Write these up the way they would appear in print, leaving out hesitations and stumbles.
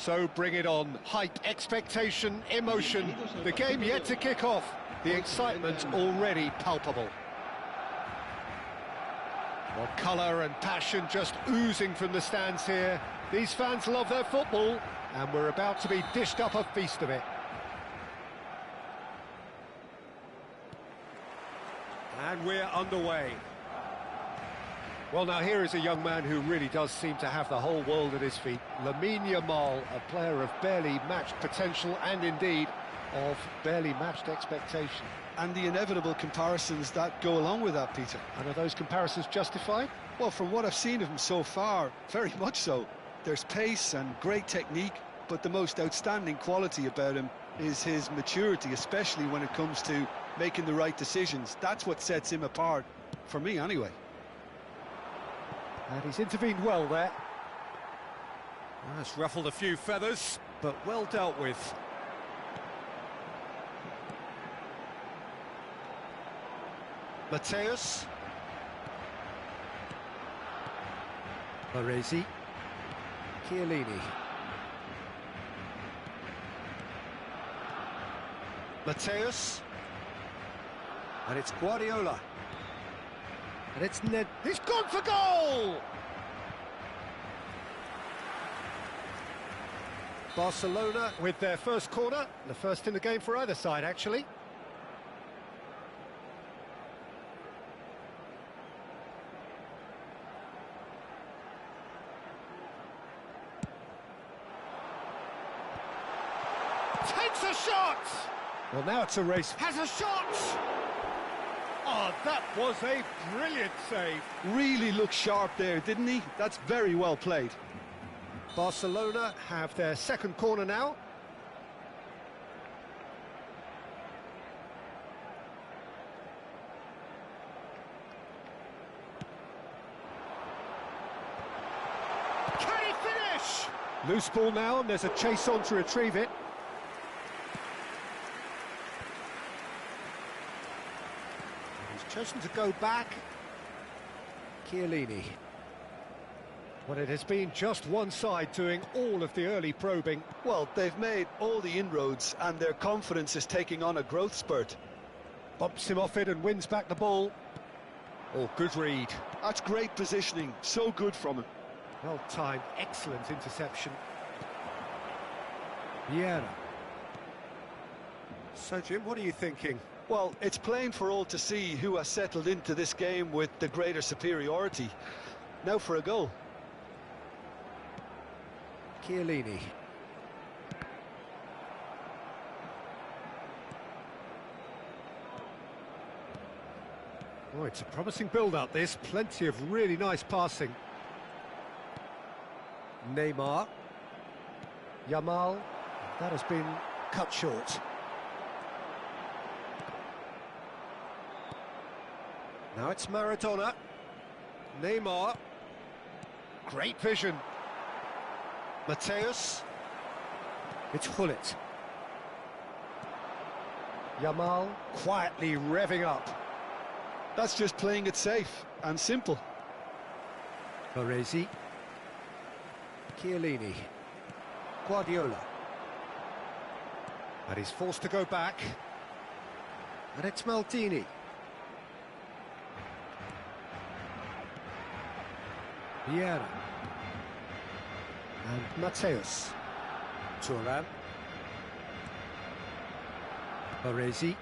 So bring it on. Hype, expectation, emotion. The game yet to kick off. The excitement already palpable. Well, colour and passion just oozing from the stands here. These fans love their football, and we're about to be dished up a feast of it. And we're underway. Well, now here is a young man who really does seem to have the whole world at his feet. Lamine Yamal, a player of barely matched potential and indeed of barely matched expectation. And the inevitable comparisons that go along with that, Peter. And are those comparisons justified? Well, from what I've seen of him so far, very much so. There's pace and great technique, but the most outstanding quality about him is his maturity, especially when it comes to making the right decisions. That's what sets him apart, for me anyway. And he's intervened well there. That's ruffled a few feathers, but well dealt with. Mateus. Baresi. Chiellini. Mateus. And it's Guardiola. And it's Ned. He's gone for goal! Barcelona with their first corner. The first in the game for either side, actually. Takes a shot! Well, now it's a race. Has a shot! Oh, that was a brilliant save. Really looked sharp there, didn't he? That's very well played. Barcelona have their second corner now. Can he finish? Loose ball now, and there's a chase on to retrieve it. Chosen to go back. Chiellini. Well, it has been just one side doing all of the early probing. Well, they've made all the inroads and their confidence is taking on a growth spurt. Bumps him off it and wins back the ball. Oh, good read. That's great positioning, so good from him. Well timed, excellent interception. Vieira. So, Jim, what are you thinking? Well, it's plain for all to see who has settled into this game with the greater superiority. Now for a goal. Chiellini. Oh, it's a promising build-up, this. Plenty of really nice passing. Neymar. Yamal. That has been cut short. Now it's Maradona. Neymar. Great vision. Mateus. It's Hullet. Yamal quietly revving up. That's just playing it safe and simple. Baresi. Chiellini. Guardiola. And he's forced to go back. And it's Maldini. Vieira. And Mateus. Thuram. Baresi.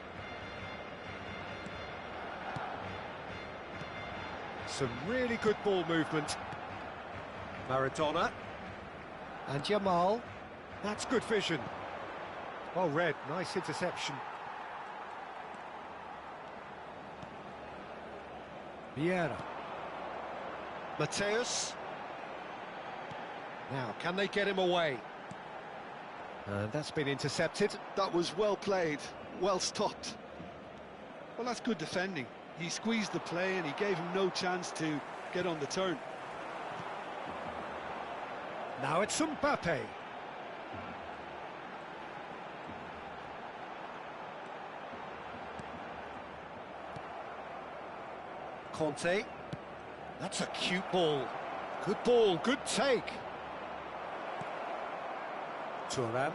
Some really good ball movement. Maradona. And Yamal. That's good vision. Well read, nice interception. Vieira. Mateus. Now, can they get him away? And that's been intercepted. That was well played, well stopped. Well, that's good defending. He squeezed the play and he gave him no chance to get on the turn. Now it's Mbappe. Conte. That's a cute ball. Good ball, good take. Thuram.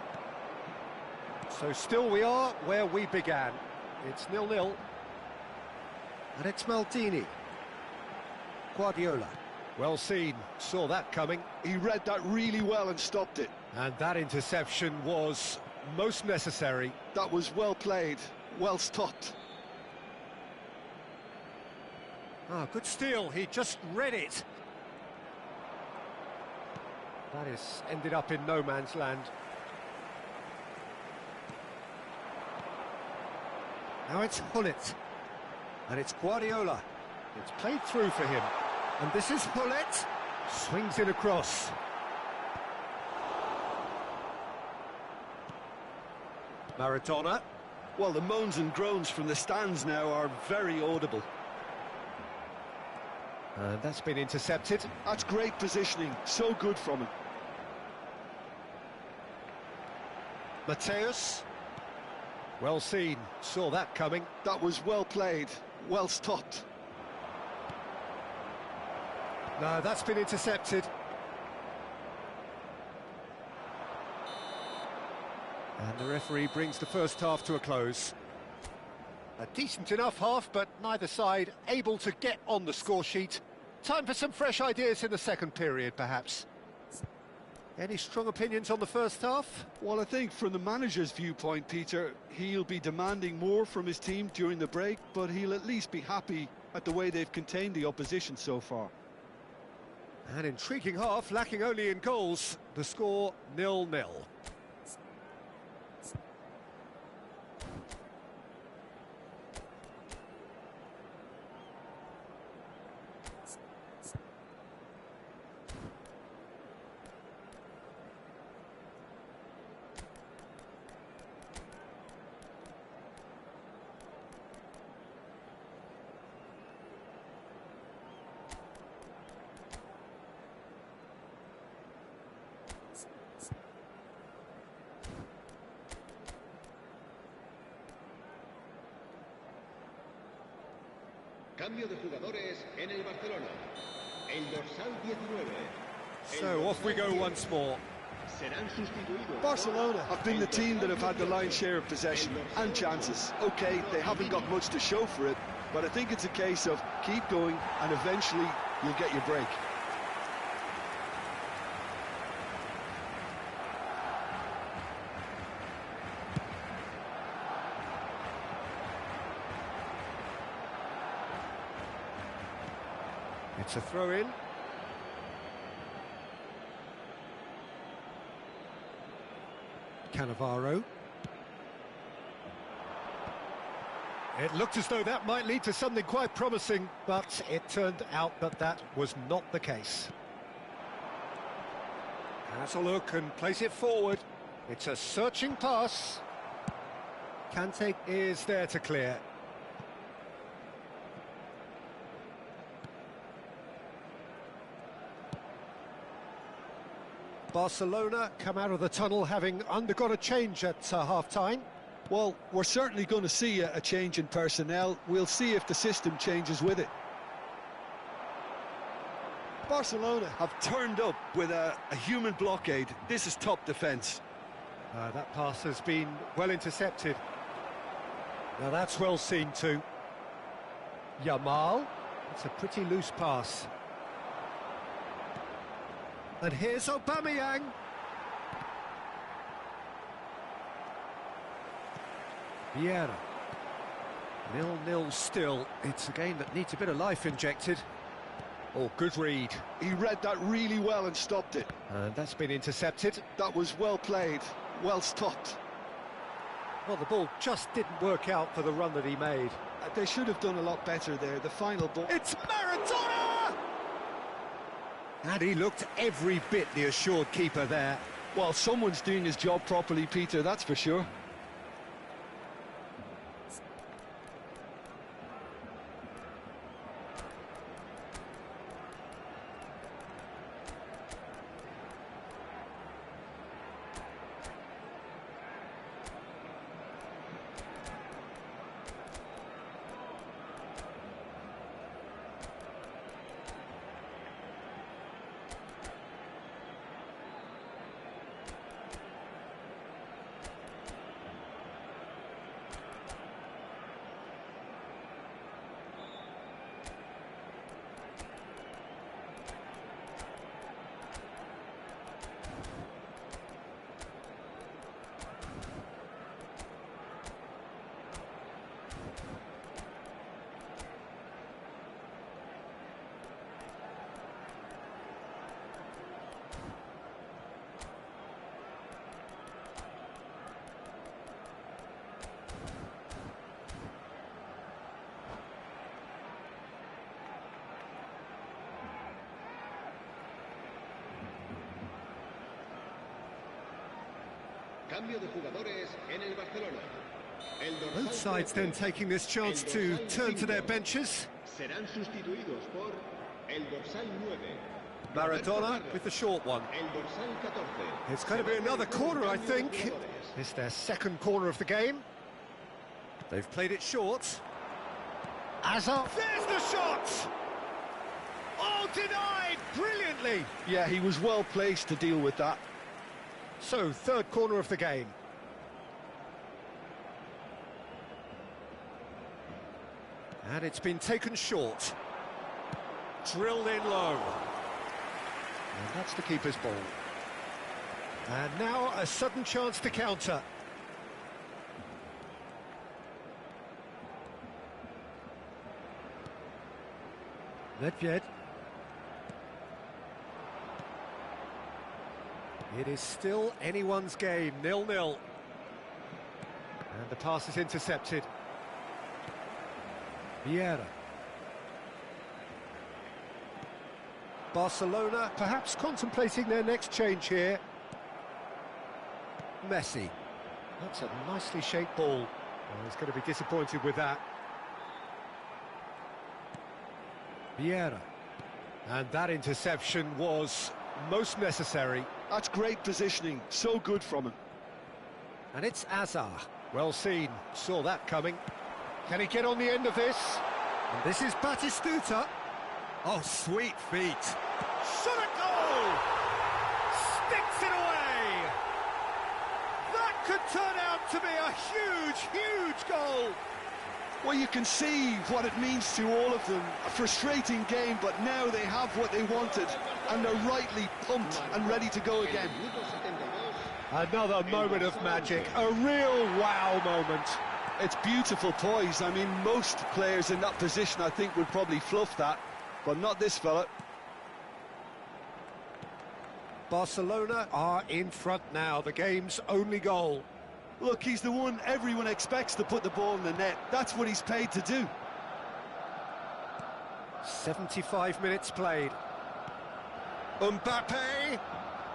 So still we are where we began. It's 0-0. And it's Maldini. Guardiola. Well seen, saw that coming. He read that really well and stopped it. And that interception was most necessary. That was well played, well stopped. Ah, good steal, he just read it. That is ended up in no man's land. Now it's Hullet. And it's Guardiola. It's played through for him. And this is Hullet. Swings it across. Maradona. Well, the moans and groans from the stands now are very audible. And that's been intercepted. That's great positioning, so good from him. Mateus. Well seen, saw that coming. That was well played, well stopped. No, that's been intercepted. And the referee brings the first half to a close. A decent enough half, but neither side able to get on the score sheet. Time for some fresh ideas in the second period, perhaps. Any strong opinions on the first half? Well, I think from the manager's viewpoint, Peter, he'll be demanding more from his team during the break, but he'll at least be happy at the way they've contained the opposition so far. An intriguing half, lacking only in goals. The score 0-0. Cambio de jugadores en el Barcelona. El dorsal 19. So off we go once more. Serán sustituidos. Barcelona have been the team that have had the lion's share of possession and chances. Okay, they haven't got much to show for it, but I think it's a case of keep going and eventually you'll get your break. It's a throw-in. Cannavaro. It looked as though that might lead to something quite promising, but it turned out that that was not the case. Has a look and place it forward. It's a searching pass. Kante is there to clear. Barcelona come out of the tunnel having undergone a change at half-time. Well, we're certainly going to see a change in personnel. We'll see if the system changes with it. Barcelona have turned up with a human blockade. This is top defence. That pass has been well intercepted. Now that's well seen too. Yamal. It's a pretty loose pass. And here's Aubameyang. Vieira. 0-0 still. It's a game that needs a bit of life injected. Oh, good read. He read that really well and stopped it. And that's been intercepted. That was well played, well stopped. Well, the ball just didn't work out for the run that he made. They should have done a lot better there. The final ball... It's Maradona! And he looked every bit the assured keeper there. Well, someone's doing his job properly, Peter, that's for sure. Cambio de jugadores en el Barcelona. Both sides then taking this chance to turn to their benches. Serán sustituidos por el dorsal 9. Maradona with the short one. El dorsal 14. It's going to be another corner, I think. It's their second corner of the game. They've played it short. Hazard. There's the shot! Oh, denied brilliantly. Yeah, he was well placed to deal with that. So, third corner of the game. And it's been taken short. Drilled in low. And that's the keeper's ball. And now a sudden chance to counter. Nedved. It is still anyone's game, 0-0. And the pass is intercepted. Vieira. Barcelona perhaps contemplating their next change here. Messi. That's a nicely shaped ball. Well, he's going to be disappointed with that. Vieira. And that interception was most necessary. That's great positioning, so good from him. And it's Hazard. Well seen, saw that coming. Can he get on the end of this? And this is Batistuta. Oh, sweet feet. Shot a goal! Sticks it away! That could turn out to be a huge, huge goal! Well, you can see what it means to all of them. A frustrating game, but now they have what they wanted, and they're rightly pumped and ready to go again. Another moment of magic, a real wow moment. It's beautiful poise. I mean, most players in that position, I think, would probably fluff that, but not this fella. Barcelona are in front now, the game's only goal. Look, he's the one everyone expects to put the ball in the net. That's what he's paid to do. 75 minutes played. Mbappe!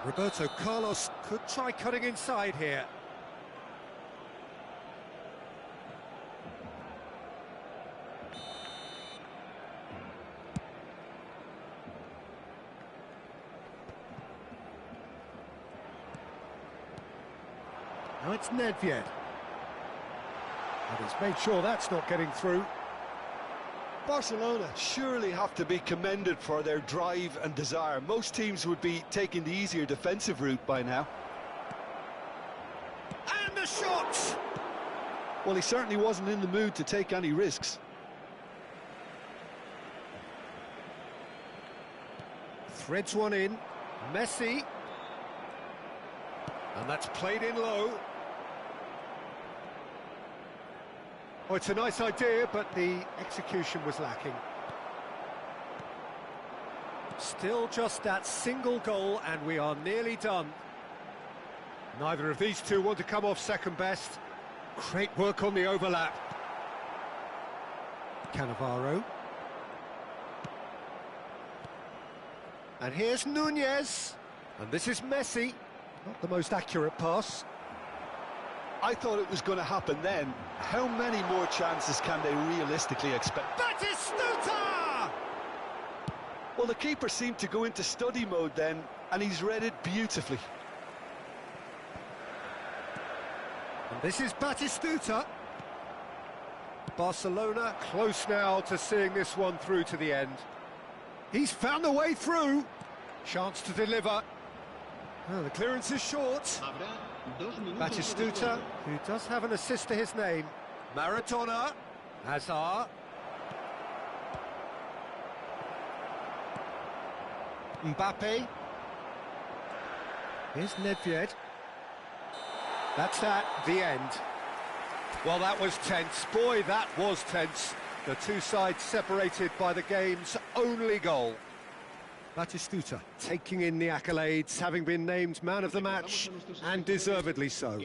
Roberto Carlos could try cutting inside here. Now it's Nedved. And he's made sure that's not getting through. Barcelona surely have to be commended for their drive and desire. Most teams would be taking the easier defensive route by now. And the shot! Well, he certainly wasn't in the mood to take any risks. Threads one in. Messi. And that's played in low. Oh, it's a nice idea, but the execution was lacking. Still just that single goal, and we are nearly done. Neither of these two want to come off second best. Great work on the overlap. Cannavaro. And here's Nunez. And this is Messi. Not the most accurate pass. I thought it was going to happen then. How many more chances can they realistically expect? Batistuta! Well, the keeper seemed to go into study mode then, and he's read it beautifully. And this is Batistuta. Barcelona close now to seeing this one through to the end. He's found the way through. Chance to deliver. Oh, the clearance is short. Batistuta, who does have an assist to his name. Maradona. Hazard. Mbappe. Here's Nedved. That's that, the end. Well, that was tense. Boy, that was tense. The two sides separated by the game's only goal. Batistuta taking in the accolades, having been named man of the match, and deservedly so.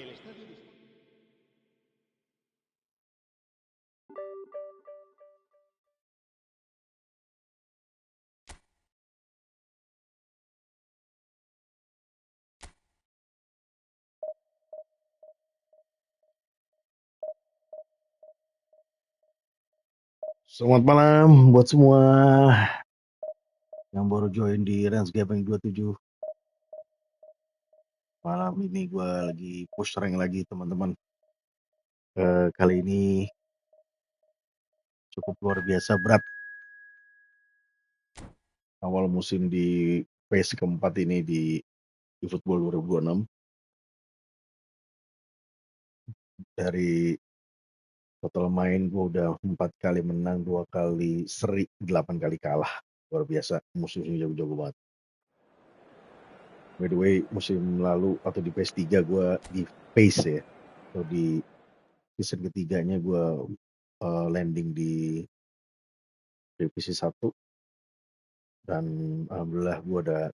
Selamat malam buat semua yang baru join di Range Gaming 27. Malam ini gue lagi push rank lagi teman-teman. Kali ini cukup luar biasa berat. Awal musim di phase keempat ini di eFootball 2026. Dari total main gue udah 4 kali menang, 2 kali seri, 8 kali kalah. Luar biasa, musuhnya jago-jago banget. By the way, musim lalu atau di phase 3 gue di phase ya, atau di season ketiganya gue landing di divisi 1 dan alhamdulillah gue udah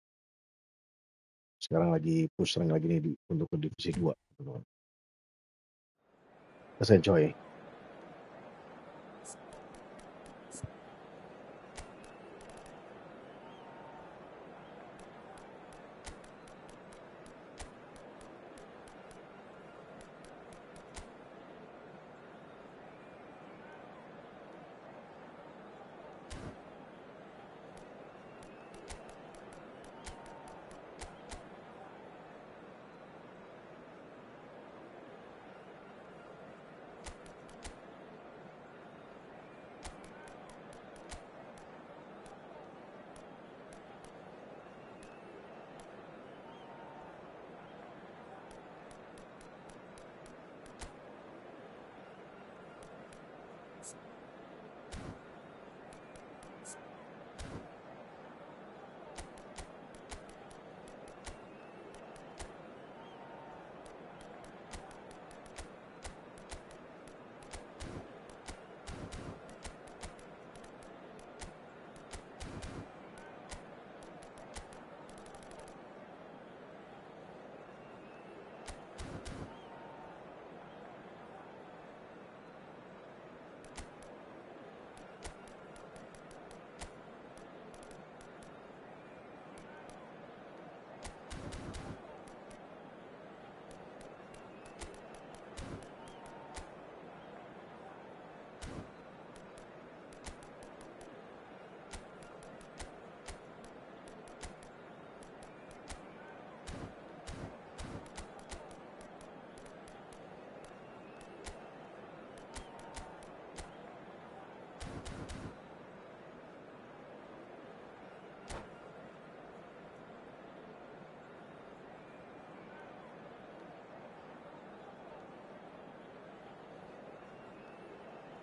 sekarang lagi push rank lagi nih untuk ke divisi 2 teman-teman. Let's enjoy.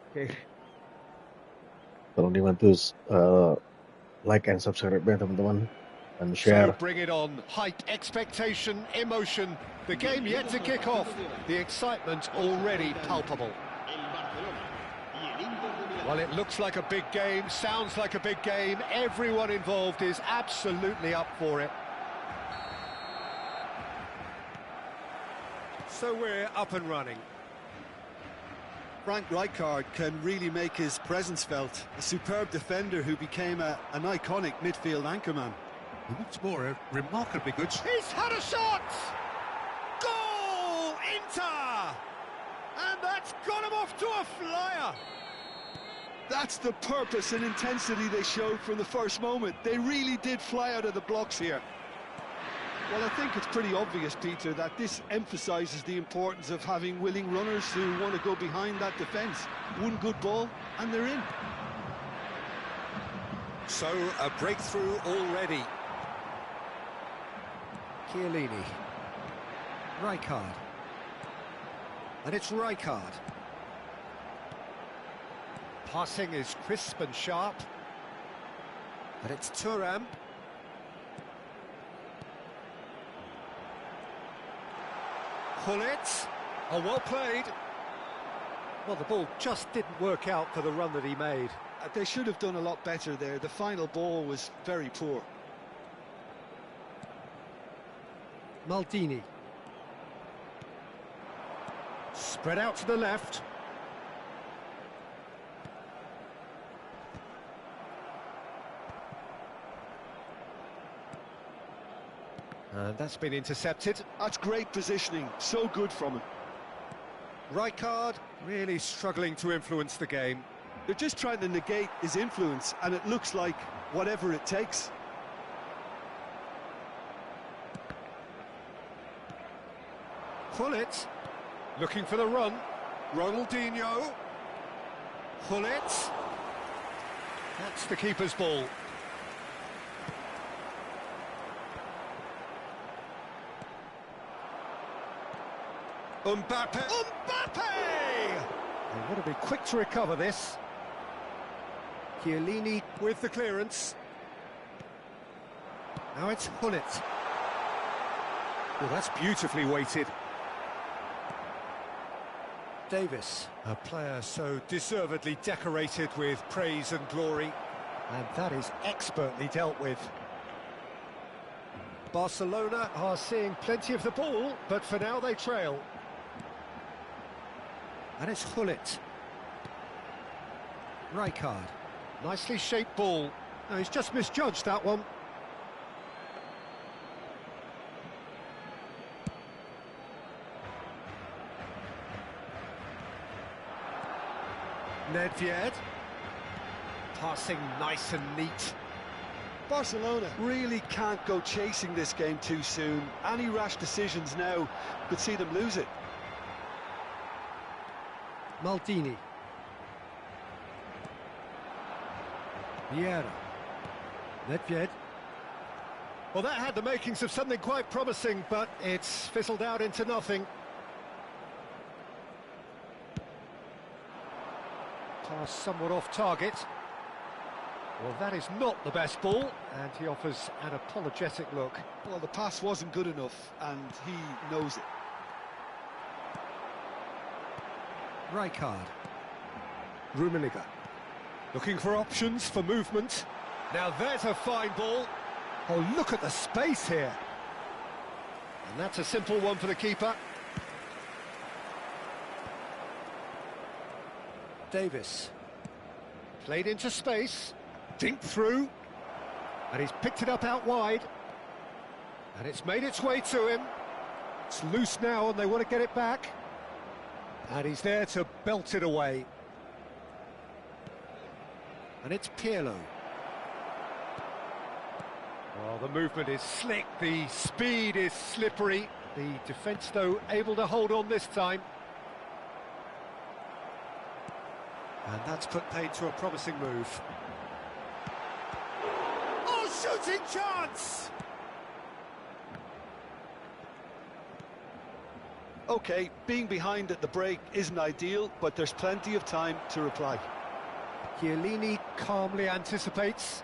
Okay. Tolong dibantu like and subscribe ya teman-teman, dan So share. bring it on. Hype, expectation, emotion. The game yet to kick off. The excitement already palpable. Well, it looks like a big game, sounds like a big game. Everyone involved is absolutely up for it. So we're up and running. Frank Rijkaard can really make his presence felt. A superb defender who became an iconic midfield anchorman. What's more, a remarkably good... He's had a shot! Goal! Inter! And that's got him off to a flyer! That's the purpose and intensity they showed from the first moment. They really did fly out of the blocks here. Well, I think it's pretty obvious, Peter, that this emphasises the importance of having willing runners who want to go behind that defence. One good ball, and they're in. So, a breakthrough already. Chiellini. Rijkaard. And it's Rijkaard. Passing is crisp and sharp. And it's Thuram. Pullet. Oh, well played. Well, the ball just didn't work out for the run that he made. They should have done a lot better there. The final ball was very poor. Maldini. Spread out to the left. And that's been intercepted. That's great positioning. So good from him. Rijkaard really struggling to influence the game. They're just trying to negate his influence, and it looks like whatever it takes. Gullit, looking for the run. Ronaldinho. Gullit. That's the keeper's ball. Mbappe! They want to be quick to recover this. Chiellini with the clearance. Now it's Gullit. Well, that's beautifully weighted. Davis, a player so deservedly decorated with praise and glory, and that is expertly dealt with. Barcelona are seeing plenty of the ball, but for now they trail. And it's Gullit. Rijkaard. Nicely shaped ball. No, he's just misjudged that one. Nedved. Passing nice and neat. Barcelona really can't go chasing this game too soon. Any rash decisions now could see them lose it. Maldini. Vieira. Nedved. Well, that had the makings of something quite promising, but it's fizzled out into nothing. Pass somewhat off target. Well, that is not the best ball, and he offers an apologetic look. Well, the pass wasn't good enough, and he knows it. Rijkaard. Rummenigge. Looking for options for movement. Now there's a fine ball. Oh, look at the space here. And that's a simple one for the keeper. Davis. Played into space. Dinked through. And he's picked it up out wide. And it's made its way to him. It's loose now and they want to get it back. And he's there to belt it away. And it's Pirlo. Well, the movement is slick, the speed is slippery. The defence, though, able to hold on this time. And that's put paid to a promising move. Oh, shooting chance! OK, being behind at the break isn't ideal, but there's plenty of time to reply. Chiellini calmly anticipates.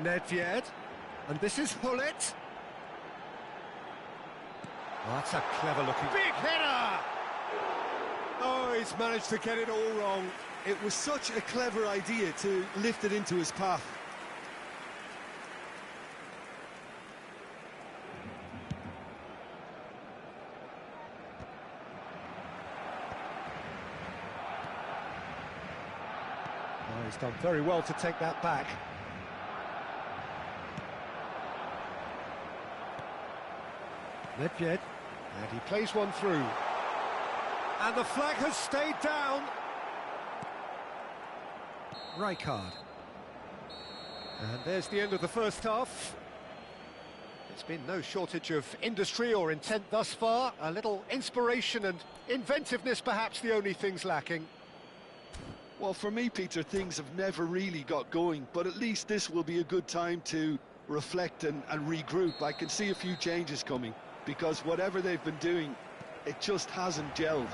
Nedved, and this is Gullit. Oh, that's a clever looking big header! Oh, he's managed to get it all wrong. It was such a clever idea to lift it into his path. Oh, he's done very well to take that back. Nedved, and he plays one through. And the flag has stayed down. Rijkaard. And there's the end of the first half. There's been no shortage of industry or intent thus far. A little inspiration and inventiveness, perhaps the only things lacking. Well, for me, Peter, things have never really got going, but at least this will be a good time to reflect and regroup. I can see a few changes coming, because whatever they've been doing, it just hasn't gelled.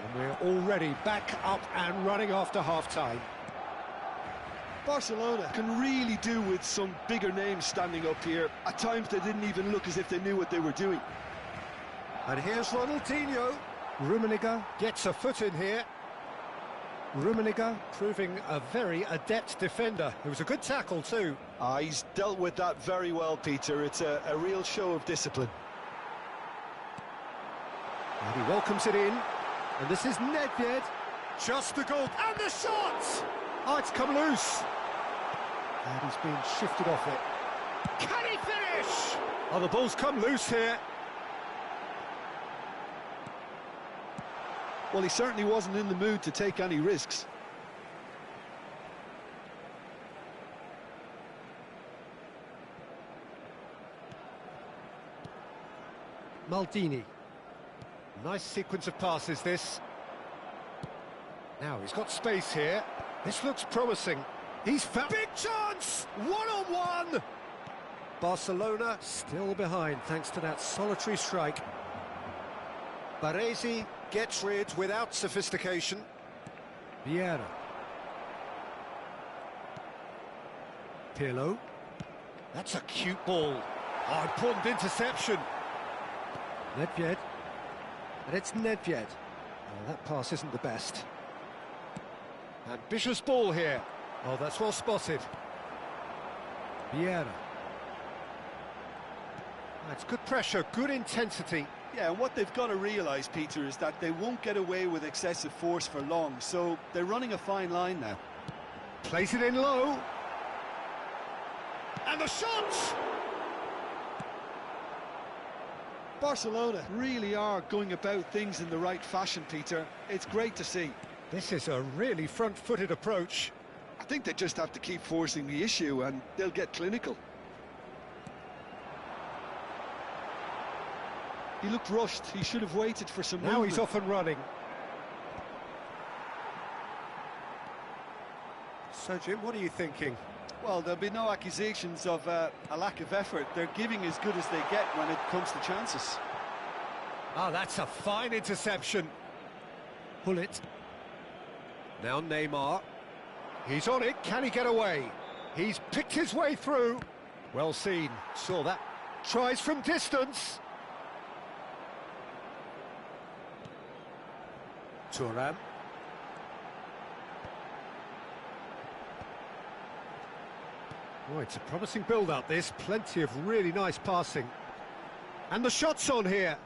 And we're already back up and running after half-time. Barcelona can really do with some bigger names standing up here. At times they didn't even look as if they knew what they were doing. And here's Ronaldinho. Rummenigge gets a foot in here. Rummenigge proving a very adept defender. It was a good tackle too. He's dealt with that very well, Peter. It's a real show of discipline. And he welcomes it in. And this is Nedved. Just the goal. And the shot! Oh, it's come loose. And he's been shifted off it. Can he finish? Oh, the ball's come loose here. Well, he certainly wasn't in the mood to take any risks. Maldini. Nice sequence of passes, this. Now, he's got space here. This looks promising. He's found... Big chance! One-on-one! Barcelona still behind, thanks to that solitary strike. Baresi gets rid without sophistication. Vieira. Pirlo. That's a cute ball. Oh, important interception. Nedved. And it's Nedved. Oh, that pass isn't the best. Ambitious ball here. Oh, that's well spotted. Vieira. That's good pressure, good intensity. Yeah, and what they've got to realise, Peter, is that they won't get away with excessive force for long, so they're running a fine line now. Plays it in low. And the shot! Barcelona really are going about things in the right fashion, Peter. It's great to see. This is a really front-footed approach. I think they just have to keep forcing the issue and they'll get clinical. He looked rushed. He should have waited for some Now movement. he's off and running. So, Jim, what are you thinking? Well, there'll be no accusations of a lack of effort. They're giving as good as they get when it comes to chances. Oh, that's a fine interception. Pull it. Now Neymar. He's on it. Can he get away? He's picked his way through. Well seen. Saw that. Tries from distance. Thuram. Oh, it's a promising build-up, this. Plenty of really nice passing. And the shot's on here.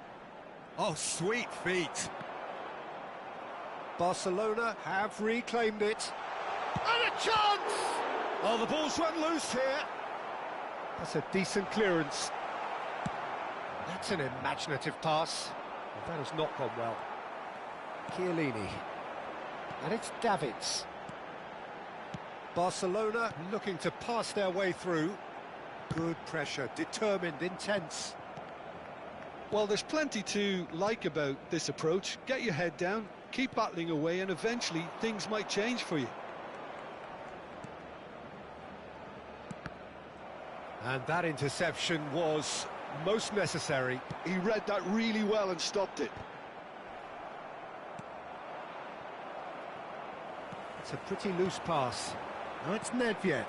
Oh, sweet feet. Barcelona have reclaimed it. And a chance! Oh, the ball's run loose here. That's a decent clearance. That's an imaginative pass. Well, that has not gone well. Chiellini. And it's Davids. Barcelona looking to pass their way through. Good pressure, determined, intense. Well, there's plenty to like about this approach. Get your head down, keep battling away, and eventually things might change for you. And that interception was most necessary. He read that really well and stopped it. It's a pretty loose pass. Now it's Nedved.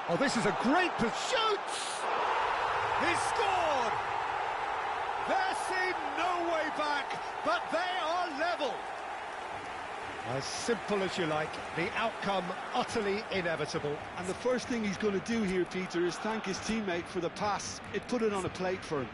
Oh, this is a great pursuit! He's scored! There seemed no way back, but they are level. As simple as you like, the outcome utterly inevitable. And the first thing he's going to do here, Peter, is thank his teammate for the pass. It put it on a plate for him.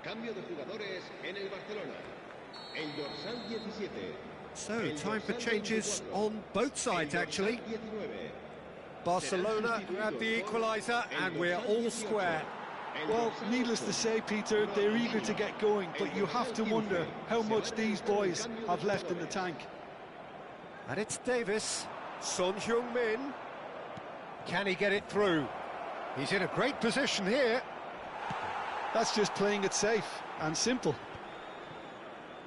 Cambio de jugadores en el Barcelona. El dorsal 17. So, time for changes on both sides, actually. Barcelona grab the equaliser, and we're all square. Well, needless to say, Peter, they're eager to get going, but you have to wonder how much these boys have left in the tank. And it's Davis. Son Heung-min. Can he get it through? He's in a great position here. That's just playing it safe and simple.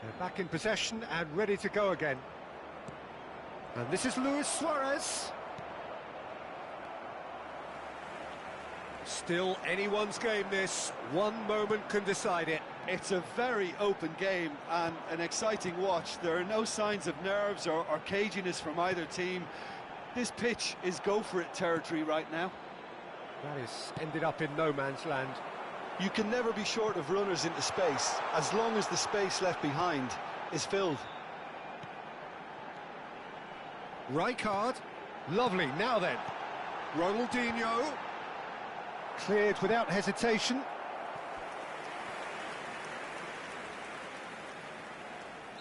They're back in possession and ready to go again. And this is Luis Suarez. Still anyone's game this. One moment can decide it. It's a very open game and an exciting watch. There are no signs of nerves or caginess from either team. This pitch is go-for-it territory right now. That is ended up in no man's land. You can never be short of runners into space, as long as the space left behind is filled. Rijkaard. Lovely, now then. Ronaldinho. Cleared without hesitation.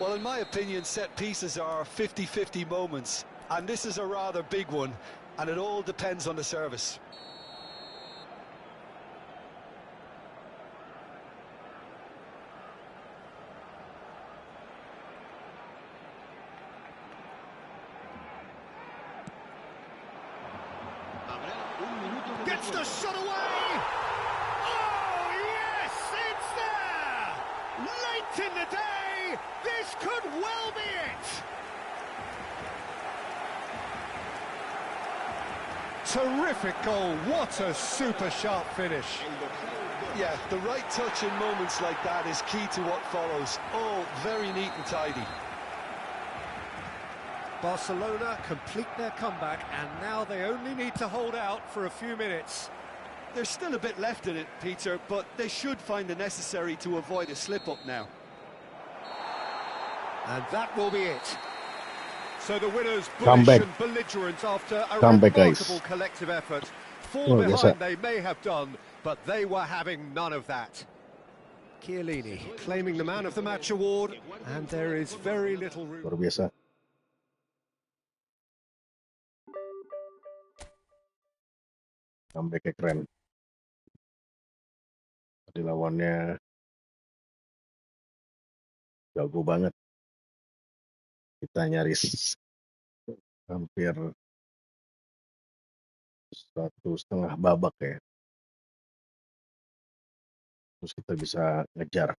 Well, in my opinion, set pieces are 50-50 moments, and this is a rather big one, and it all depends on the service. Gets the shot away! Oh, yes, it's there! Late in the day, this could well be it! Terrific goal, what a super sharp finish. Yeah, the right touch in moments like that is key to what follows. All very neat and tidy. Barcelona complete their comeback, and now they only need to hold out for a few minutes. There's still a bit left in it, Peter, but they should find the necessary to avoid a slip-up now. And that will be it. So the winners Comeback. bullish and belligerent after a Comeback, remarkable guys. collective effort. Fall Oh, yes, behind sir. they may have done, but they were having none of that. Chiellini claiming the Man of the Match award, and there is very little room. Luar biasa. Comeback-nya keren. Tadi lawannya jago banget. Kita nyaris hampir 1,5 babak ya. Terus kita bisa ngejar.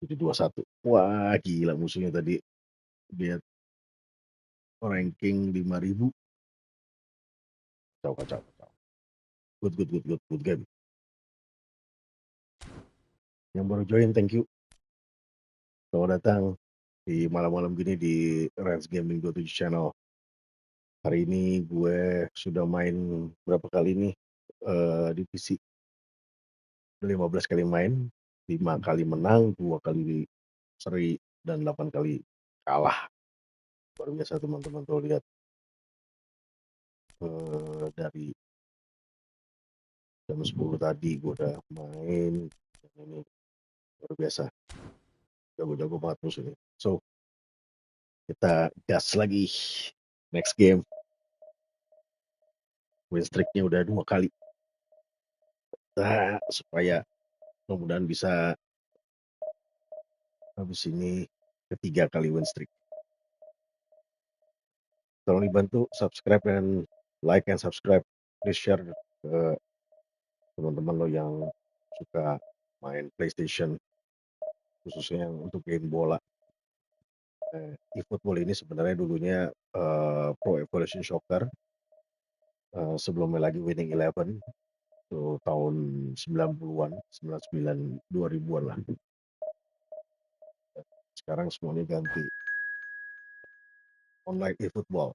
Jadi 2-1. Wah, gila musuhnya tadi. Dia ranking 5.000. Kacau. Good game. Yang baru join, thank you. Selamat datang di malam-malam gini di Rans Gaming 27 channel. Hari ini gue sudah main berapa kali nih di PC. Udah 15 kali main, 5 kali menang, 2 kali seri, dan 8 kali kalah. Luar biasa teman-teman, tuh lihat dari jam 10 tadi gue udah main, dan ini luar biasa. Jago-jago banget musuhnya. So, kita gas lagi. Next game. Win streak-nya udah 2 kali. Nah, supaya mudah-mudahan bisa habis ini ketiga kali win streak. Tolong dibantu subscribe dan like and subscribe. Please share ke teman-teman lo yang suka main PlayStation, khususnya yang untuk game bola. eFootball ini sebenarnya dulunya Pro Evolution Soccer, sebelumnya lagi Winning Eleven, itu tahun 90-an, 99, 2000-an lah. Sekarang semuanya ganti online eFootball.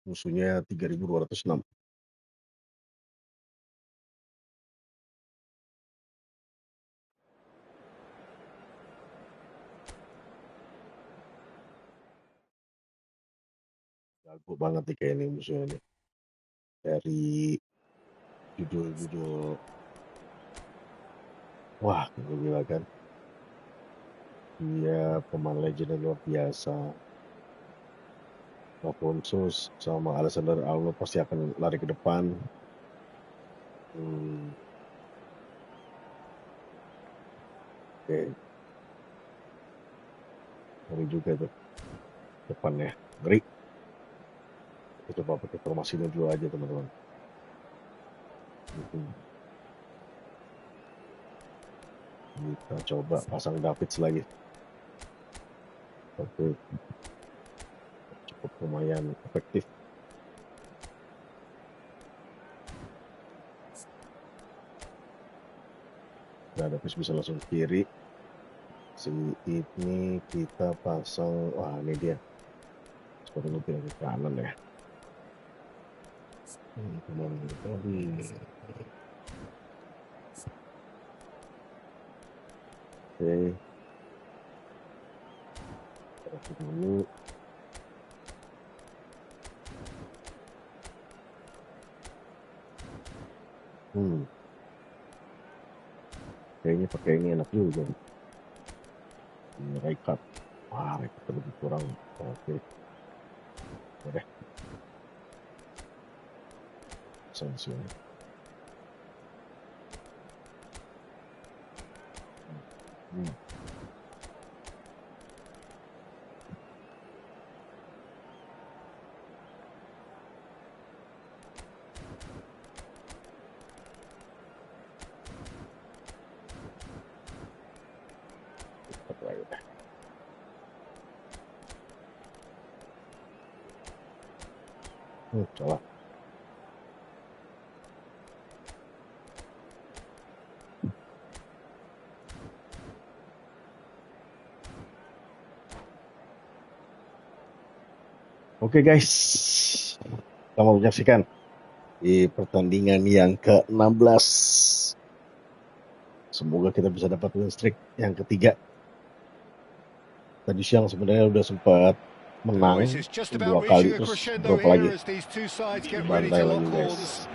Musuhnya 3.206. Jago banget nih kayak ini musuhnya nih. Dari judul-judul, wah gue bilang kan, dia pemain legend luar biasa. Alfonso sama Alexander Arnold pasti akan lari ke depan. Oke. Ngeri juga tuh depannya, ngeri. Kita coba pakai formasinya dulu aja teman-teman. Kita coba pasang Davids lagi. Oke, cukup lumayan efektif. Nah, Davis bisa langsung kiri. Si ini kita pasang, wah ini dia. Sepertinya pindah ke kanan ya. Kemana tadi? Oke. Taruh dulu. Kayaknya pakai ini enak juga. Ini rekat. Wah, rekat lebih kurang. Oke. Udah. Sini. Salah. Oke guys, selamat menyaksikan di pertandingan yang ke-16. Semoga kita bisa dapat win streak yang ketiga. Tadi siang sebenarnya udah sempat menang 2 kali, terus drop lagi. Bantai lagi guys.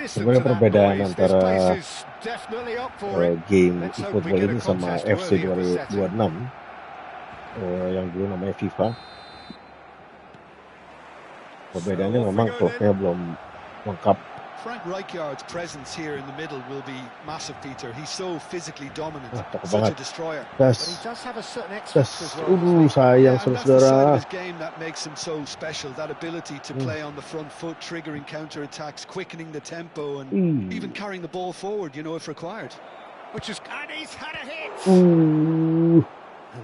Sebenarnya perbedaan antara game eFootball ini sama FC 2026 yang dulu namanya FIFA, perbedaannya memang klubnya belum lengkap. Frank Rijkaard's presence here in the middle will be massive, Peter. He's so physically dominant, such a destroyer. Sayang saudara. His game that makes him so special, that ability to play on the front foot, triggering counter-attacks, quickening the tempo, and even carrying the ball forward, you know, if required. And he's had a hit. And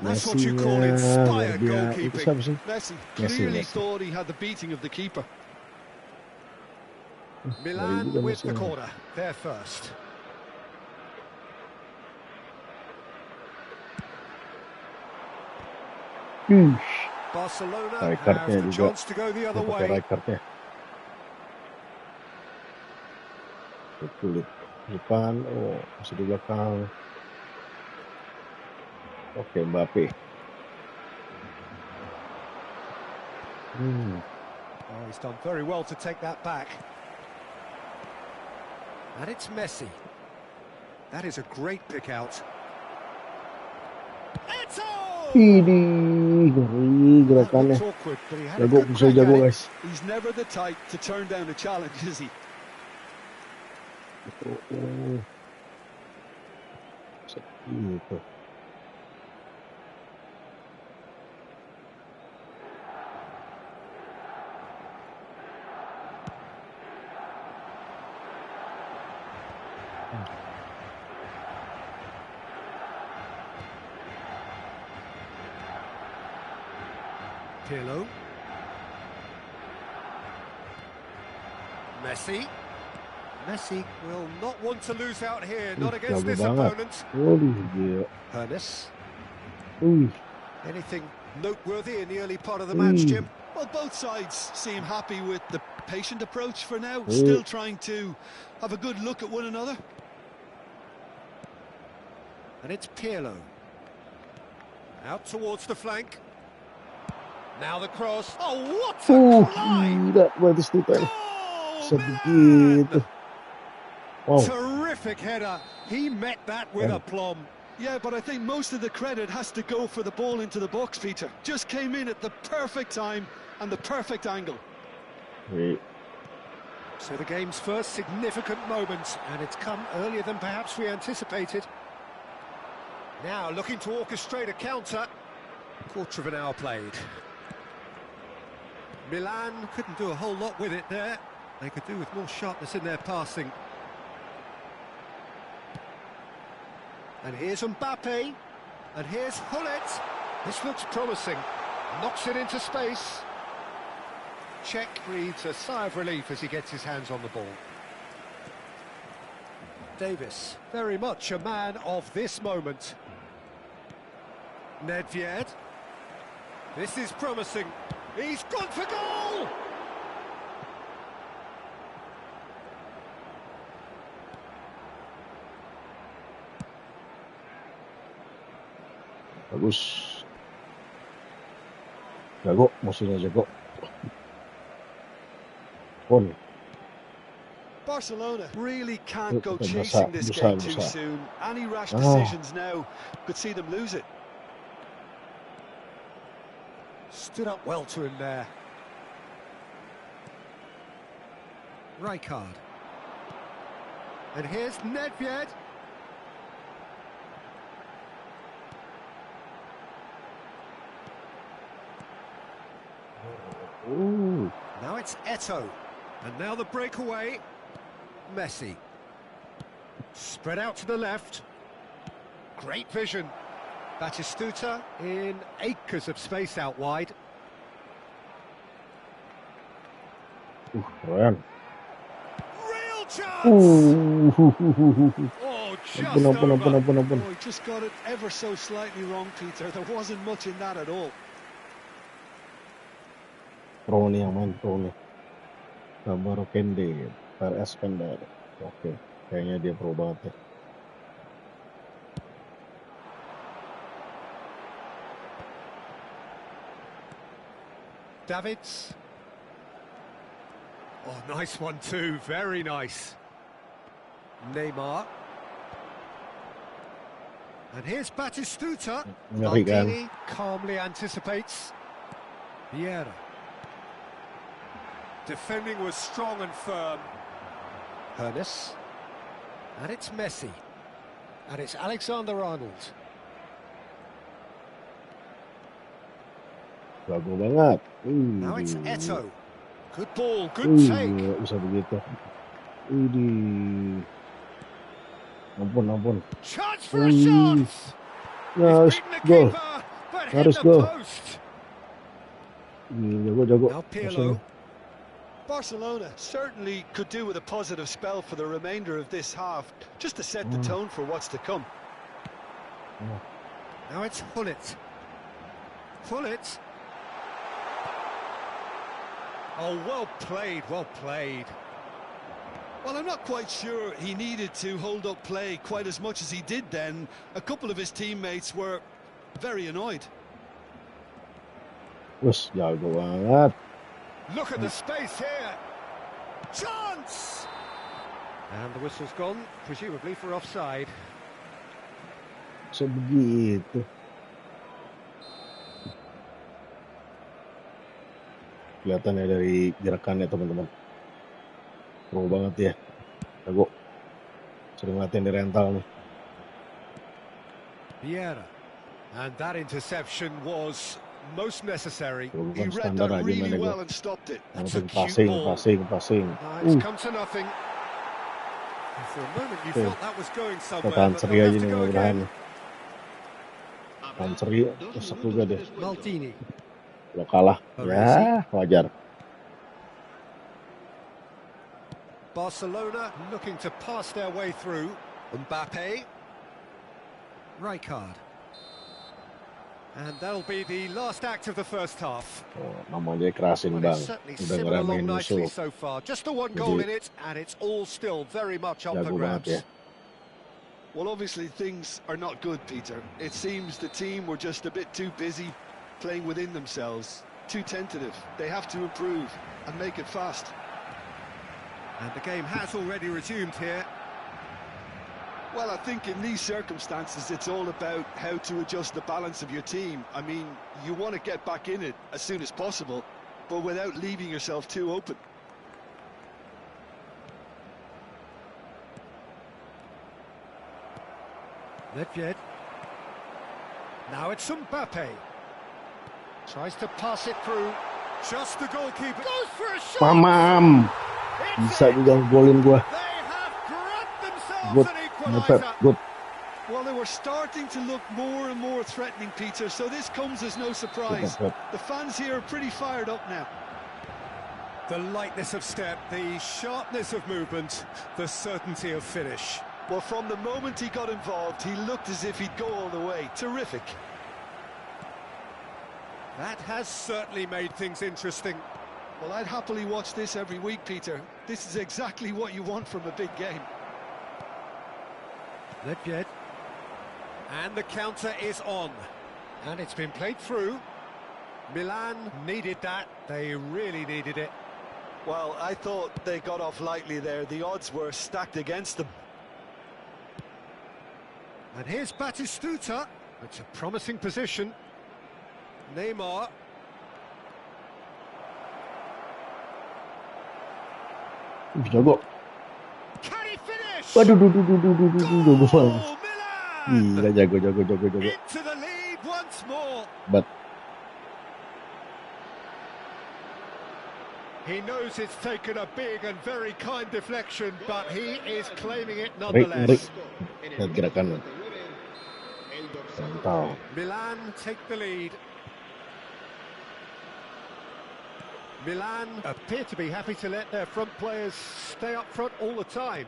that's what you call inspired goalkeeping. Messi clearly thought he had the beating of the keeper. Milan with the corner, they're first. Barcelona have the chance to go the other way. Kulit depan, masih di belakang. Oke, Mbappe. He's done very well to take that back. And it's Messi. That is a great pick out. Ini gerakannya. Jago guys. He's never the type to turn down a challenge, is he? Gitu. Pirlo. Messi will not want to lose out here, not against this opponent. Ernest. Anything noteworthy in the early part of the match, Jim? Well, both sides seem happy with the patient approach for now, still trying to have a good look at one another. And it's Pirlo. Out towards the flank. Now the cross. Oh, what a climb! Terrific header. He met that with aplomb. Yeah, but I think most of the credit has to go for the ball into the box, Peter. Just came in at the perfect time and the perfect angle. So the game's first significant moment, and it's come earlier than perhaps we anticipated. Now looking to orchestrate a counter. Quarter of an hour played. Milan couldn't do a whole lot with it there. They could do with more sharpness in their passing. And here's Mbappe. And here's Hullet. This looks promising. Knocks it into space. Czech breathes a sigh of relief as he gets his hands on the ball. Davis, very much a man of this moment. Nedved. This is promising. He's gone for goal! Bagus. Jago, musuhnya jago. Pon. Barcelona really can't go chasing this game too soon. Any rash decisions now could see them lose it. Stood up well to him there. Rijkaard. And here's Nedved. Ooh. Now it's Eto'o. And now the breakaway. Messi. Spread out to the left. Great vision. Batistuta in acres of space out wide. Keren. Real chance! Oh, just Oh, he just got it ever so slightly wrong, Peter. There wasn't much in that at all. Pro nih yang main pro nih. Gambar Kende, RS Kende. Oke, kayaknya dia pro banget ya. Davids. Oh, nice one too, very nice. Neymar. And here's Batistuta. Maldini calmly anticipates. Vieira. Defending was strong and firm. Hernes. And it's Messi. And it's Alexander-Arnold. Bagus banget. Now it's Eto'o. Good ball, good take. Bisa begitu. Ampun. Chance for a shot. Harus go. Harus go. Jago. Now Pirlo. Barcelona certainly could do with a positive spell for the remainder of this half, just to set the tone for what's to come. Now it's Hullet. Hullet. Oh, well played, well played. Well, I'm not quite sure he needed to hold up play quite as much as he did then. A couple of his teammates were very annoyed. Wes, jago banget. Look at the space here. Chance! And the whistle's gone, presumably for offside. So begitu. Kelihatan ya dari gerakannya teman-teman. Pro banget ya. Jago. Sering latihan di rental nih. Vieira. And that interception was most necessary. He read that really well and stopped it. That's a cute ball. Passing. It's come to nothing. And for a moment you thought that was going somewhere, Tahan but seri they'll aja have to nih go mudah-mudahan. again. Tahan seri, rusak juga deh. Maldini. Kalau kalah, ya wajar. Barcelona looking to pass their way through. Mbappe. Rijkaard. And that'll be the last act of the first half. Oh, namanya kerasin bang. Udah ngeramein musuh. So far, just the one goal in it, and it's all still very much up for grabs. Ya. Well, obviously things are not good, Peter. It seems the team were just a bit too busy playing within themselves, too tentative. They have to improve and make it fast. And the game has already resumed here. Well, I think in these circumstances, it's all about how to adjust the balance of your team. I mean, you want to get back in it as soon as possible, but without leaving yourself too open. Nedved. Now it's Mbappe. Tries to pass it through. Just the goalkeeper. Goes for a shot! Mamam! Bisa juga golin gua. They have grabbed themselves Good. an equaliser. Good. Well, they were starting to look more and more threatening, Peter, so this comes as no surprise. The fans here are pretty fired up now. The lightness of step, the sharpness of movement, the certainty of finish. Well, from the moment he got involved, he looked as if he'd go all the way. Terrific. That has certainly made things interesting. Well, I'd happily watch this every week, Peter. This is exactly what you want from a big game. Ledjed. And the counter is on. And it's been played through. Milan needed that. They really needed it. Well, I thought they got off lightly there. The odds were stacked against them. And here's Batistuta. It's a promising position. Neymar. Jago. Can he finish? Waduh, Goal, Milan! Gila, jago. Into the lead once more. But He knows it's taken a big and very kind deflection, but he is claiming it nonetheless. lihat gerakan. Mantap. Milan take the lead. Milan appear to be happy to let their front players stay up front all the time.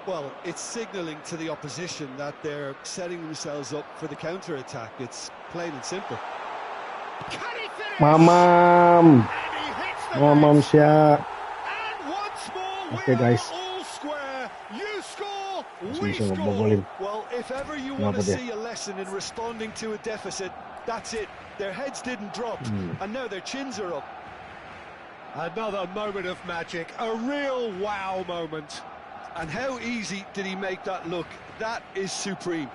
Well, it's signalling to the opposition that they're setting themselves up for the counter-attack. It's plain and simple. Can he finish? Mamam. And he hits the Mamam net. siya. And once more, Okay, we guys. are all square. You score, Masih we bisa score. ngebobolin. Well, if ever you want to Kenapa dia? see a lesson in responding to a deficit, that's it. Their heads didn't drop, and now their chins are up. Another moment of magic, a real wow moment. And how easy did he make that look? That is supreme.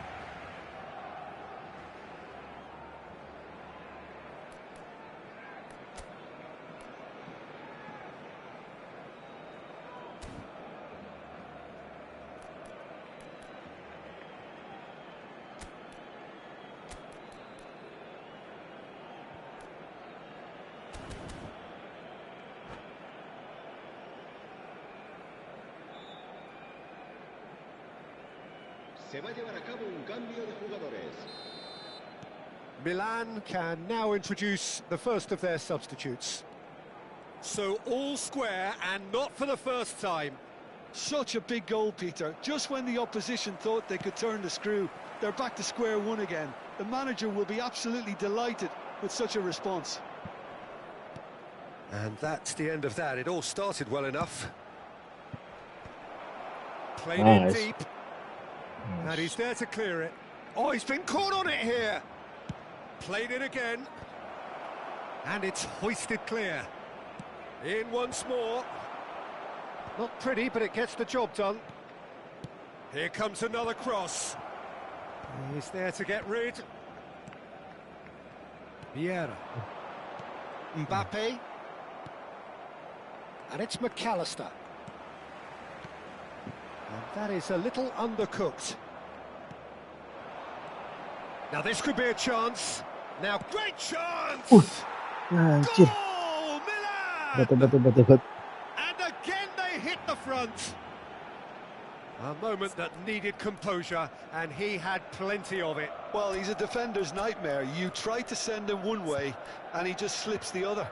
Se va a llevar a cabo un cambio de jugadores. Milan can now introduce the first of their substitutes. So all square, and not for the first time. Such a big goal, Peter. Just when the opposition thought they could turn the screw, they're back to square one again. The manager will be absolutely delighted with such a response. And that's the end of that. It all started well enough. Played in Nice. deep. And he's there to clear it. Oh, he's been caught on it here. Played it again. And it's hoisted clear. In once more. Not pretty, but it gets the job done. Here comes another cross. He's there to get rid. Vieira. Mbappe. And it's McAllister. And that is a little undercooked. Now this could be a chance. Now great chance! Anjir. Goal, Milan! Betul. And again they hit the front. A moment that needed composure, and he had plenty of it. Well, he's a defender's nightmare. You try to send him one way, and he just slips the other.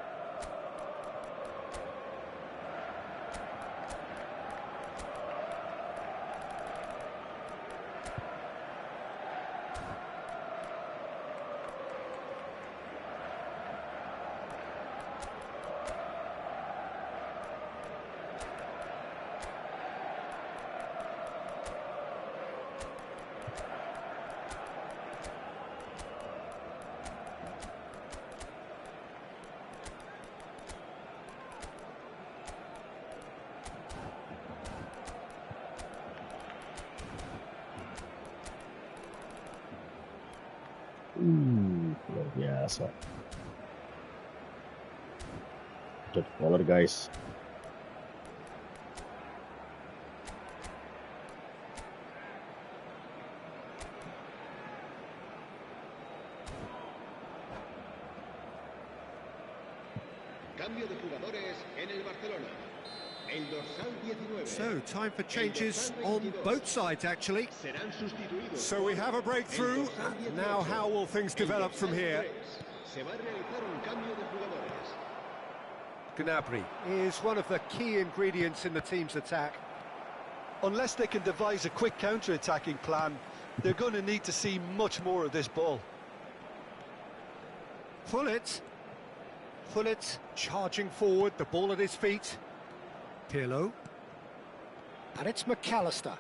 Luar biasa. Good color, guys. Cambio de jugadores en el Barcelona. El dorsal 19. So, time for changes on both sides, actually. Serán sustituidos. So we have a breakthrough. Now how will things develop from here? Se va a realizar un cambio de jugadores. Gnabry is one of the key ingredients in the team's attack. Unless they can devise a quick counter-attacking plan, they're going to need to see much more of this ball. Fullet charging forward, the ball at his feet. Pirlo. And it's McAllister.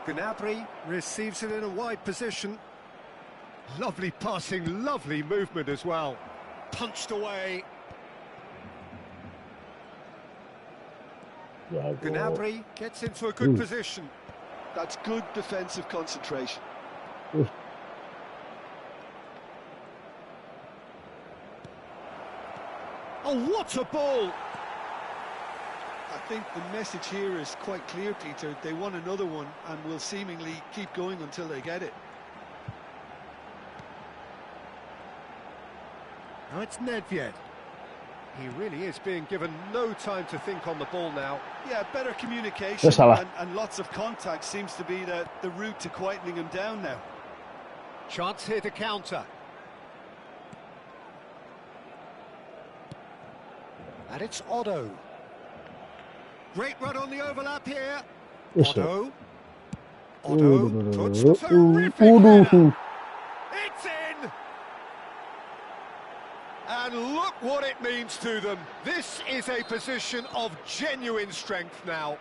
Gnabry receives it in a wide position. Lovely passing, lovely movement as well. Punched away. Gnabry gets into a good position. That's good defensive concentration. Oh, what a ball! I think the message here is quite clear, Peter. They want another one and will seemingly keep going until they get it. Now it's Nedved. He really is being given no time to think on the ball now. Yeah, better communication and lots of contact seems to be the route to quietening him down now. Chance here to counter. And it's Otto. Great run on the overlap here. Otto puts terrific header. It's in! And look what it means to them. This is a position of genuine strength now.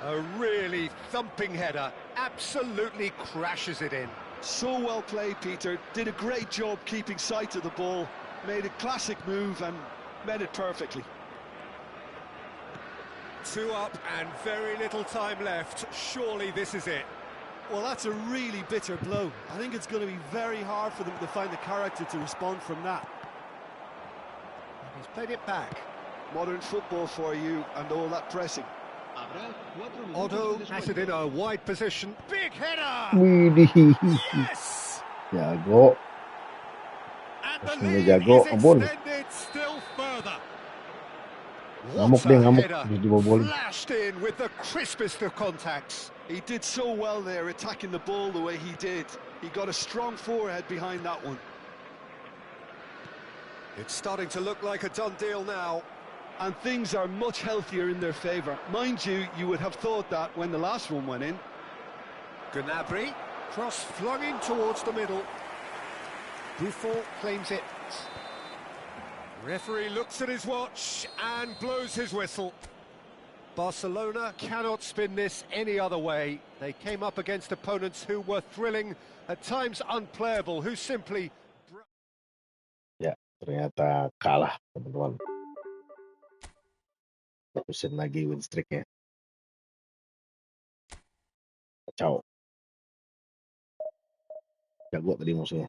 A really thumping header, absolutely crashes it in. So well played, Peter. Did a great job keeping sight of the ball. Made a classic move and met it perfectly. 2 up and very little time left. Surely this is it. Well, that's a really bitter blow. I think it's going to be very hard for them to find the character to respond from that. And he's played it back. Modern football for you and all that pressing. Otto has it in a wide position. Big header! Yes! Jago. And the Pastinya lead jago, is ambon. extended still further. Ngamuk What dia, a ngamuk. header! Terus dibobolin. Flashed in with the crispest of contacts. He did so well there, attacking the ball the way he did. He got a strong forehead behind that one. It's starting to look like a done deal now. And things are much healthier in their favour. Mind you, you would have thought that when the last one went in. Gnabry, cross flung in towards the middle. Buffon claims it. Referee looks at his watch and blows his whistle. Barcelona cannot spin this any other way. They came up against opponents who were thrilling, at times unplayable, who simply... Ya, ternyata kalah, teman-teman. Terusin lagi win streak-nya. Kacau. Jago tadi musuhnya.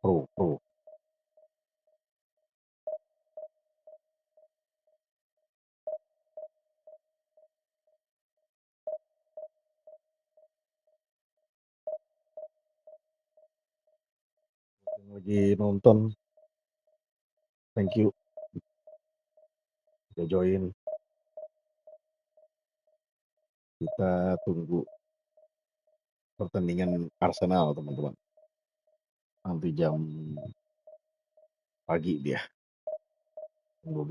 Pro. Lagi nonton. Thank you. Udah join. Kita tunggu pertandingan Arsenal, teman-teman. Nanti jam pagi dia. 12.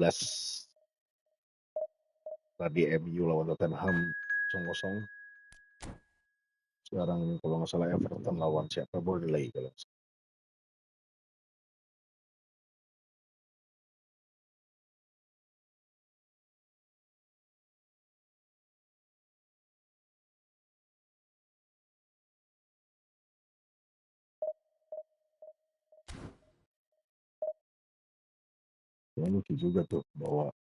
Tadi MU lawan Tottenham 0-0. Sekarang kalau nggak salah Everton lawan siapa? Burnley kalau nggak salah. Ya, lucu juga tuh bawa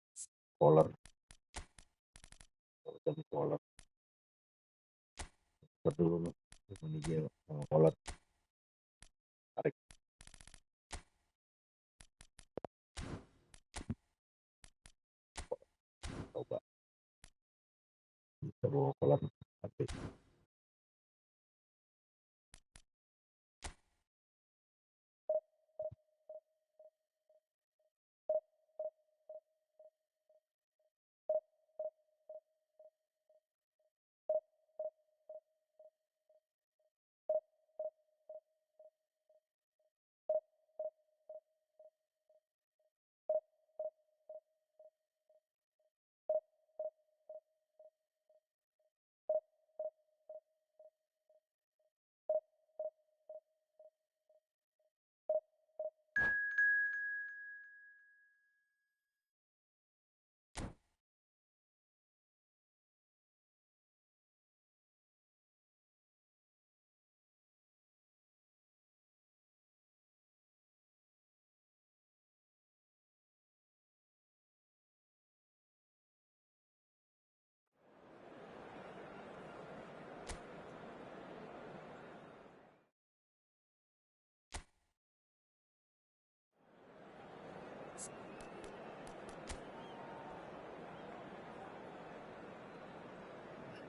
collar. Jam collar. Dulu ini dia collar. Tarik. Coba. Kita bawa collar. Tapi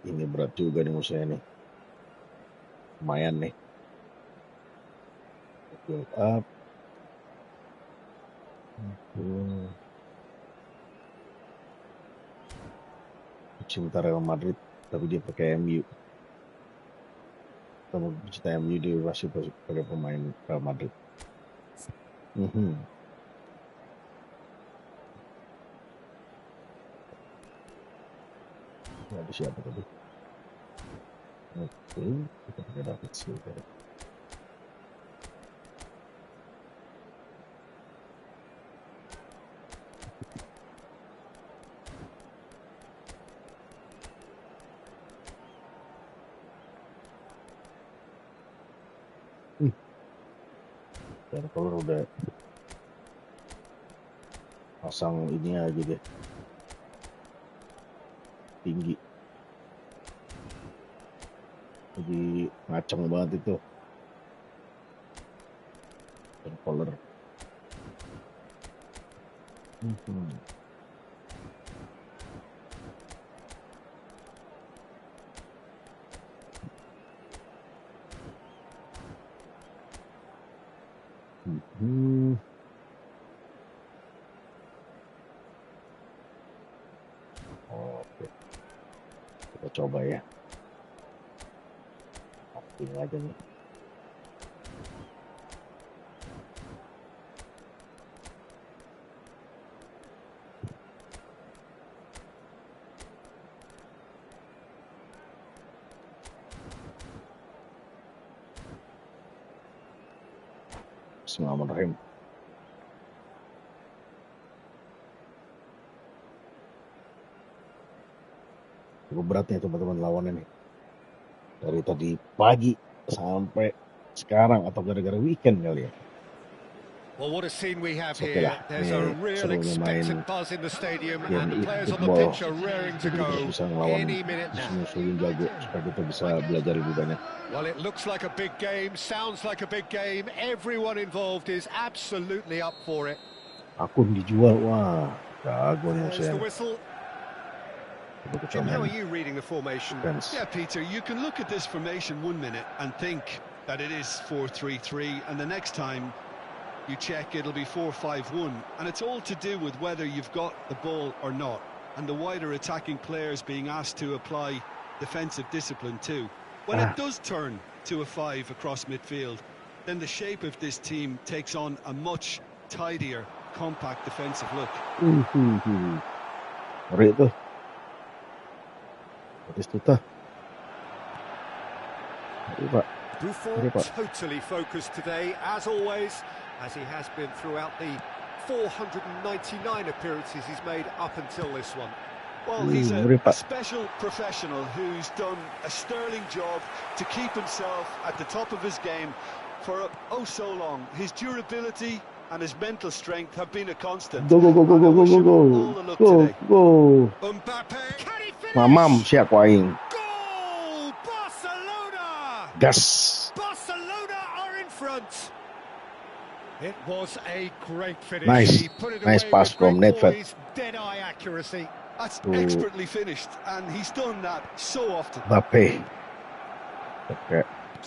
Ini berat juga nih musuhnya nih. Lumayan nih. Build up. Cinta Real Madrid, tapi dia pakai MU. Kalau cinta MU dia masih pakai pemain Real Madrid. Ada siapa tadi? Oke, kita pakai DIVISI. Dan kalau udah pasang ini aja deh, tinggi, jadi ngaceng banget itu color. Oke, kita coba ya. Ini aja nih. Bismillahirrahmanirrahim. Cukup beratnya teman-teman lawannya nih. Dari tadi pagi sampai sekarang atau gara-gara weekend kali ya. Well, what a scene we have here. There's a real expectant buzz in the stadium and the players on the pitch are raring to go any minute now. Musuhin jago supaya kita bisa belajar lebih banyak. Well, it looks like a big game, sounds like a big game. Everyone involved is absolutely up for it. Akun dijual, wah, jago nih musuhnya. Jim, how are you reading the formation? Yeah, Peter, you can look at this formation 1 minute and think that it is 4-3-3, and the next time you check it'll be 4-5-1, and it's all to do with whether you've got the ball or not, and the wider attacking players being asked to apply defensive discipline too. When it does turn to a 5 across midfield, then the shape of this team takes on a much tidier, compact defensive look. Ngeri tuh. Batistuta. Buffon totally focused today, as always, as he has been throughout the 499 appearances he's made up until this one. Well, he's a special professional who's done a sterling job to keep himself at the top of his game for so long. His durability and his mental strength have been a constant. Go. Mbappe, can he finish? Mamam siap waing. Goal! Barcelona! Gas. Barcelona are in front. It was a great finish. Nice. He put it Nice away pass with from great Nedved. poise, dead-eye accuracy. That's expertly finished, and he's done that so often. Mbappe. Oke.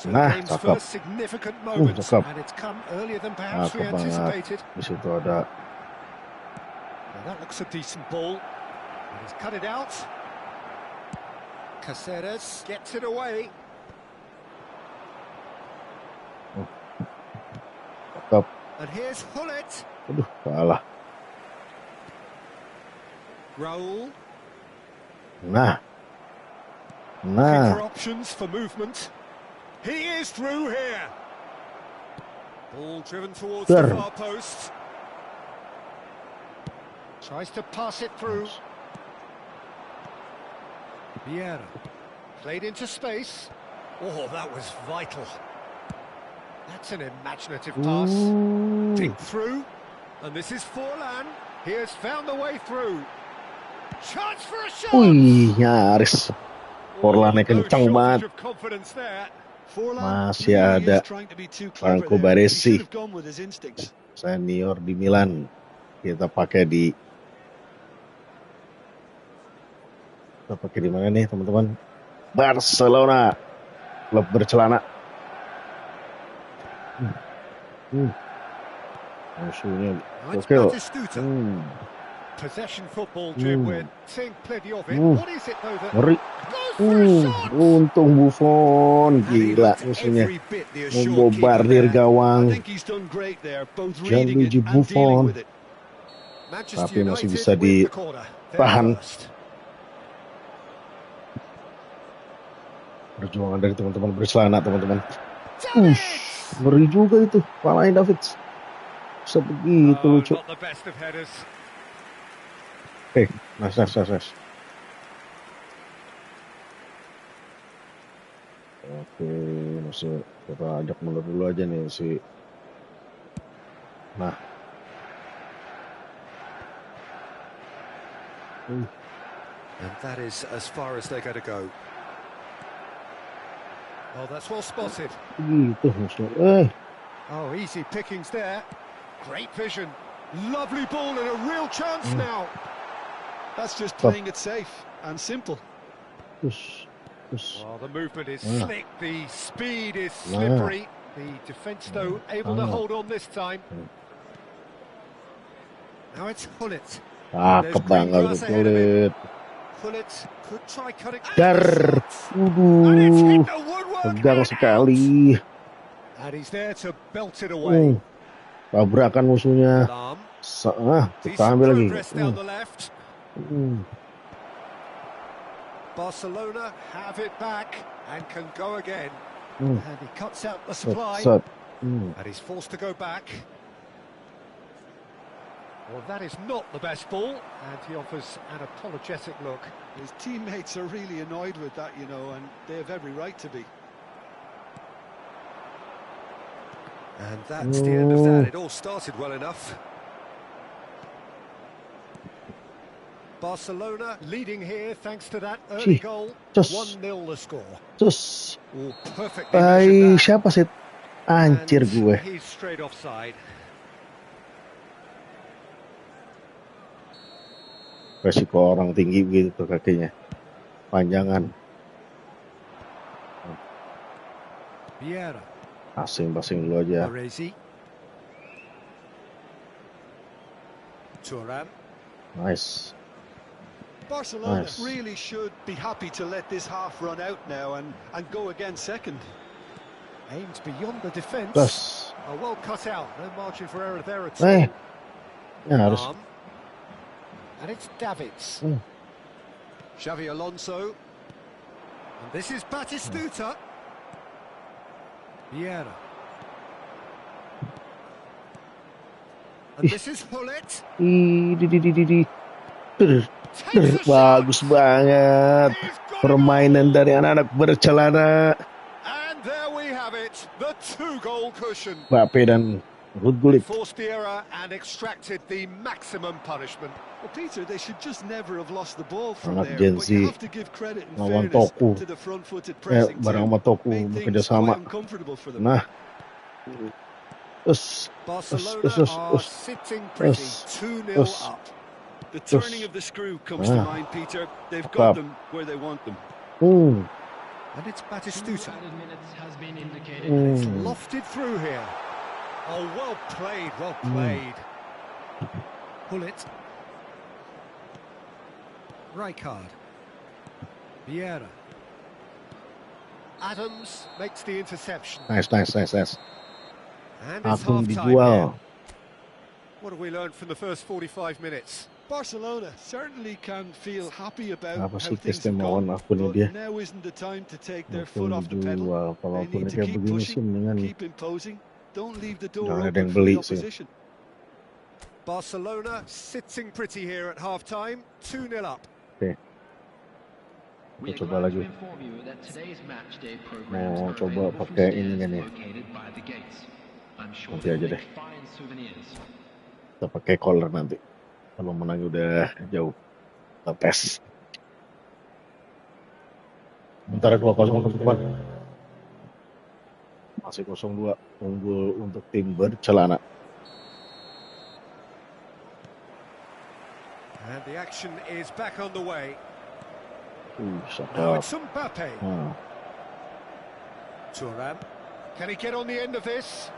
Nah, cakep. First significant moment, cakep. and it's come earlier than perhaps we Cakep anticipated. banget. Di situ ada. Well, that looks a decent ball. He's cut it out. Caceres gets it away. Cakep. And here's Hullet. Aduh, salah. Raul. Nah. For options for movement. He is through here. Ball driven towards the far post. Tries to pass it through. Vieira. Played into space. Oh, that was vital. That's an imaginative pass. Dig through. And this is Forlan. He has found the way through. Chance for a shot. Nyaris. Forlannya kencang banget. Masih ada Franco Baresi, senior di Milan. Kita pakai di mana nih teman-teman? Barcelona, klub bercelana. Musuhnya gokil. Possession football, Jim. We're seeing plenty of it. What is it though that Ngeri. goes for a shot? Untung Buffon, gila musuhnya. Membombardir gawang. Gianluigi Buffon. Tapi masih bisa ditahan. Perjuangan dari teman-teman bercelana, teman-teman. Ngeri juga itu, palain David. Bisa begitu lucu. Nice. Oke, masih kita ajak mundur dulu aja nih si. Nah. And that is as far as they're going to go. Oh, that's well spotted. Gitu maksudnya. Oh, easy pickings there. Great vision. Lovely ball and a real chance now. That's just playing it safe and simple. Well, the movement is slick, the speed is slippery. The defence, though, able to hold on this time. Now it's Hullet. Kebangal Hullet. Hullet could try cutting. Dar. Tegang sekali. And he's there to belt it away. Tabrakan musuhnya. Kita ambil lagi. Barcelona have it back and can go again. And he cuts out the supply. And he's forced to go back. Well, that is not the best ball, and he offers an apologetic look. His teammates are really annoyed with that, you know, and they have every right to be. And that's the end of that. It all started well enough. Barcelona leading here thanks to that early goal. 1-0 the score. All perfectly measured. Siapa sih? Anjir gue. He's straight offside. Resiko orang tinggi gitu kakinya. Panjangan. Vieira. Basing dulu aja. Thuram. Nice. Barcelona really should be happy to let this half run out now and go again second. Aims beyond the defence. Oh, well cut out. No margin for error there at all. Harus. And it's Davids. Xavi Alonso. And this is Batistuta. Vieira. And this is Hullet. Bagus banget permainan dari anak-anak bercelana. And there we have it, the 2-goal cushion. Mbappe dan Gullit forced the error and extracted the maximum punishment. Well, Peter, they should just never have lost the ball from anak there. But you have to give credit and lawan fairness Toku. to the front-footed pressing Barang sama Toku bekerja sama. Nah, Barcelona are sitting pretty, 2-0 up. The turning of the screw comes to mind, Peter. They've got them where they want them. And it's Batistuta. It's lofted through here. Oh, well played, well played. Hullet. Rijkaard. Vieira. Adams makes the interception. Nice. And it's Agung half-time dijual. What have we learned from the first 45 minutes? Barcelona certainly can feel happy about Apa how sih things have keistimewaan gone, akunnya dia? but now isn't the time to take their foot off the Akun pedal. dijual. Kalau They akunnya need to kayak keep begini sih pushing, mendingan keep imposing. Don't leave the door jangan ada open yang for beli the sih. opposition. Barcelona sitting pretty here at half-time, 2-0 up. Oke. Kita coba lagi. Mau coba pakai ini kan ya. Nanti aja deh. Kita pakai collar nanti. Kalau menang udah jauh. Kita tes. Bentar 2-0 teman-teman. Masih 0-2 unggul untuk tim bercelana. And the action is back on the way. Now it's Mbappe. Thuram. Can he get on the end of this?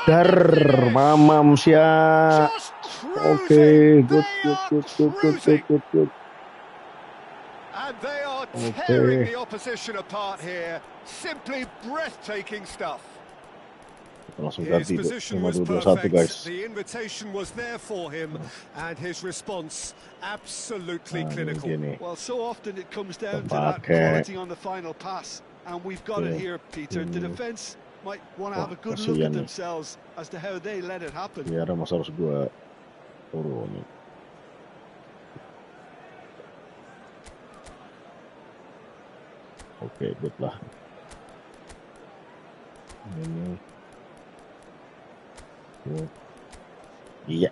Mamam siap. Okay, good. And they are tearing the opposition apart here. Simply breathtaking stuff. His position was perfect. The invitation was there for him, and his response absolutely clinical. Well, so often it comes down to that quality on the final pass, and we've got it here, Peter. The defence might want to have a good look at themselves as to how they let it happen. Ya, Ramos harus gua turunin. Oke, good lah. Ini. Iya.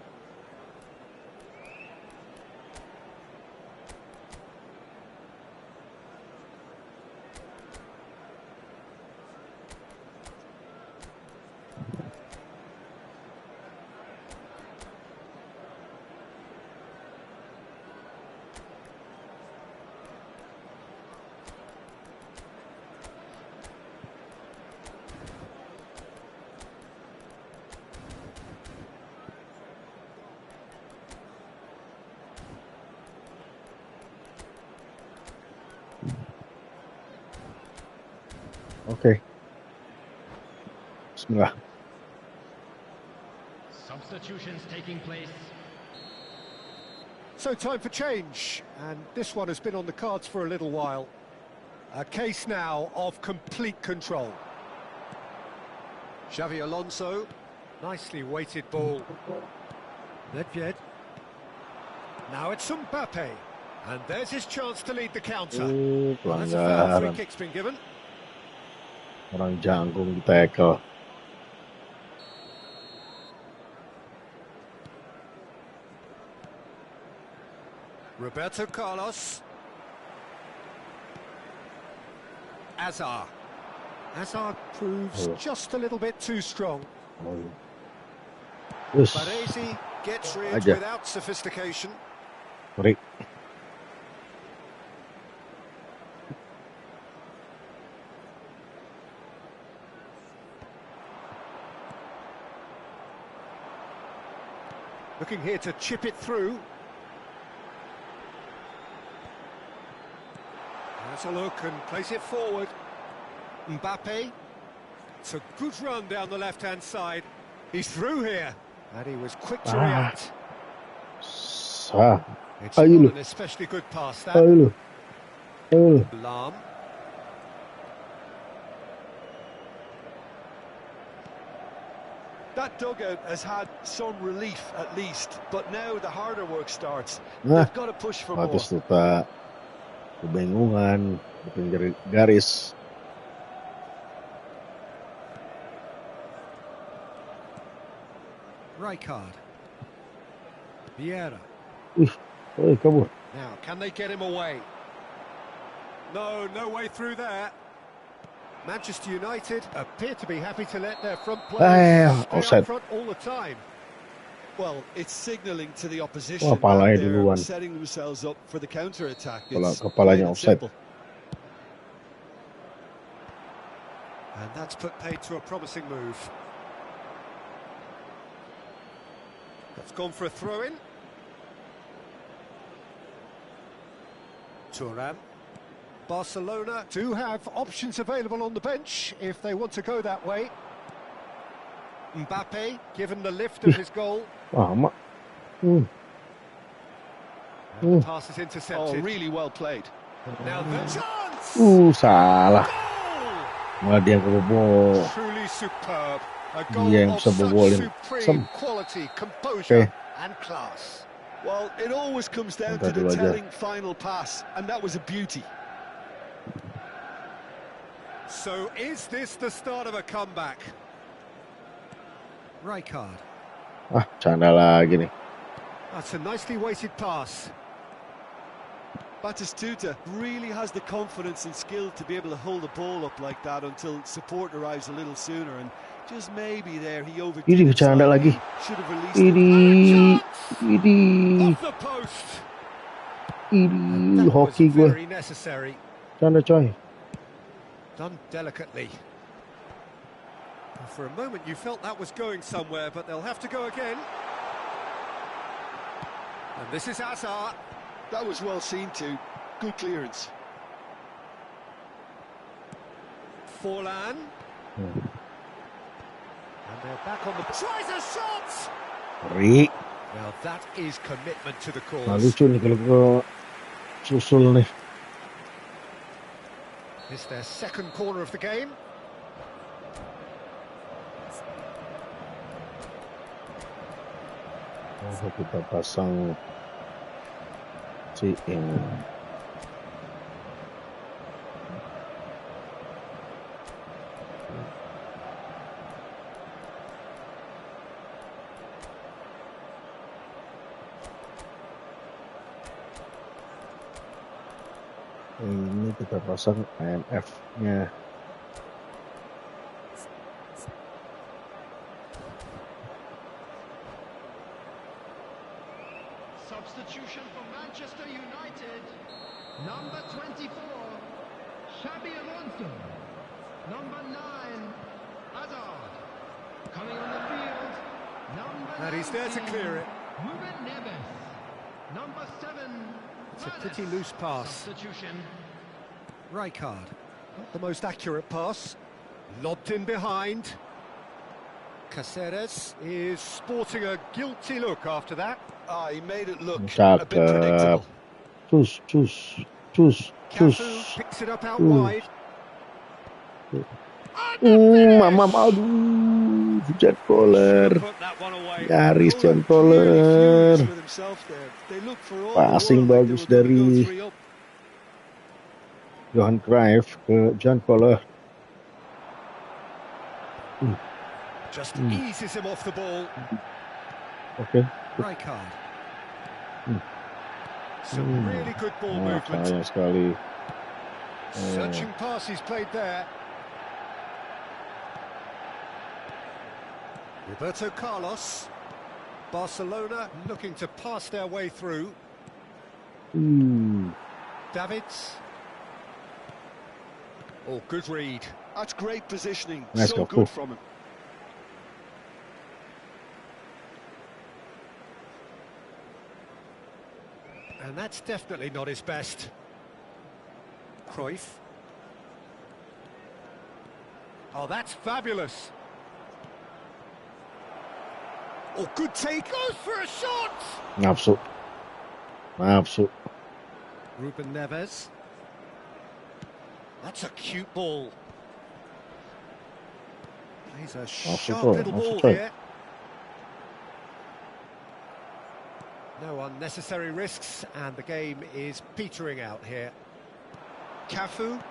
Okay. Bismillah. Substitutions taking place. So time for change, and this one has been on the cards for a little while. A case now of complete control. Xavi Alonso, nicely weighted ball. Nedved. Now it's Mbappe, and there's his chance to lead the counter. That's a foul. Free kick's been given. Orang jangkung di tackle. Roberto Carlos. Hazard. Hazard proves just a little bit too strong. Baresi gets rid without sophistication. Break. Looking here to chip it through. Has a look and place it forward. Mbappe. It's a good run down the left-hand side. He's through here, and he was quick to react. It's not an especially good pass, that. Lam. That dugout has had some relief at least, but now the harder work starts. They've got to push for more. Bagus tuh, Pak. Kebingungan, bikin garis. Rijkaard. Vieira. Kabur. Now, can they get him away? No way through there. Manchester United appear to be happy to let their front players stay up front all the time. Well, it's signalling to the opposition that they're setting themselves up for the counter-attack. Kepalanya offside. And that's put paid to a promising move. That's gone for a throw-in. Thuram. Barcelona do have options available on the bench if they want to go that way. Mbappe, given the lift of his goal. And the pass is intercepted. Oh, really well played. Now the chance! Salah. Malah dia kebobol. Truly superb. A goal of such supreme quality, composure and class. Well, it always comes down to the telling final pass, and that was a beauty. So is this the start of a comeback? Rijkaard. Canda lagi nih. That's a nicely weighted pass. Batistuta really has the confidence and skill to be able to hold the ball up like that until support arrives a little sooner, and just maybe there he overdid it. Canda lagi. Should have released it. Off the post. And Ih, that was hoki gue. very necessary. Canda coy. Done delicately. For a moment you felt that was going somewhere, but they'll have to go again. And this is Hazard. That was well seen too. Good clearance. Forlan. And they're back on the... Tries a shot! Ngeri. Well, that is commitment to the Nah, cause. lucu nih kalau gue susul nih. It's their second corner of the game. Oh, kita pasang si ini. Ini kita pasang IMF-nya. Substitution for Manchester United. Number 24, Xabi Alonso. Number 9, Hazard. Coming on the field, number And he's there to 19, clear it. Ruben Neves. Number 7, It's a pretty loose pass. substitution. Rijkaard. Not the most accurate pass. Lobbed in behind. Caceres is sporting a guilty look after that. Ah, he made it look a bit Cakep. predictable. Cus. Cafu picks it up out wide. Mamam, aduh, Jan Koller. Put that one away. Nyaris Jan Clearly furious Koller. with himself there. They looked for all Passing the world bagus like they were gonna dari go 3-0. Johan Cruyff ke Jan Koller. Just eases him off the ball. Oke. Rijkaard. Some really good ball movement. Sayang sekali. Searching pass he's played there. Roberto Carlos. Barcelona looking to pass their way through. Davids. Oh, good read. That's great positioning. Nice So go. good from him. And that's definitely not his best. Cruyff. Oh, that's fabulous. Oh, good take. Goes for a shot. Nafsu. Ruben Neves. That's a cute ball. Plays a sharp little ball here. No unnecessary risks, and the game is petering out here. Cafu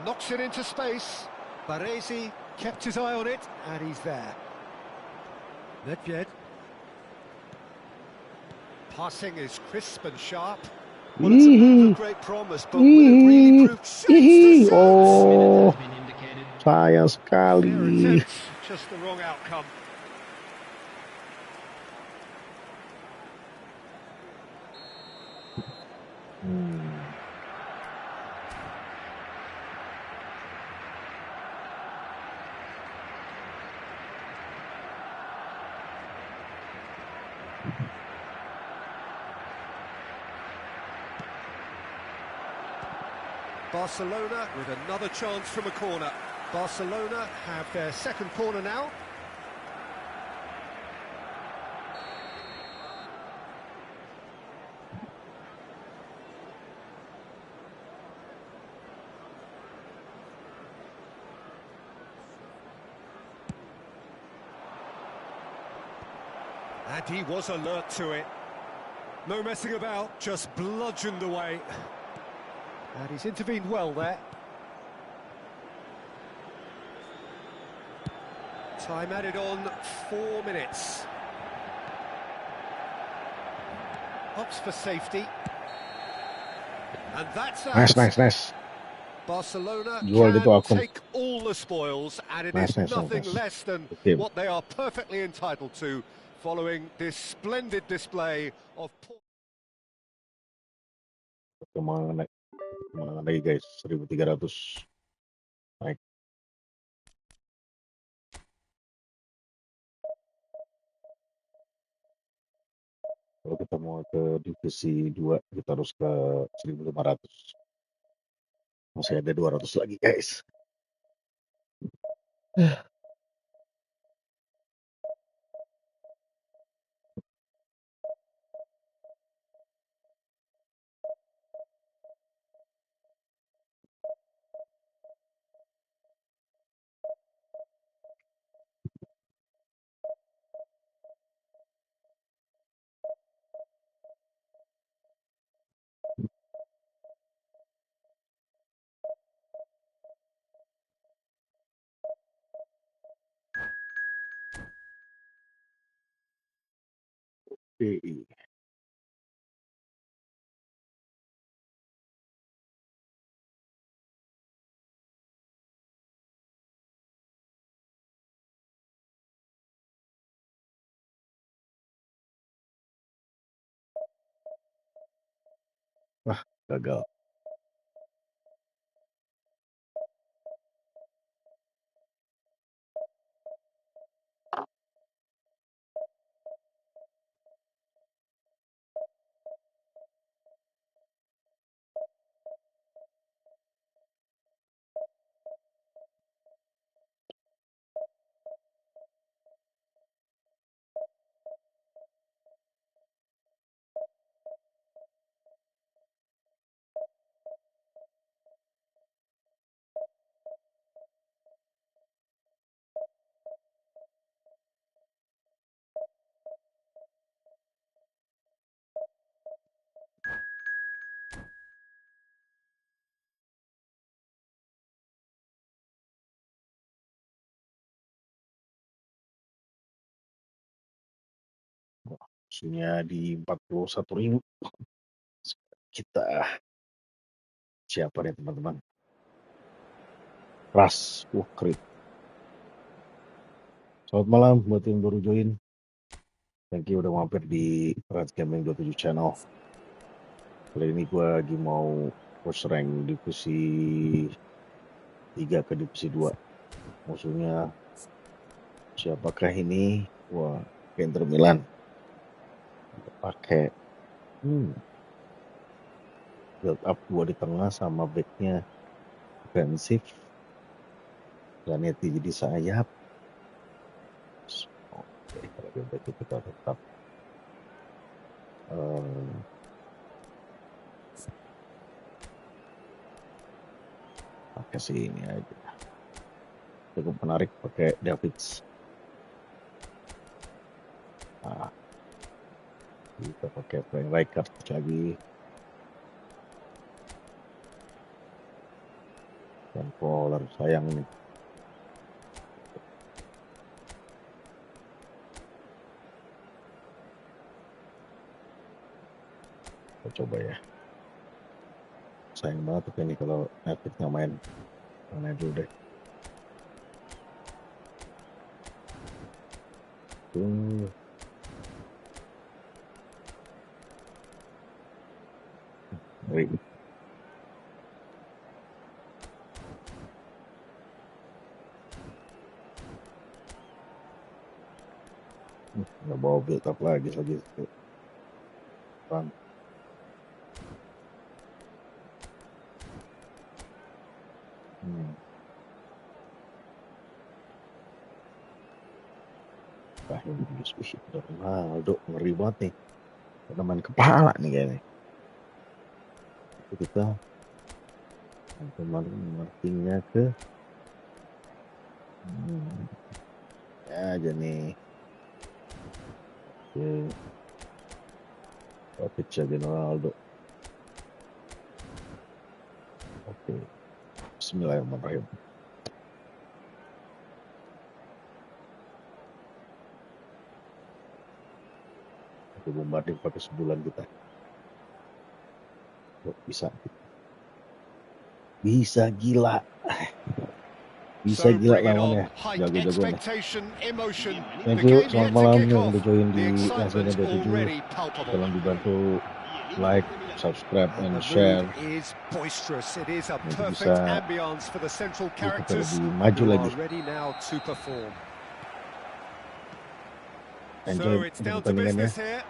knocks it into space. Baresi kept his eye on it, and he's there. Nedved. Passing is crisp and sharp. Well, it's a move of great promise, but will it really prove... Oh, Been indicated. sayang Fair sekali. attempt, just the wrong outcome. Barcelona with another chance from a corner. Barcelona have their second corner now. And he was alert to it. No messing about, just bludgeoned away. And he's intervened well there. Time added on, 4 minutes. Opts for safety. And that's out. Nice. Barcelona Jual itu can akun. take all the spoils, and it Nice, is nice, nothing nice. less than Okay. what they are perfectly entitled to following this splendid display of... Kemenangan lagi guys, 1300 naik. Kalau kita mau ke divisi 2 kita harus ke 1500. Masih ada 200 lagi guys. DI. Wah, gagal. Musuhnya di 41.000. Kita siapa nih teman-teman? Ras, krit. Selamat malam buat yang baru join. Thank you udah mampir di Rans Gaming 27 channel. Kali ini gue lagi mau push rank divisi 3 ke divisi 2. Musuhnya siapakah ini? Wah, Inter Milan. Pakai build up 2 di tengah sama backnya defensif. Diminati jadi sayap. Oke, kalau begitu kita tetap pakai sih ini aja. Cukup menarik pakai DIVISI. Nah, kita pakai playing record lagi. Controller sayang nih. Kita coba ya. Sayang banget ini kalau Netflix nggak main. Main dulu deh. Dari. Nggak bawa build up lagi. Bang. Ronaldo ngeri banget nih. Main kepala nih kayaknya. Itu kita kemarin markingnya ke ya aja nih. Oke, aja Ronaldo. Oke. Bismillahirrahmanirrahim. Aku bombarding pakai sebulan kita. Oh, bisa gila. Bisa gila lawannya. Jago-jago nih. Thank you, selamat malam yang udah join di Langsungnya 27. Tolong dibantu like, subscribe, And and the share. mood is boisterous. It is a Untuk perfect bisa ambience for the central kita characters lebih maju who lagi. are ready now to perform. Enjoy So it's untuk down to pertandingannya. business here.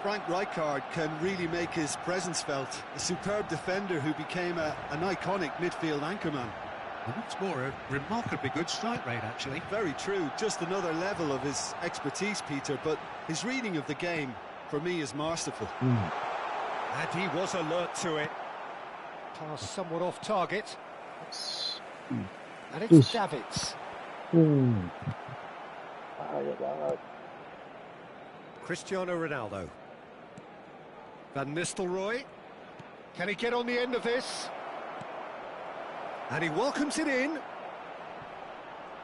Frank Rijkaard can really make his presence felt. A superb defender who became an iconic midfield anchorman. What's more, a remarkably good strike rate, actually. Very true, just another level of his expertise, Peter, but his reading of the game, for me, is masterful. And he was alert to it. Pass somewhat off target. And it's Davids. Bahaya banget. Cristiano Ronaldo. Van Nistelrooy. Can he get on the end of this? And he welcomes it in.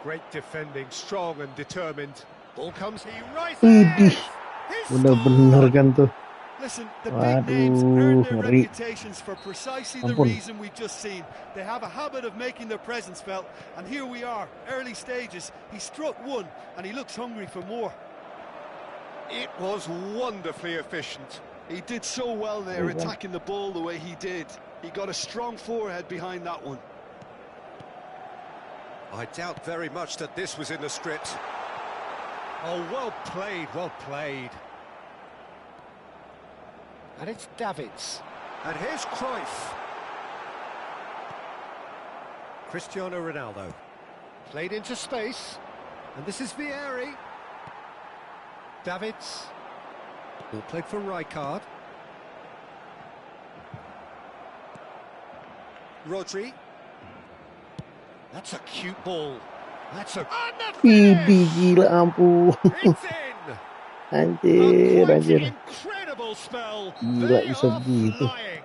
Great defending, strong and determined. Ball comes, he rises. Idih, He's bener-bener scored! kan tuh. Listen, the big names Waduh, earn their ngeri. reputations for precisely the Ampun. reason we've just seen. They have a habit of making their presence felt, and here we are, early stages. He struck one, and he looks hungry for more. It was wonderfully efficient. He did so well there, Well done. attacking the ball the way he did. He got a strong forehead behind that one. I doubt very much that this was in the script. Oh, well played, well played. And it's Davids. And here's Cruyff. Cristiano Ronaldo. Played into space. And this is Vieri. Davids. Ball played for Rijkaard. Rodri. That's a cute ball. That's a... Idih, gila ampun. It's in! Anjir, Quite anjir. incredible spell. Gila, They bisa are begitu. flying.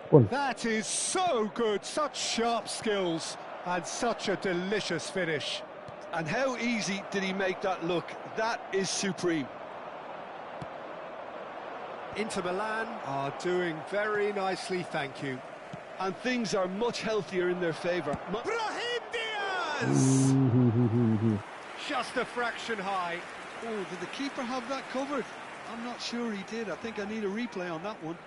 Pun. That is so good. Such sharp skills and such a delicious finish. And how easy did he make that look? That is supreme. Inter Milan are doing very nicely, thank you. And things are much healthier in their favour. Brahim Diaz! Just a fraction high. Oh, did the keeper have that covered? I'm not sure he did. I think I need a replay on that one.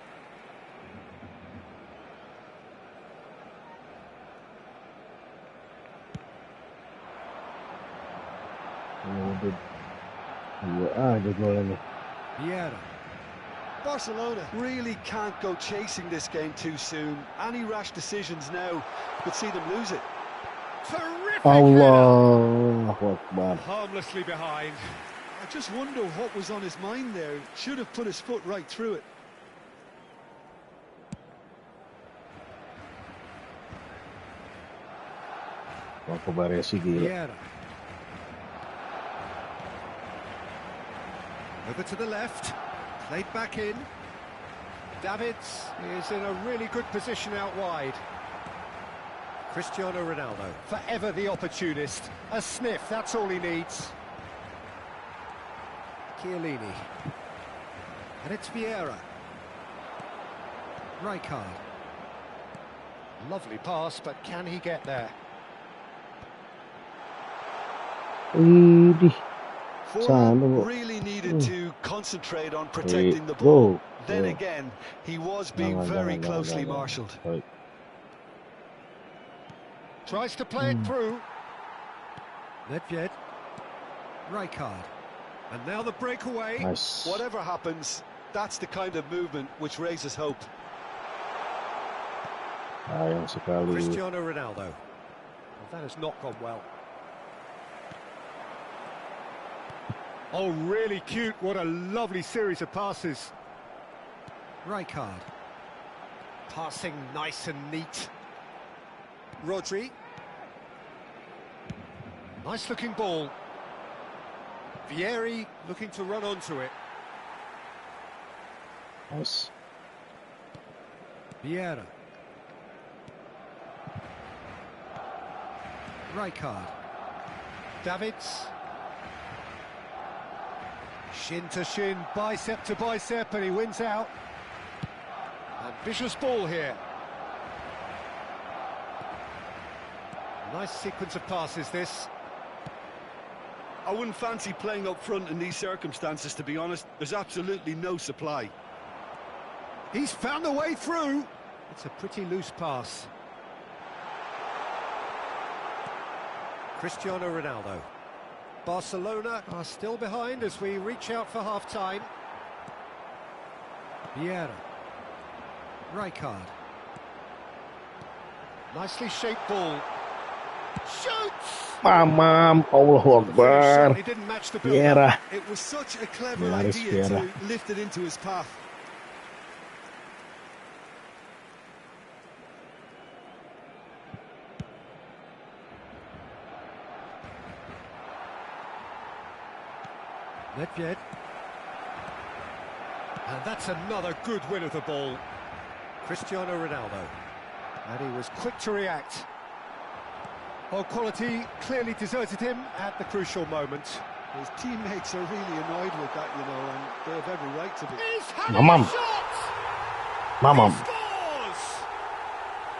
Dua aja golnya. Vieira. Barcelona really can't go chasing this game too soon. Any rash decisions now could see them lose it. Terrific header. Allahu Akbar. Harmlessly behind. I just wonder what was on his mind there. Should have put his foot right through it. Marco Baresi gila. Vieira. Over to the left. Played back in. Davids is in a really good position out wide. Cristiano Ronaldo, forever the opportunist. A sniff, that's all he needs. Chiellini. And it's Vieira. Rijkaard. Lovely pass, but can he get there? Idih. Forlan Sana, really needed to concentrate on protecting the ball. Go. Then Go. again, he was being Jangan, very jangan, closely jangan. marshalled. Baik. Tries to play it through. Nedved. Rijkaard. And now the breakaway. Nice. Whatever happens, that's the kind of movement which raises hope. Sayang sekali. Cristiano Ronaldo. Well, that has not gone well. Oh, really cute. What a lovely series of passes. Rijkaard. Passing nice and neat. Rodri. Nice looking ball. Vieri looking to run onto it. Nice. Vieira. Rijkaard. Davids. Shin to shin, bicep to bicep, and he wins out. Ambitious ball here. Nice sequence of passes, this. I wouldn't fancy playing up front in these circumstances, to be honest. There's absolutely no supply. He's found a way through. It's a pretty loose pass. Cristiano Ronaldo. Barcelona are still behind as we reach out for half-time. Vieira. Rijkaard. Nicely shaped ball. Shoots! Mamam, Allahu Akbar. Certainly didn't match the build-up. Vieira. It was such a clever Nyaris idea Vieira. to lift it into his path. Nedved. And that's another good win of the ball. Cristiano Ronaldo. And he was quick to react. Well, quality clearly deserted him at the crucial moment. His teammates are really annoyed with that, you know, and they have every right to be. He's had Mamam. a shot! Mamam. He scores!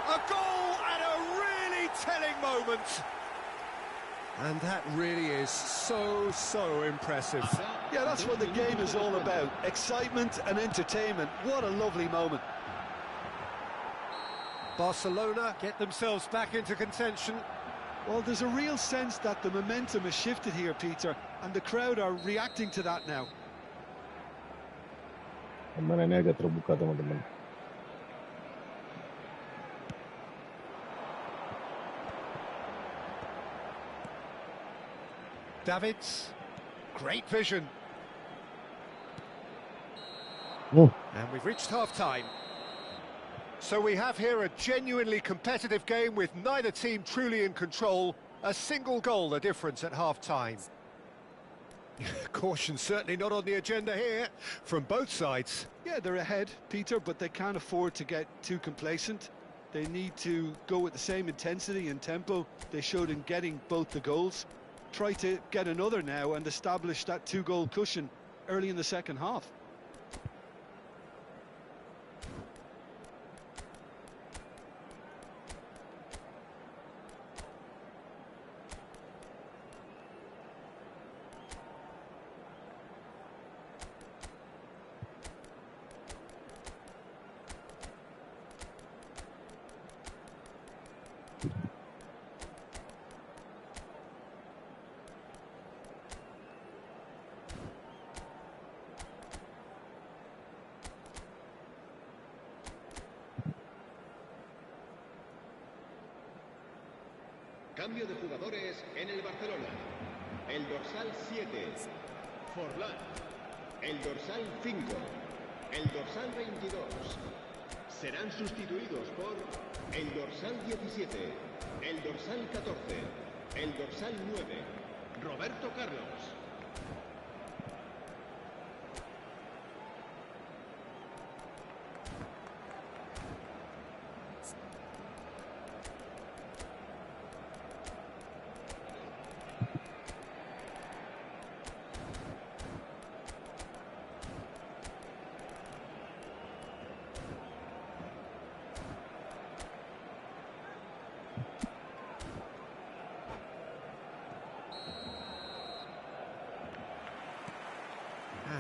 A goal at a really telling moment. And that really is so impressive. Yeah, that's what the game is all about. Excitement and entertainment. What a lovely moment. Barcelona get themselves back into contention. Well, there's a real sense that the momentum has shifted here, Peter, and the crowd are reacting to that now. Ini agak terbuka, teman-teman. Davids, great vision. Hmm. And we've reached half-time. So we have here a genuinely competitive game with neither team truly in control. A single goal the difference at half-time. Caution certainly not on the agenda here from both sides. Yeah, they're ahead, Peter, but they can't afford to get too complacent. They need to go with the same intensity and tempo they showed in getting both the goals. Try to get another now and establish that two-goal cushion early in the second half. Cambio de jugadores en el Barcelona. El dorsal 7, Forlán. El dorsal 5, el dorsal 22. Serán sustituidos por el dorsal 17, el dorsal 14, el dorsal 9, Roberto Carlos.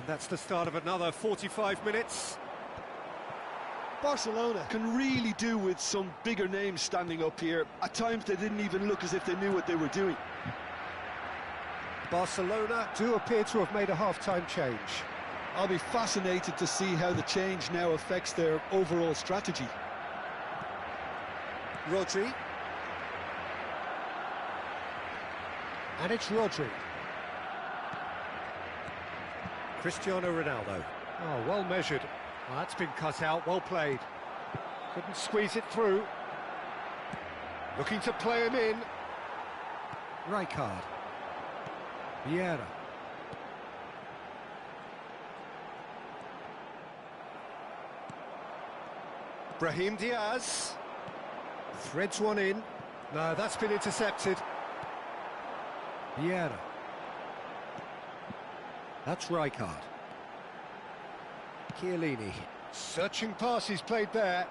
And that's the start of another 45 minutes. Barcelona can really do with some bigger names standing up here. At times they didn't even look as if they knew what they were doing. Barcelona do appear to have made a half-time change. I'll be fascinated to see how the change now affects their overall strategy. Rodri. And it's Rodri. Cristiano Ronaldo. Oh, well measured. Well, that's been cut out, well played. Couldn't squeeze it through. Looking to play him in. Rijkaard. Vieira. Brahim Diaz. Threads one in. No, that's been intercepted. Vieira. That's Rijkaard. Chiellini. Searching pass he's played there.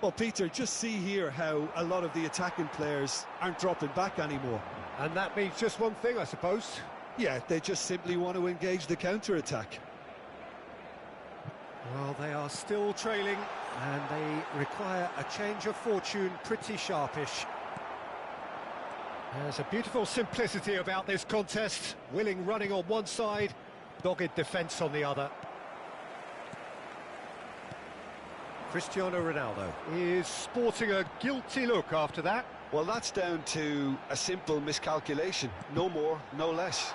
Well, Peter, just see here how a lot of the attacking players aren't dropping back anymore. And that means just one thing, I suppose. Yeah, they just simply want to engage the counter-attack. Well, they are still trailing, and they require a change of fortune pretty sharpish. There's a beautiful simplicity about this contest. Willing running on one side, dogged defence on the other. Cristiano Ronaldo is sporting a guilty look after that. Well, that's down to a simple miscalculation. No more, no less.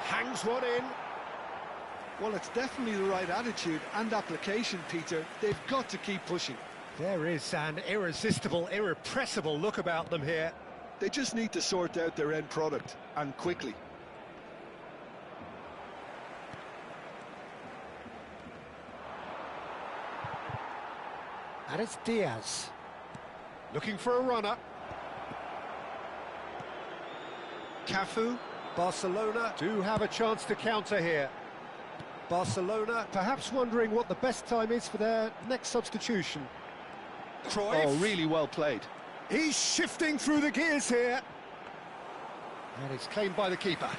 Hangs one in. Well, it's definitely the right attitude and application, Peter. They've got to keep pushing. There is an irresistible, irrepressible look about them here. They just need to sort out their end product, and quickly. And it's Diaz. Looking for a runner. Cafu. Barcelona do have a chance to counter here. Barcelona perhaps wondering what the best time is for their next substitution. Cruyff. Oh, really well played. He's shifting through the gears here. And it's claimed by the keeper.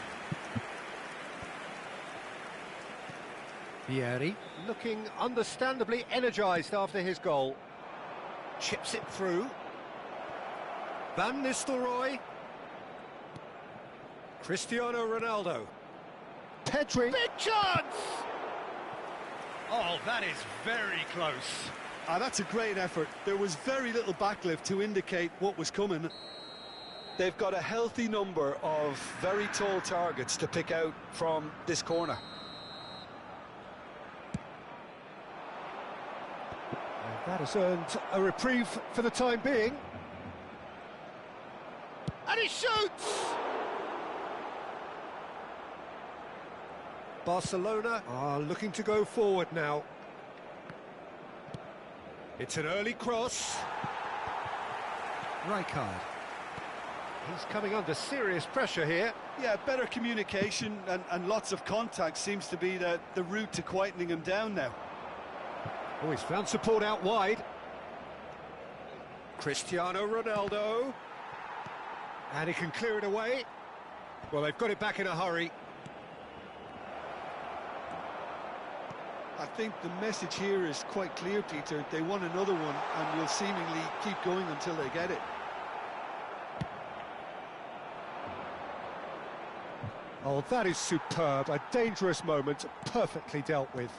Vieri looking understandably energised after his goal. Chips it through. Van Nistelrooy. Cristiano Ronaldo. Pedri. Big chance! Oh, that is very close. That's a great effort. There was very little backlift to indicate what was coming. They've got a healthy number of very tall targets to pick out from this corner. And that has earned a reprieve for the time being. And he shoots! Barcelona are looking to go forward now. It's an early cross. Rijkaard. He's coming under serious pressure here. Yeah, better communication and lots of contact seems to be the route to quietening him down now. Oh, he's found support out wide. Cristiano Ronaldo. And he can clear it away. Well, they've got it back in a hurry. I think the message here is quite clear, Peter. They want another one and will seemingly keep going until they get it. Oh, that is superb. A dangerous moment, perfectly dealt with.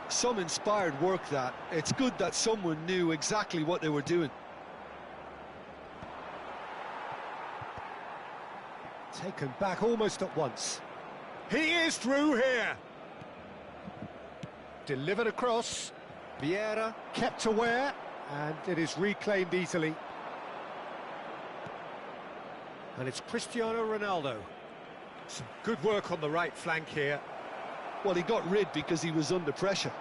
Some inspired work, that. It's good that someone knew exactly what they were doing. Taken back almost at once. He is through here. Delivered across. Vieira kept aware, and it is reclaimed easily. And it's Cristiano Ronaldo. Some good work on the right flank here. Well, he got rid because he was under pressure.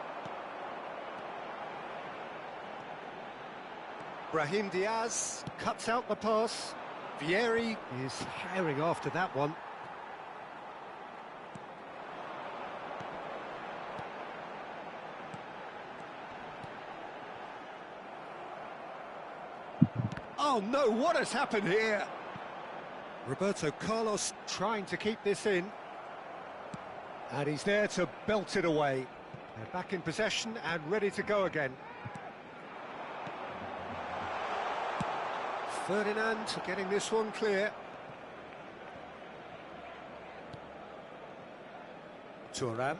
Brahim Diaz cuts out the pass. Vieri is hiring after that one. Oh no, what has happened here? Roberto Carlos trying to keep this in. And he's there to belt it away. They're back in possession and ready to go again. Ferdinand getting this one clear. Thuram.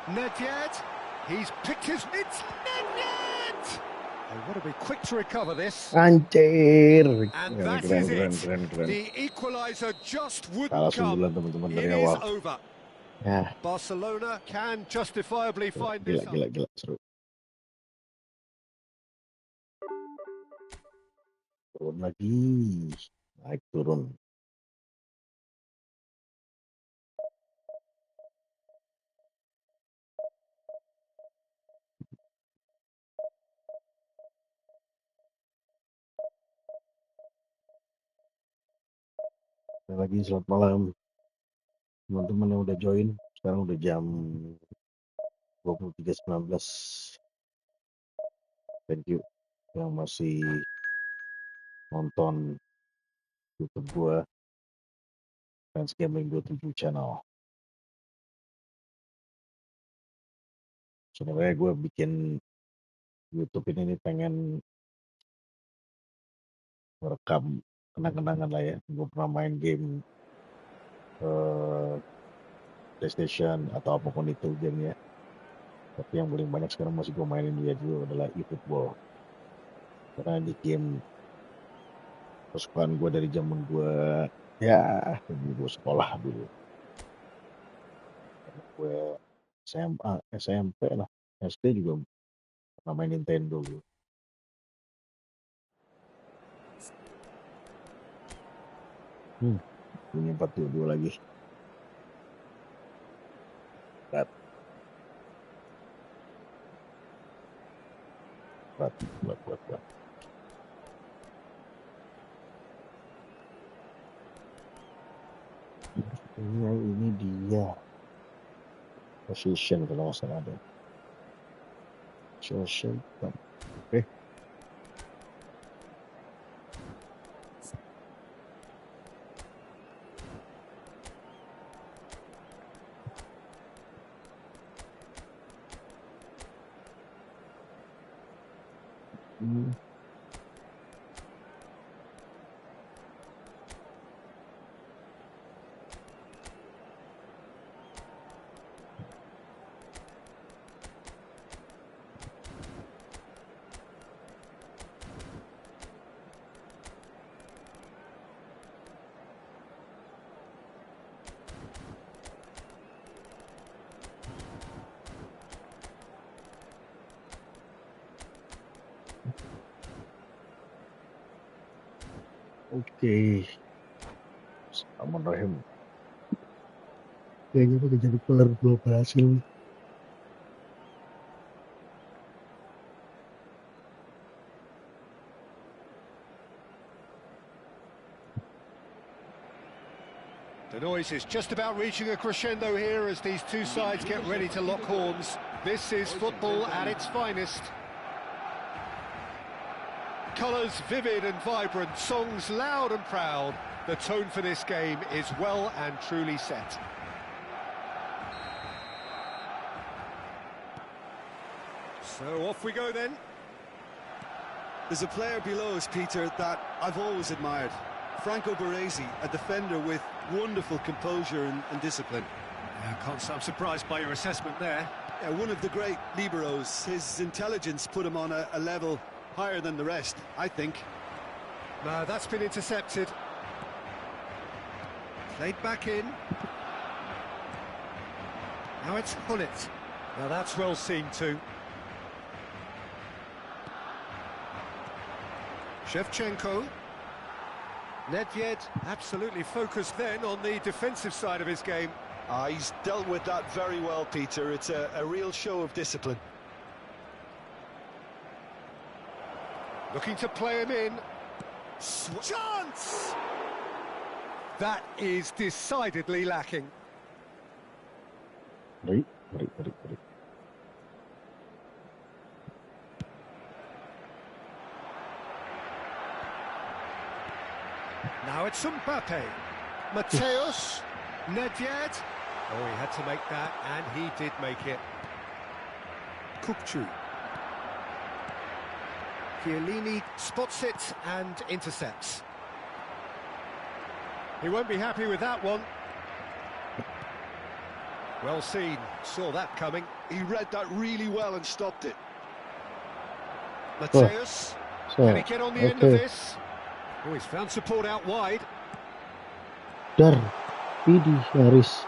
Nedved. He's picked his... It's Nedved! They want to be quick to recover this. Anjir. And Keren, that keren, is keren, it. keren, keren. The equaliser just Kalah wouldn't come. 9 teman-teman It dari is awal. over. Ya, Barcelona can justifiably find gila, this up. gila, gila, seru. Turun lagi. Naik turun. Sekali lagi selamat malam teman-teman yang udah join. Sekarang udah jam 23.19. Thank you yang masih nonton YouTube gue, Fans Gaming 27 channel. Sebenarnya gue bikin YouTube ini nih pengen merekam kenang-kenangan lah ya. Gue pernah main game PlayStation atau apapun itu gamenya. Tapi yang paling banyak sekarang masih gue mainin dia dulu adalah eFootball. Karena di game kesukaan gue dari zaman gue gue sekolah dulu. Karena gue SMA, SMP lah, SD juga pernah main Nintendo gitu. Punya 42 lagi. Berat. Ini dia position kalau nggak salah ada. Position. Oke. Oke. Bismillahirrahmanirrahim. Kayaknya udah jadi player belum berhasil. The noise is just about reaching a crescendo here as these two sides get ready to lock horns. This is football at its finest. Colours vivid and vibrant, songs loud and proud. The tone for this game is well and truly set. So off we go then. There's a player below us, Peter, that I've always admired. Franco Baresi, a defender with wonderful composure and discipline. I'm surprised by your assessment there. Yeah, one of the great liberos. His intelligence put him on a level higher than the rest, I think. No, that's been intercepted. Played back in. Now it's Hullet. Now that's well seen too. Shevchenko. Nedved absolutely focused then on the defensive side of his game. He's dealt with that very well, Peter. It's a real show of discipline. Looking to play him in. Chance! That is decidedly lacking. Right. Now it's Mbappe. Mateus. Nedved. Oh, he had to make that, and he did make it. Kukçu. Chiellini spots it and intercepts. He won't be happy with that one. Well seen, saw that coming. He read that really well and stopped it. Mateus, can he get on the end of this? Oh, he's found support out wide. Harris.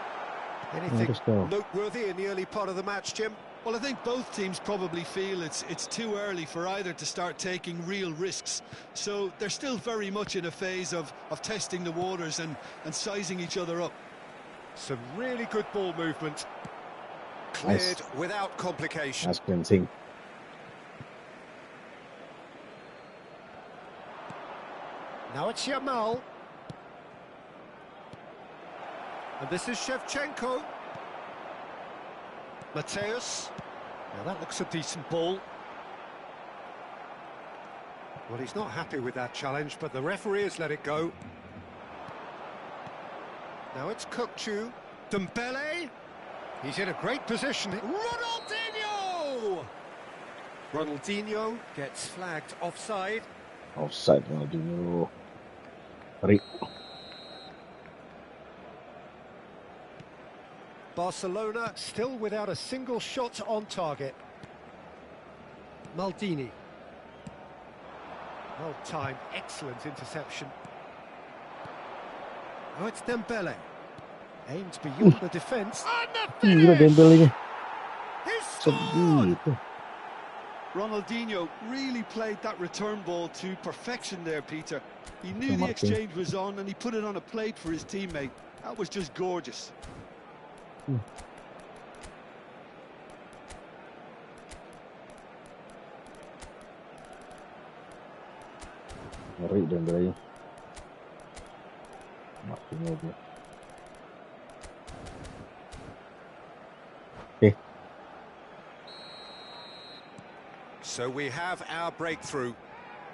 Anything noteworthy in the early part of the match, Jim? Well, I think both teams probably feel it's too early for either to start taking real risks. So they're still very much in a phase of testing the waters and sizing each other up. Some really good ball movement. Cleared without complication. That's cleansing. Now it's Yamal. And this is Shevchenko. Mateus. Now that looks a decent ball. Well, he's not happy with that challenge, but the referee has let it go. Now it's Kukçu. Dembele. He's in a great position. Ronaldinho! Ronaldinho gets flagged offside. Offside Ronaldinho. Dari. Barcelona still without a single shot on target. Maldini. Well timed, excellent interception. Oh, it's Dembele. Aimed beyond the defence. And the Gila finish! Dembele-nya. He's scored! Segitu. Ronaldinho really played that return ball to perfection there, Peter. He knew the Martin. exchange was on and he put it on a plate for his teammate. That was just gorgeous. Ngeri Dembele-nya. Martinho dia. Oke. So we have our breakthrough.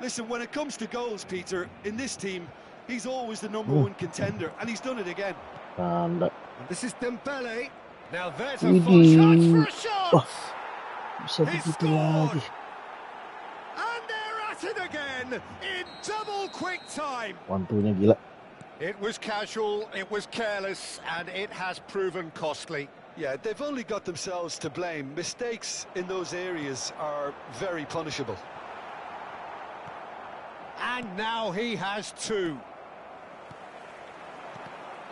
Listen, when it comes to goals, Peter, in this team, he's always the #1 contender, and he's done it again. Tanda. And this is Dembele. Now there's a Widih. full chance for a shot! Wah, bisa He begitu scored! lagi. And they're at it again in double quick time. One-two-nya gila. It was casual, it was careless, and it has proven costly. Yeah, they've only got themselves to blame. Mistakes in those areas are very punishable. And now he has two.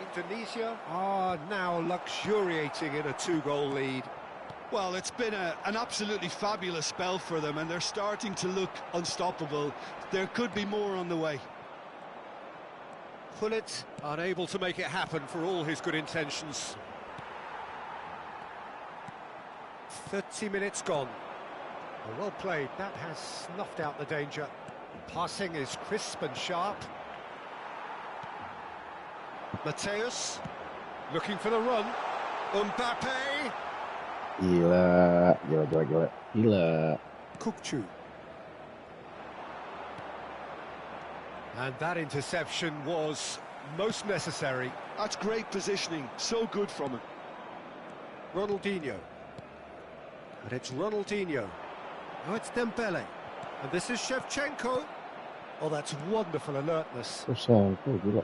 Indonesia are now luxuriating in a two-goal lead. Well, it's been an absolutely fabulous spell for them, and they're starting to look unstoppable. There could be more on the way. Gullit unable to make it happen for all his good intentions. 30 minutes gone. Well played, that has snuffed out the danger. Passing is crisp and sharp. Mateus looking for the run. Mbappe. Gila. Kukçu. And that interception was most necessary. That's great positioning, so good from him. Ronaldinho. And it's Ronaldinho. Now it's Dembele. And this is Shevchenko. Oh, that's wonderful alertness. Gila. And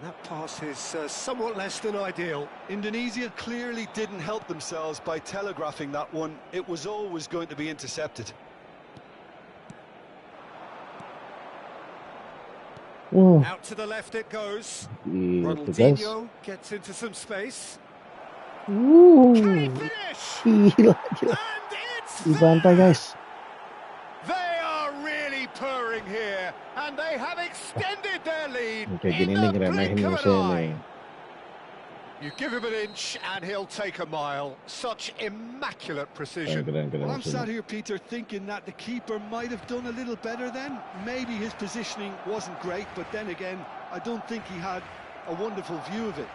that pass is somewhat less than ideal. Indonesia clearly didn't help themselves by telegraphing that one. It was always going to be intercepted. Out to the left it goes. Gitu guys. Ronaldinho gets into some space. Can he finish? Gila. And it's Dibantai guys. They are really purring here, and they have extended their lead Kayak in gini nih the ngeremehin blink of musuhnya an eye. nih. You give him an inch and he'll take a mile. Such immaculate precision. Keren Well, I'm musuhnya. sat here, Peter, thinking that the keeper might have done a little better then. Maybe his positioning wasn't great, but then again, I don't think he had a wonderful view of it.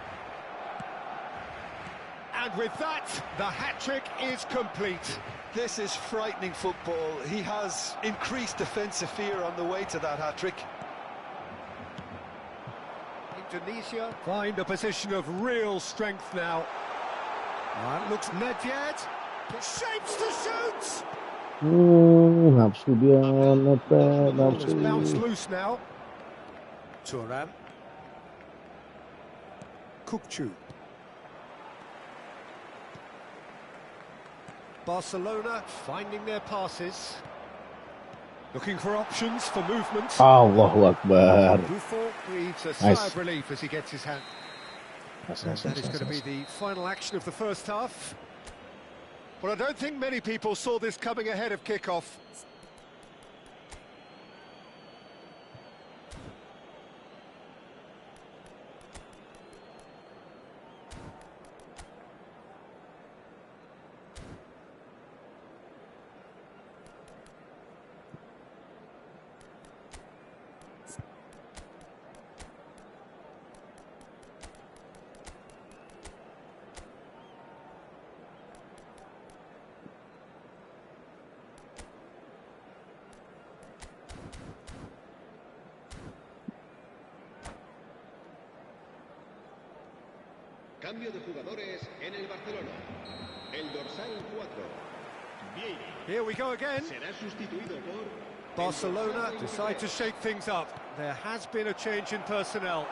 And with that, the hat-trick is complete. This is frightening football. He has increased defensive fear on the way to that hat-trick. Indonesia find a position of real strength now. That looks Nedved. Shapes to shoot. Nafsu dia nepet, Ball is bounced nafsu. loose now. Thuram. Kukçu. Barcelona finding their passes. Looking for options for movement. Allahu Akbar. Buffon breathes a Nice. sigh of relief as he gets his hand. Nice. That is going to be the final action of the first half. Well, I don't think many people saw this coming ahead of kickoff. Cambio de jugadores en el Barcelona. El dorsal 4. Vieira. Here we go again. Será sustituido por... Barcelona decide to shake things up. There has been a change in personnel.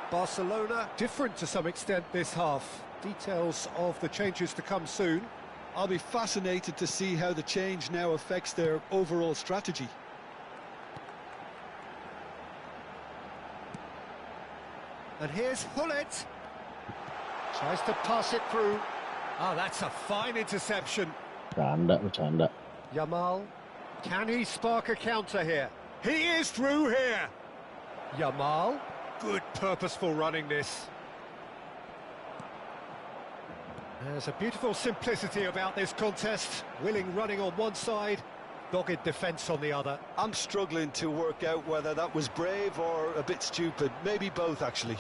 Barcelona different to some extent this half. Details of the changes to come soon. I'll be fascinated to see how the change now affects their overall strategy. And here's Hullet. Tries to pass it through. Oh, that's a fine interception. Bercanda. Yamal. Can he spark a counter here? He is through here. Yamal. Good purposeful running this. There's a beautiful simplicity about this contest. Willing running on one side, dogged defence on the other. I'm struggling to work out whether that was brave or a bit stupid. Maybe both, actually.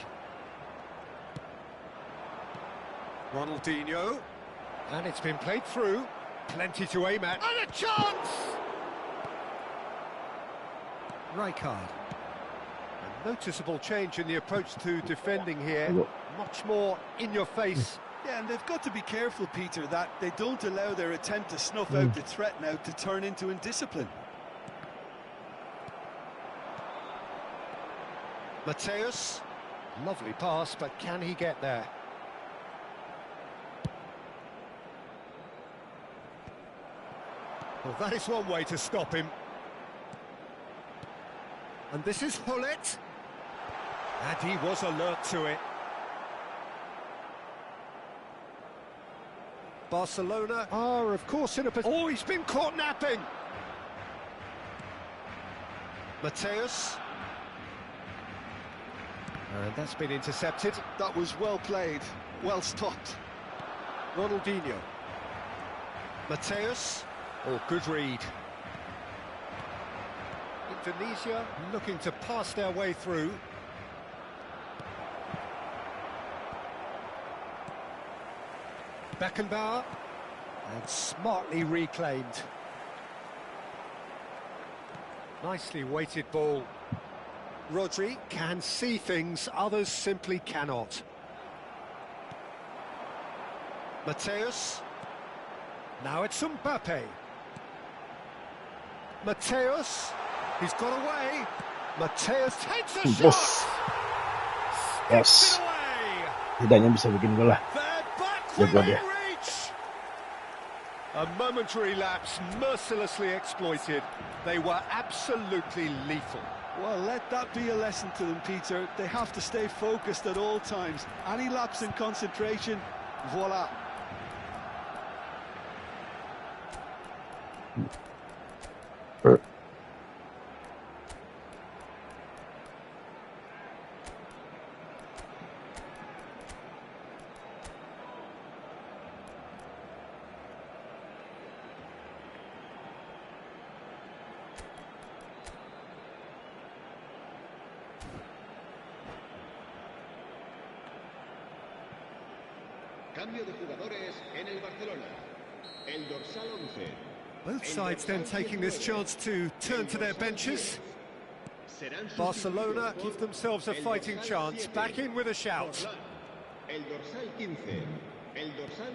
Ronaldinho. And it's been played through. Plenty to aim at. And a chance! Rijkaard. A noticeable change in the approach to defending here. Much more in your face. Yeah, and they've got to be careful, Peter, that they don't allow their attempt to snuff out the threat now to turn into indiscipline. Mateus. Lovely pass, but can he get there? Well, that is one way to stop him. And this is Hullet. And he was alert to it. Barcelona are, of course, in a position... Oh, he's been caught napping! Mateus. And that's been intercepted. That was well played, well stopped. Ronaldinho. Mateus. Oh, good read. Indonesia looking to pass their way through. Beckenbauer, and smartly reclaimed. Nicely weighted ball. Rodri can see things others simply cannot. Mateus. Now it's Mbappe. Mateus. He's got away. Mateus takes a shot. Yes. Away. Tidaknya bisa bikin gol lah. Within reach. A momentary lapse mercilessly exploited. They were absolutely lethal. Well, let that be a lesson to them, Peter. They have to stay focused at all times. Any lapse in concentration, voila. Cambio de jugadores en el Barcelona. El dorsal 11. Both sides then taking this chance to turn to their benches. Barcelona give themselves a fighting chance. Back in with a shout. El dorsal 15. El dorsal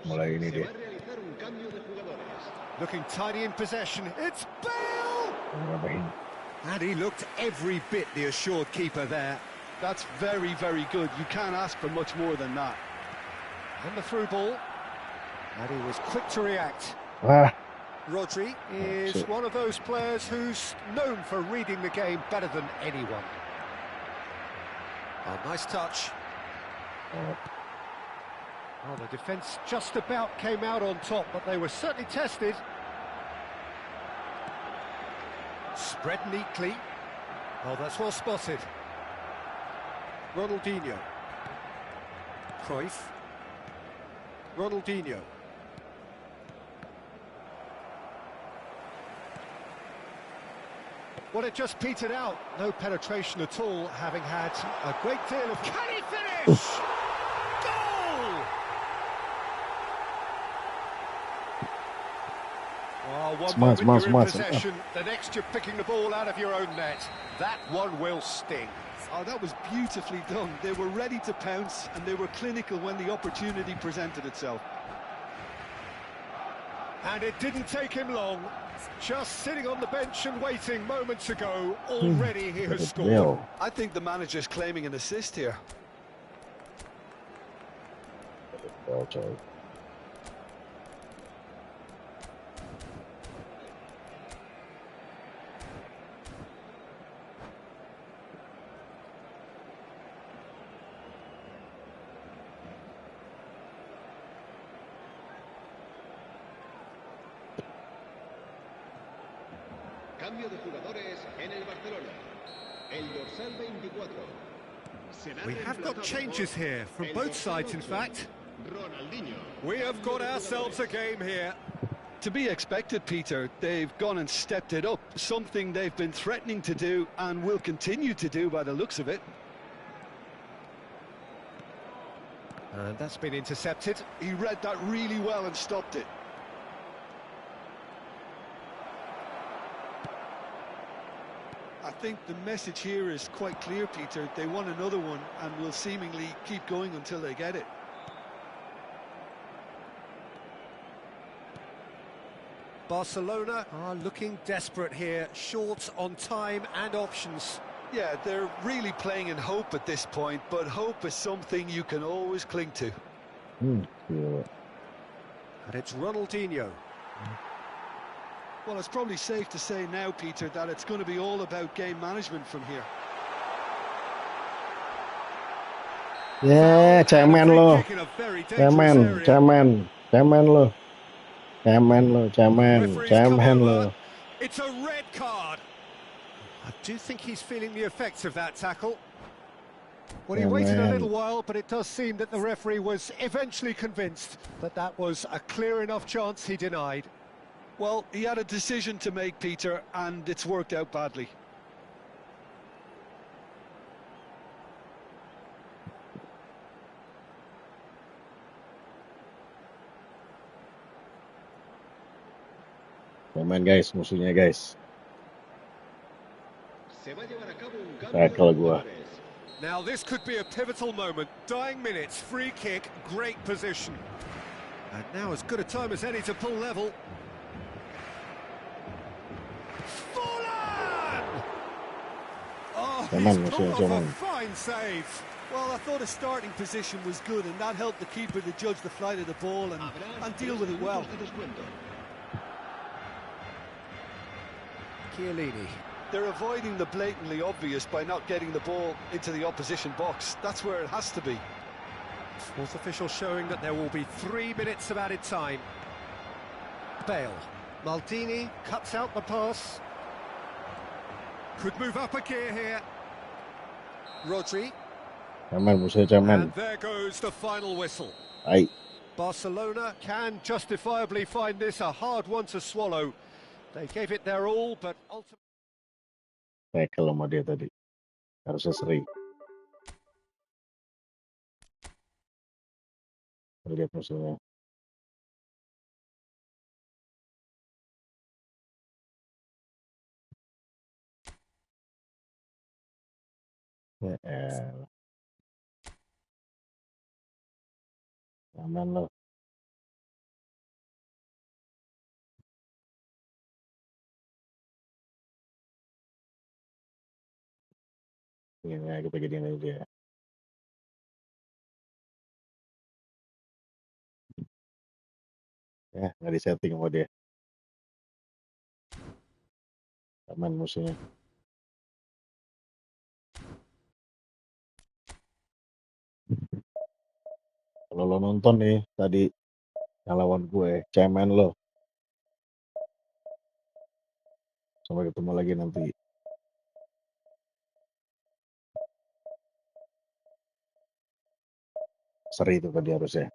Mulai ini dia. Looking tidy in possession. It's Bale! And he looked every bit the assured keeper there. That's very, very good. You can't ask for much more than that. And the through ball. And he was quick to react. Rodri is one of those players who's known for reading the game better than anyone. Oh, nice touch. Well, the defence just about came out on top, but they were certainly tested. Spread neatly. Oh, that's well spotted. Ronaldinho. Cruyff. Ronaldinho. Well, it just petered out. No penetration at all, having had a great deal of... Can he finish? Goal! Oh, Well, one Smart, moment smart, you're in smart. possession, the next you're picking the ball out of your own net. That one will sting. Oh, that was beautifully done. They were ready to pounce, and they were clinical when the opportunity presented itself. And it didn't take him long. Just sitting on the bench and waiting moments ago, already he has scored. Well, I think the manager's claiming an assist here. coy. Cambio de jugadores en el Barcelona. El dorsal 24. Será We have got reemplazado changes por here, from el both dorsal sides in 8, fact. Ronaldinho. We have got Cambio de ourselves a jugadores. game here. To be expected, Peter. They've gone and stepped it up, something they've been threatening to do and will continue to do by the looks of it. And that's been intercepted. He read that really well and stopped it. I think the message here is quite clear, Peter. They want another one and will seemingly keep going until they get it. Barcelona are looking desperate here, short on time and options. Yeah, they're really playing in hope at this point, but hope is something you can always cling to. Gila. And it's Ronaldinho. Well, it's probably safe to say now, Peter, that it's going to be all about game management from here. Ya, cemen Free lo. kick in a very dangerous Cemen, area. cemen, cemen lo. Cemen lo, cemen, Referee's come cemen over. lo. It's a red card. I do think he's feeling the effects of that tackle. Well, he waited a Man. little while, but it does seem that the referee was eventually convinced that that was a clear enough chance he denied. Well, he had a decision to make, Peter, and it's worked out badly. Cemen guys, musuhnya guys. Se va a llevar a cabo un cambio Tackle de gua. jugadores. Now, this could be a pivotal moment. Dying minutes, free kick, great position. And now as good a time as any to pull level. Fallen! Oh, Cemen he's pulled musuhnya, off a cemen. fine save. Well, I thought his starting position was good, and that helped the keeper to judge the flight of the ball and deal with it well. De descuento. Chiellini. They're avoiding the blatantly obvious by not getting the ball into the opposition box. That's where it has to be. Fourth official showing that there will be 3 minutes of added time. Bale. Maldini cuts out the pass. Could move up a gear here. Rodri. Cemen musuhnya, cemen. And there goes the final whistle. Ai, Barcelona can justifiably find this a hard one to swallow. They gave it their all, but ultimately... tackle sama dia tadi. Harusnya seri. Lihat musuhnya. Ya elah. Cemen lo. Ini ya, kita jadiin aja dia. Ya, nggak disetting sama dia. Cemen musuhnya. Kalau lo nonton nih tadi yang lawan gue, cemen lo. Sampai ketemu lagi nanti. Seri itu tadi harusnya.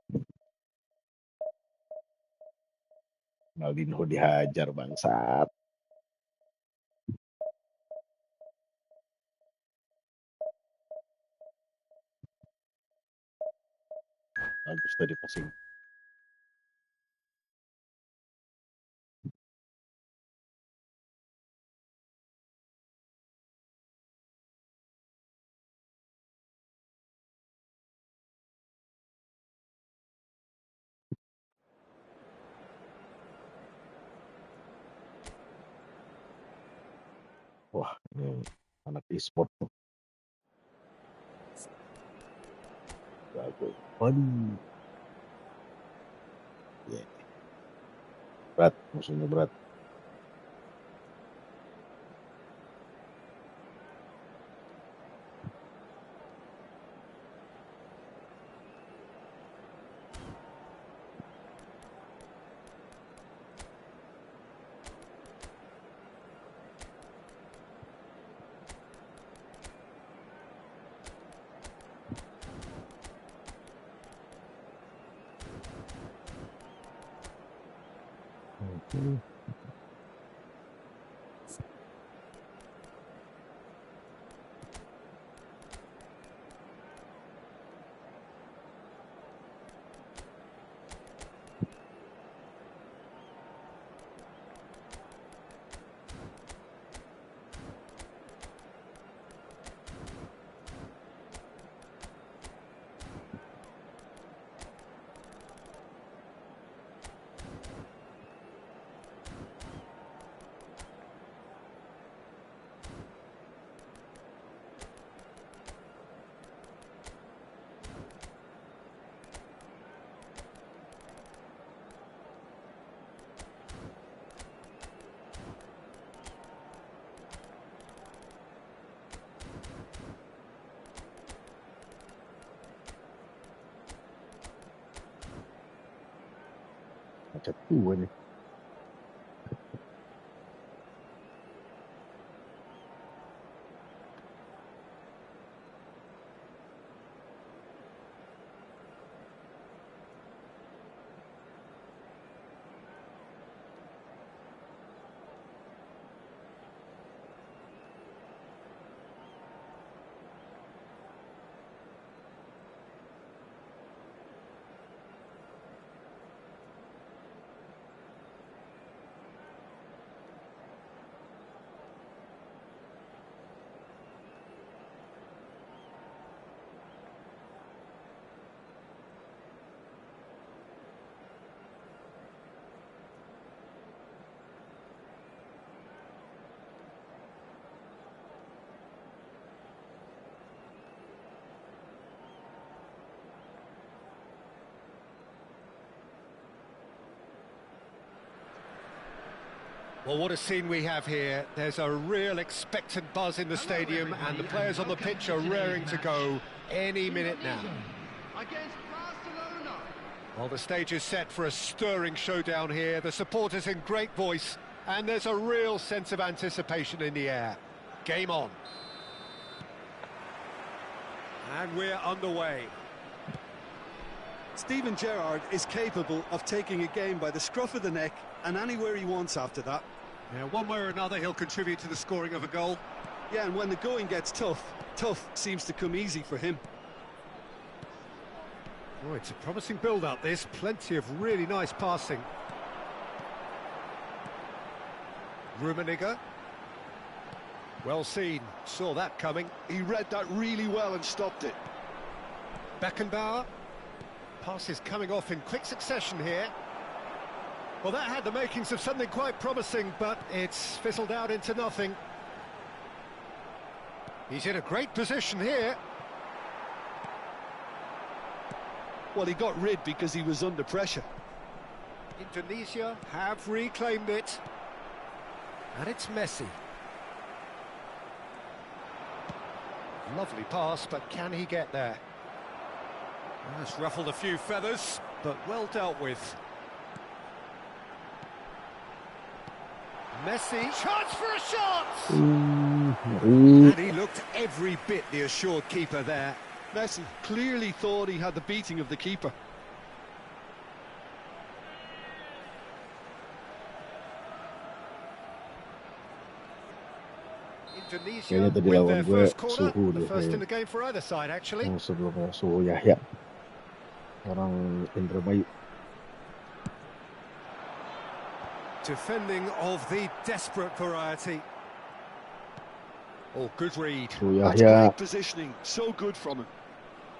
Ronaldinho dihajar bangsat. Bagus tadi passing. Wah, ini anak e-sport tuh. Jago. Waduh. Yeah. Berat, musuhnya berat. Macam tua ni. Well, what a scene we have here. There's a real expectant buzz in the stadium, and the players on the pitch are raring to go any minute now. Against Barcelona. Well, the stage is set for a stirring showdown here. The supporters in great voice, and there's a real sense of anticipation in the air. Game on. And we're underway. Steven Gerrard is capable of taking a game by the scruff of the neck and anywhere he wants after that. Yeah, one way or another, he'll contribute to the scoring of a goal. Yeah, and when the going gets tough, tough seems to come easy for him. Oh, it's a promising build-up, this. Plenty of really nice passing. Rummenigge. Well seen. Saw that coming. He read that really well and stopped it. Beckenbauer. Passes coming off in quick succession here. Well, that had the makings of something quite promising, but it's fizzled out into nothing. He's in a great position here. Well, he got rid because he was under pressure. Indonesia have reclaimed it. And it's Messi. Lovely pass, but can he get there? That's ruffled a few feathers, but well dealt with. Messi, chance for a shot! And he looked every bit the assured keeper there. Messi clearly thought he had the beating of the keeper. Indonesia with their first corner, the first in the game for either side actually. Sebelumnya suhu Yahya. Orang Indra Bayu. Defending of the desperate variety. Oh, good read. Suhu That's Yahya. great positioning, so good from him.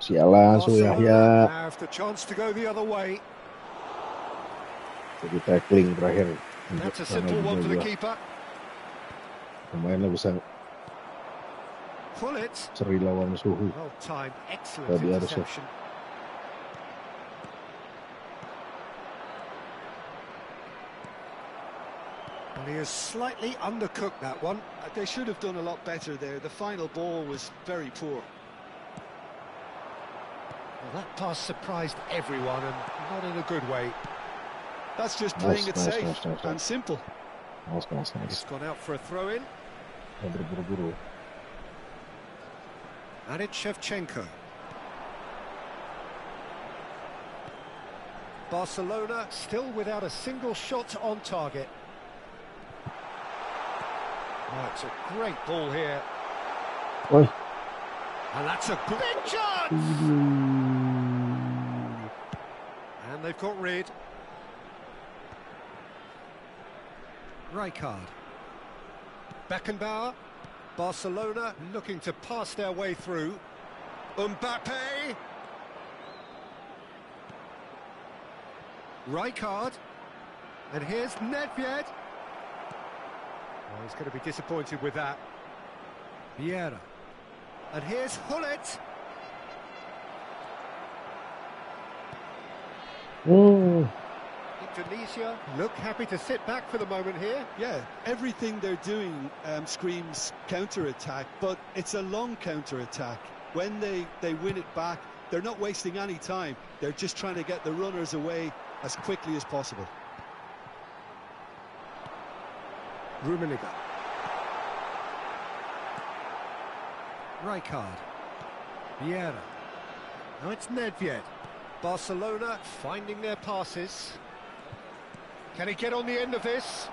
Sialan Suhu Barcelona Yahya. have the chance to go the other way. Jadi tackling terakhir. That's a simple one for the keeper. Pemainnya bisa pull it. seri lawan suhu. Well timed, excellent Tadi harusnya. interception. Well, he has slightly undercooked that one. They should have done a lot better there. The final ball was very poor. Well, that pass surprised everyone, and not in a good way. That's just playing it safe nice. and simple. Nice. It's gone out for a throw-in. Berburu-buru. And it's Shevchenko. Barcelona still without a single shot on target. Oh, it's a great ball here. Oi. And that's a big chance! And they've got rid. Rijkaard. Beckenbauer. Barcelona looking to pass their way through. Mbappe. Rijkaard. And here's Nedved. Oh, he's going to be disappointed with that. Vieira. And here's Hullet. Indonesia look happy to sit back for the moment here. Yeah, everything they're doing screams counter-attack, but it's a long counter-attack. When they win it back, they're not wasting any time. They're just trying to get the runners away as quickly as possible. Rummenigge. Rijkaard. Vieira. Now it's Nedved. Barcelona finding their passes. Can he get on the end of this?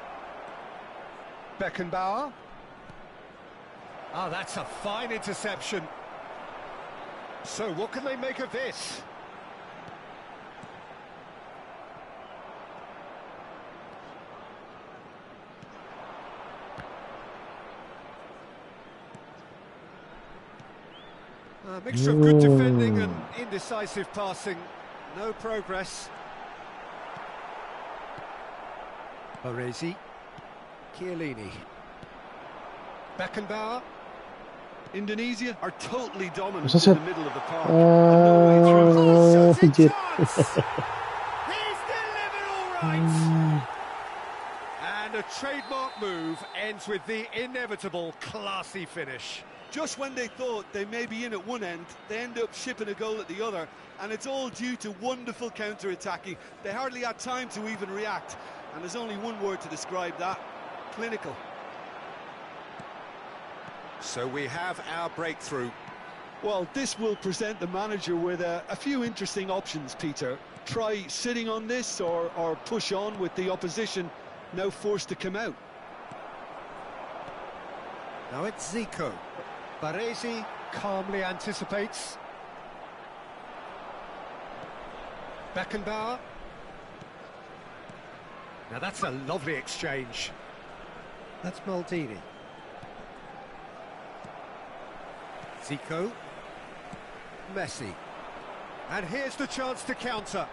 Beckenbauer. Ah, that's a fine interception. So what can they make of this? A mixture of good defending and indecisive passing. No progress. Baresi. Chiellini. Beckenbauer. Indonesia are totally dominant What's in that? the middle of the park. No way through. Oh, shooting Fidget. chance! He's delivered all right! And a trademark move ends with the inevitable classy finish. Just when they thought they may be in at one end, they end up shipping a goal at the other, and it's all due to wonderful counter-attacking. They hardly had time to even react, and there's only one word to describe that: clinical. So we have our breakthrough. Well, this will present the manager with a few interesting options, Peter. Try sitting on this or push on with the opposition now forced to come out. Now it's Zico. Baresi calmly anticipates. Beckenbauer. Now that's a lovely exchange. That's Maldini. Zico. Messi. And here's the chance to counter.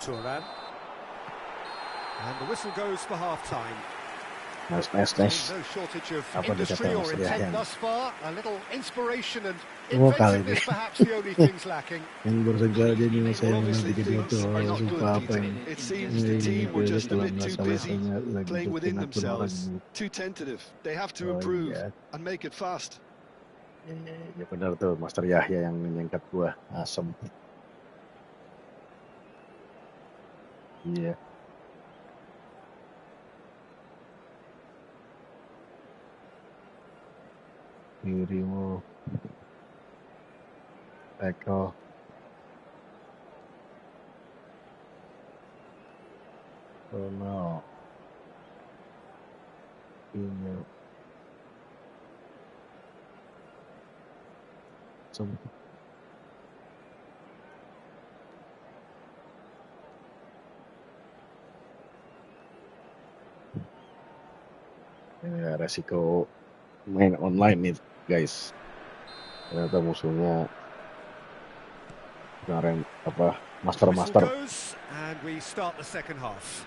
Thuram. And the whistle goes for half-time. Nice. No shortage of Apa industry dikatakan or Mas intent Rian? thus far. A little inspiration and Dua kali inventiveness deh. perhaps the only things lacking. Yang baru saja dia Well, saya obviously nanti things itu are not sumpah good, apa Peter. yang It seems the team were just a bit too busy lagi playing within bikin akun themselves, orang. too tentative. They have to Oh, improve iya. and make it fast. Ya benar tuh, Master Yahya yang nyengkat gua asem. Iya. Dirimu Eko Rono Inyo ya, resiko main online nih guys, ternyata musuhnya kemarin apa Whistle master goes, and we start the second half.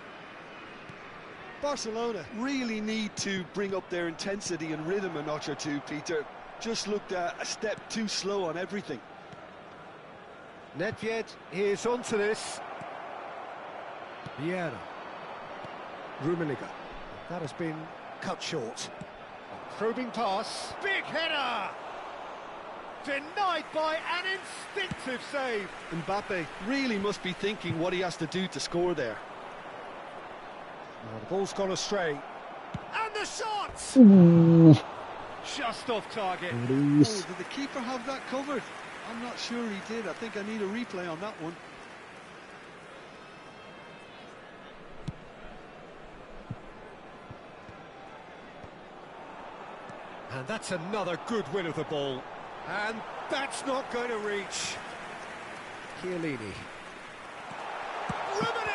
Barcelona really need to bring up their intensity and rhythm a notch or two, Peter. Just looked a step too slow on everything. Nedved, here's onto this. Vieira. Rummenigge. That has been cut short. Probing pass. Big header! Denied by an instinctive save. Mbappe really must be thinking what he has to do to score there. Well, the ball's gone astray. And the shot! Just off target. Oh, did the keeper have that covered? I'm not sure he did. I think I need a replay on that one. And that's another good win of the ball. And that's not going to reach. Chiellini. Rummenigge!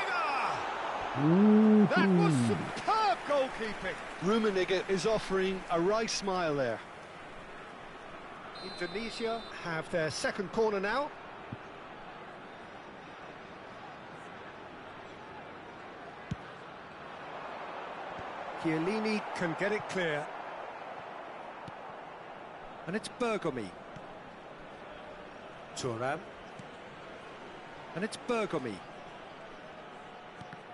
That was superb goalkeeping. Rummenigge is offering a wry smile there. Indonesia have their second corner now. Chiellini can get it clear. And it's Bergomi. Thuram. And it's Bergomi.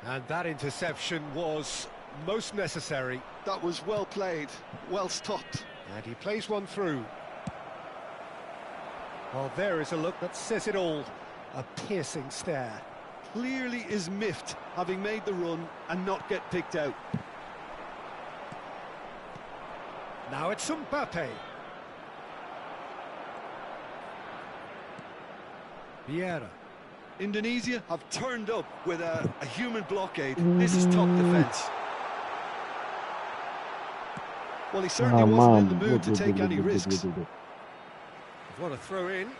And that interception was most necessary. That was well played, well stopped. And he plays one through. Well, there is a look that says it all. A piercing stare. Clearly is miffed, having made the run and not get picked out. Now it's Mbappe. Vieira. Indonesia have turned up with a human blockade. This is top defence. Well, he certainly wasn't in the mood to take any risks. What a throw in.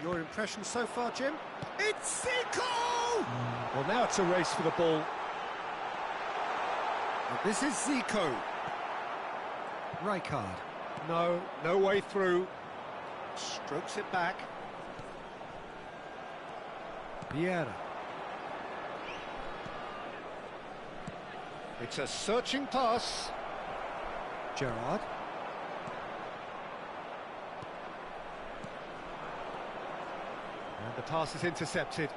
Your impression so far, Jim? It's Zico! Well, now it's a race for the ball. And this is Zico. Rijkaard. No way through. Strokes it back. Vieira. It's a searching pass. Gerrard. And the pass is intercepted.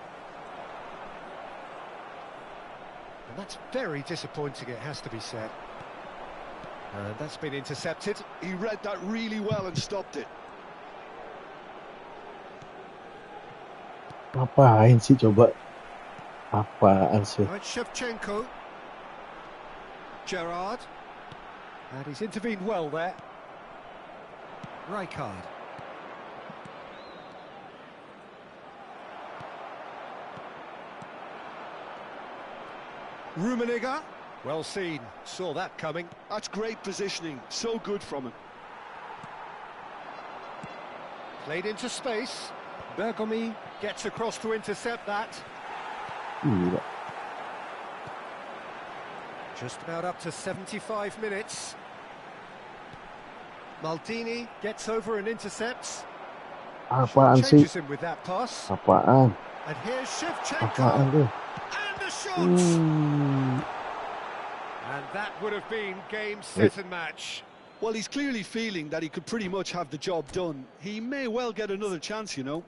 And that's very disappointing, it has to be said. And that's been intercepted. He read that really well and stopped it. Ngapain sih coba? Apaan sih? Right, Shevchenko. Gerrard. And he's intervened well there. Rijkaard. Rummenigge. Well seen. Saw that coming. That's great positioning. So good from him. Played into space. Bergomi gets across to intercept that. Gila. Just about up to 75 minutes. Maldini gets over and intercepts. Apaan sih? Changes him with that pass. Apaan? And here's Shevchenko. Apaan tuh? And the shot! And that would have been game, set and match. Well, he's clearly feeling that he could pretty much have the job done. He may well get another chance, you know.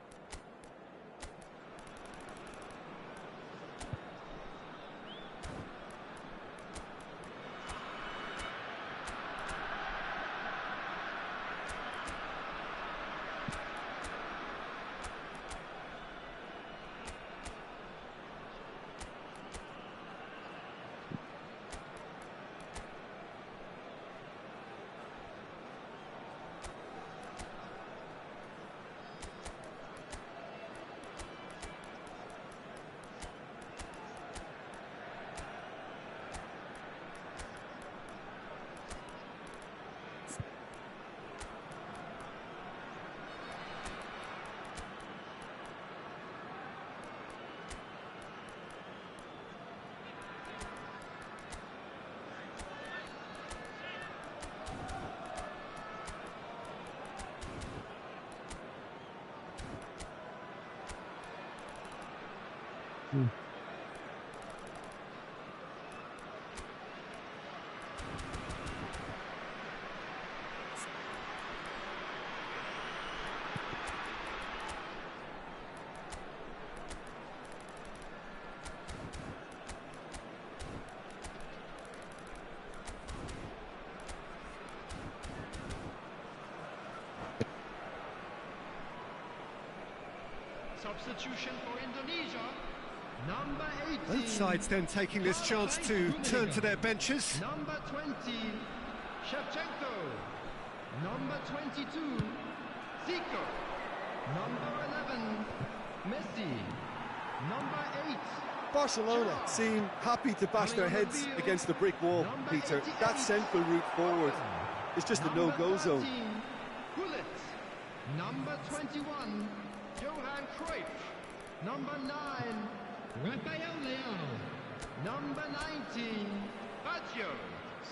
Hmm. Substitution for Indonesia. Number 18. Both sides then taking this chance to turn to their benches. Number 20, Shevchenko. Number 22, Zico. Number 11, Messi. Number 8. Barcelona seem happy to bash their heads against the brick wall, Peter. That central route forward is just a no-go zone. Gullit. Number 21, Johan Cruyff. Number 9, Rafael Leao. Number 19, Baggio.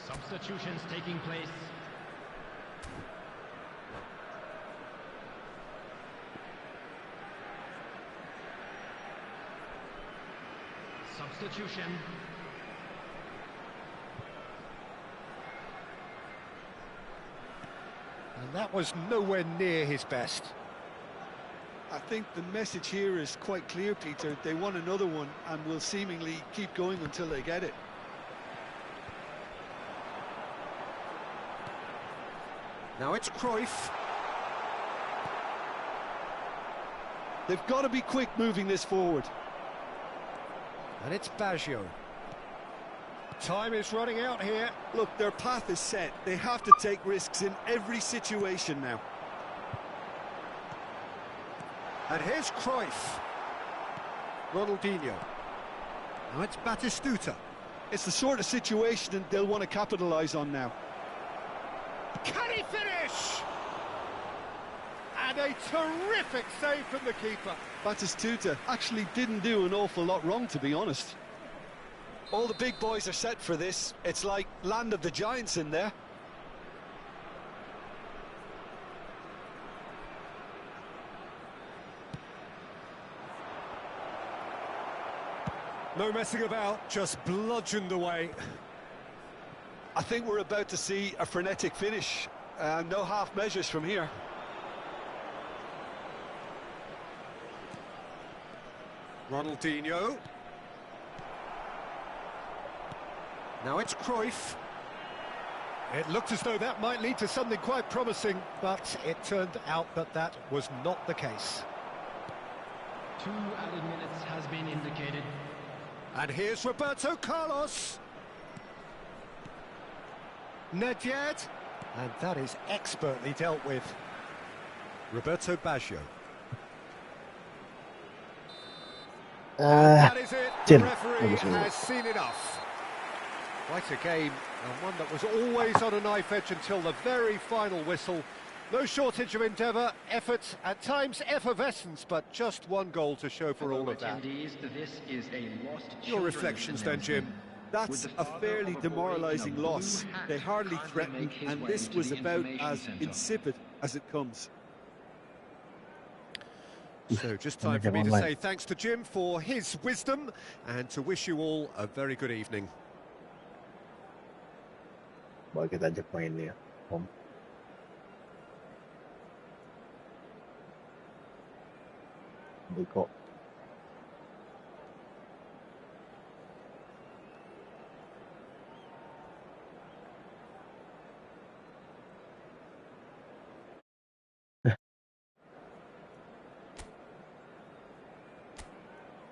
Substitutions taking place. Substitution. And that was nowhere near his best. I think the message here is quite clear, Peter. They want another one and will seemingly keep going until they get it. Now it's Cruyff. They've got to be quick moving this forward. And it's Baggio. Time is running out here. Look, their path is set. They have to take risks in every situation now. And here's Cruyff. Ronaldinho. Now it's Batistuta. It's the sort of situation they'll want to capitalise on now. Can he finish? And a terrific save from the keeper. Batistuta actually didn't do an awful lot wrong, to be honest. All the big boys are set for this. It's like land of the giants in there. No messing about, just bludgeoned away. I think we're about to see a frenetic finish. No half measures from here. Ronaldinho. Now it's Cruyff. It looked as though that might lead to something quite promising, but it turned out that that was not the case. 2 added minutes has been indicated. And here's Roberto Carlos. Nedved. And that is expertly dealt with. Roberto Baggio. That is it. The referee has seen enough. Quite a game, and one that was always on a knife edge until the very final whistle. No shortage of endeavour, effort, at times effervescence, but just one goal to show for all of that. This is a lost Your reflections then, Jim? That's a fairly demoralising loss. They hardly threatened, and this was about as insipid as it comes. So just time for me to say thanks to Jim for his wisdom, and to wish you all a very good evening. Boleh kita ajak main nih ya, Om. Beko.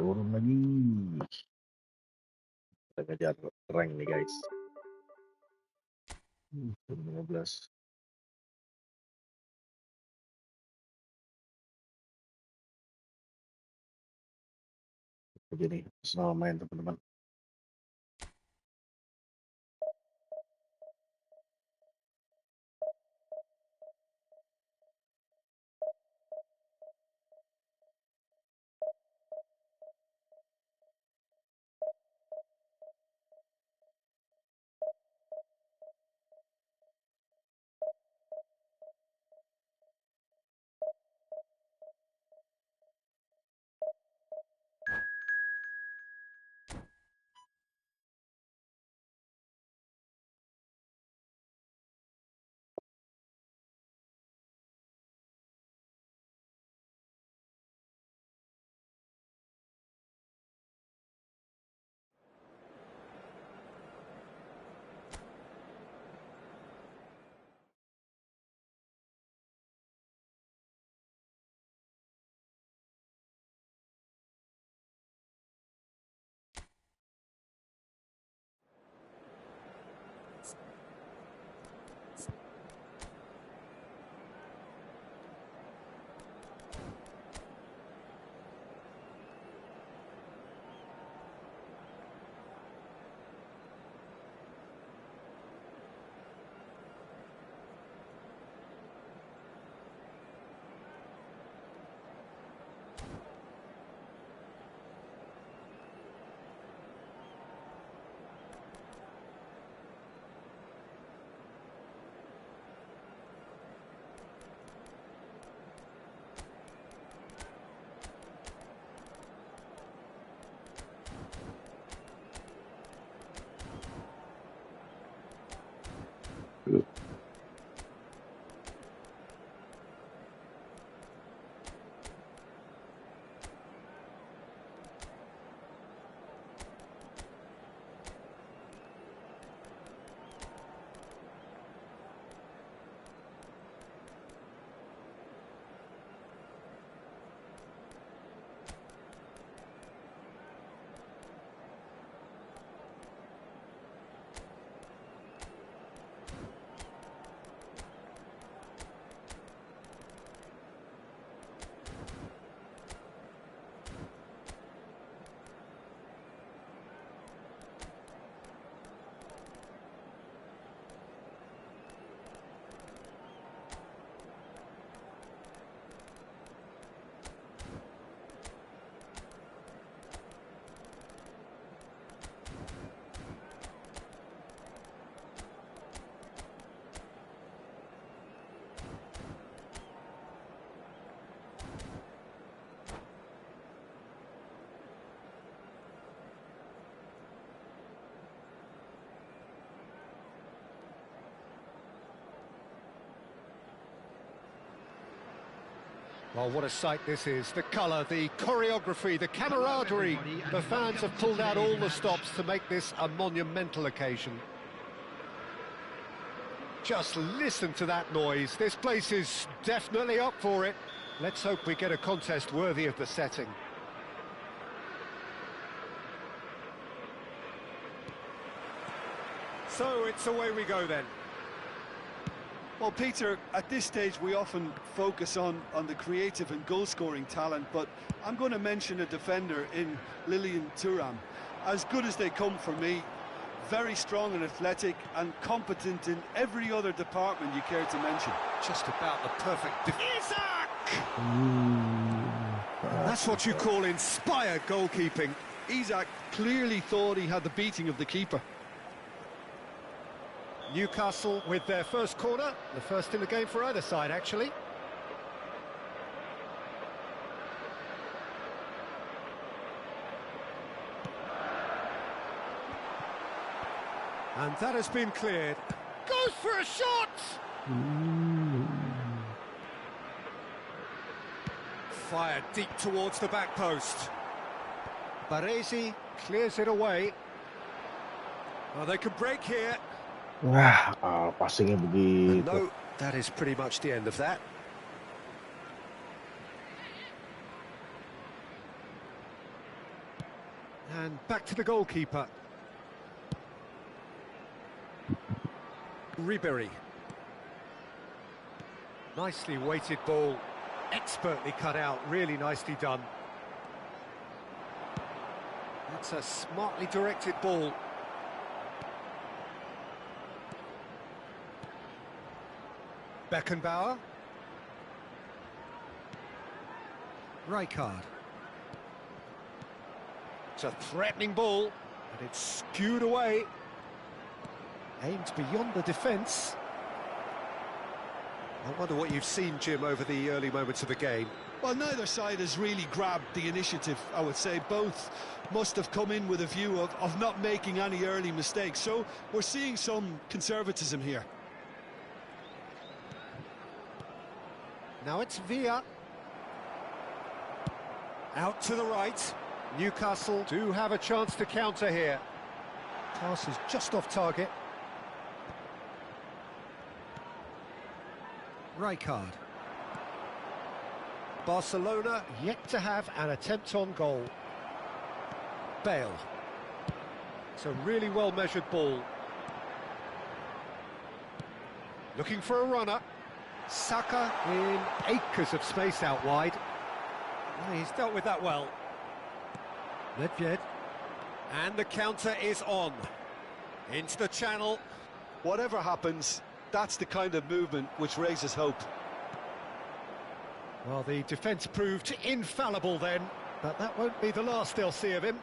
Turun lagi. Kita ngejar rank nih guys. 15. Jadi selamat main teman-teman. Well, what a sight this is. The colour, the choreography, the camaraderie. The fans have pulled out all the stops to make this a monumental occasion. Just listen to that noise. This place is definitely up for it. Let's hope we get a contest worthy of the setting. So it's away we go then. Well, Peter, at this stage we often focus on the creative and goal-scoring talent, but I'm going to mention a defender in Lilian Thuram. As good as they come for me, very strong and athletic and competent in every other department you care to mention. Just about the perfect Isak! That's what you call inspired goalkeeping. Isak clearly thought he had the beating of the keeper. Newcastle with their first corner, the first in the game for either side, actually. And that has been cleared. Goes for a shot! Fired deep towards the back post. Baresi clears it away. Well, they could break here. Wah, passingnya begitu. No, that is pretty much the end of that. And back to the goalkeeper. Ribery. Nicely weighted ball. Expertly cut out, really nicely done. That's a smartly directed ball. Beckenbauer. Rijkaard. It's a threatening ball, and it's skewed away. Aimed beyond the defence. I wonder what you've seen, Jim, over the early moments of the game. Well, neither side has really grabbed the initiative, I would say. Both must have come in with a view of not making any early mistakes. So we're seeing some conservatism here. Now it's Villa. Out to the right. Newcastle do have a chance to counter here. Pass is just off target. Rijkaard. Barcelona yet to have an attempt on goal. Bale. It's a really well-measured ball. Looking for a runner. Saka in acres of space out wide. Well, he's dealt with that well. Nedved. And the counter is on. Into the channel. Whatever happens, that's the kind of movement which raises hope. Well, the defence proved infallible then, but that won't be the last they'll see of him.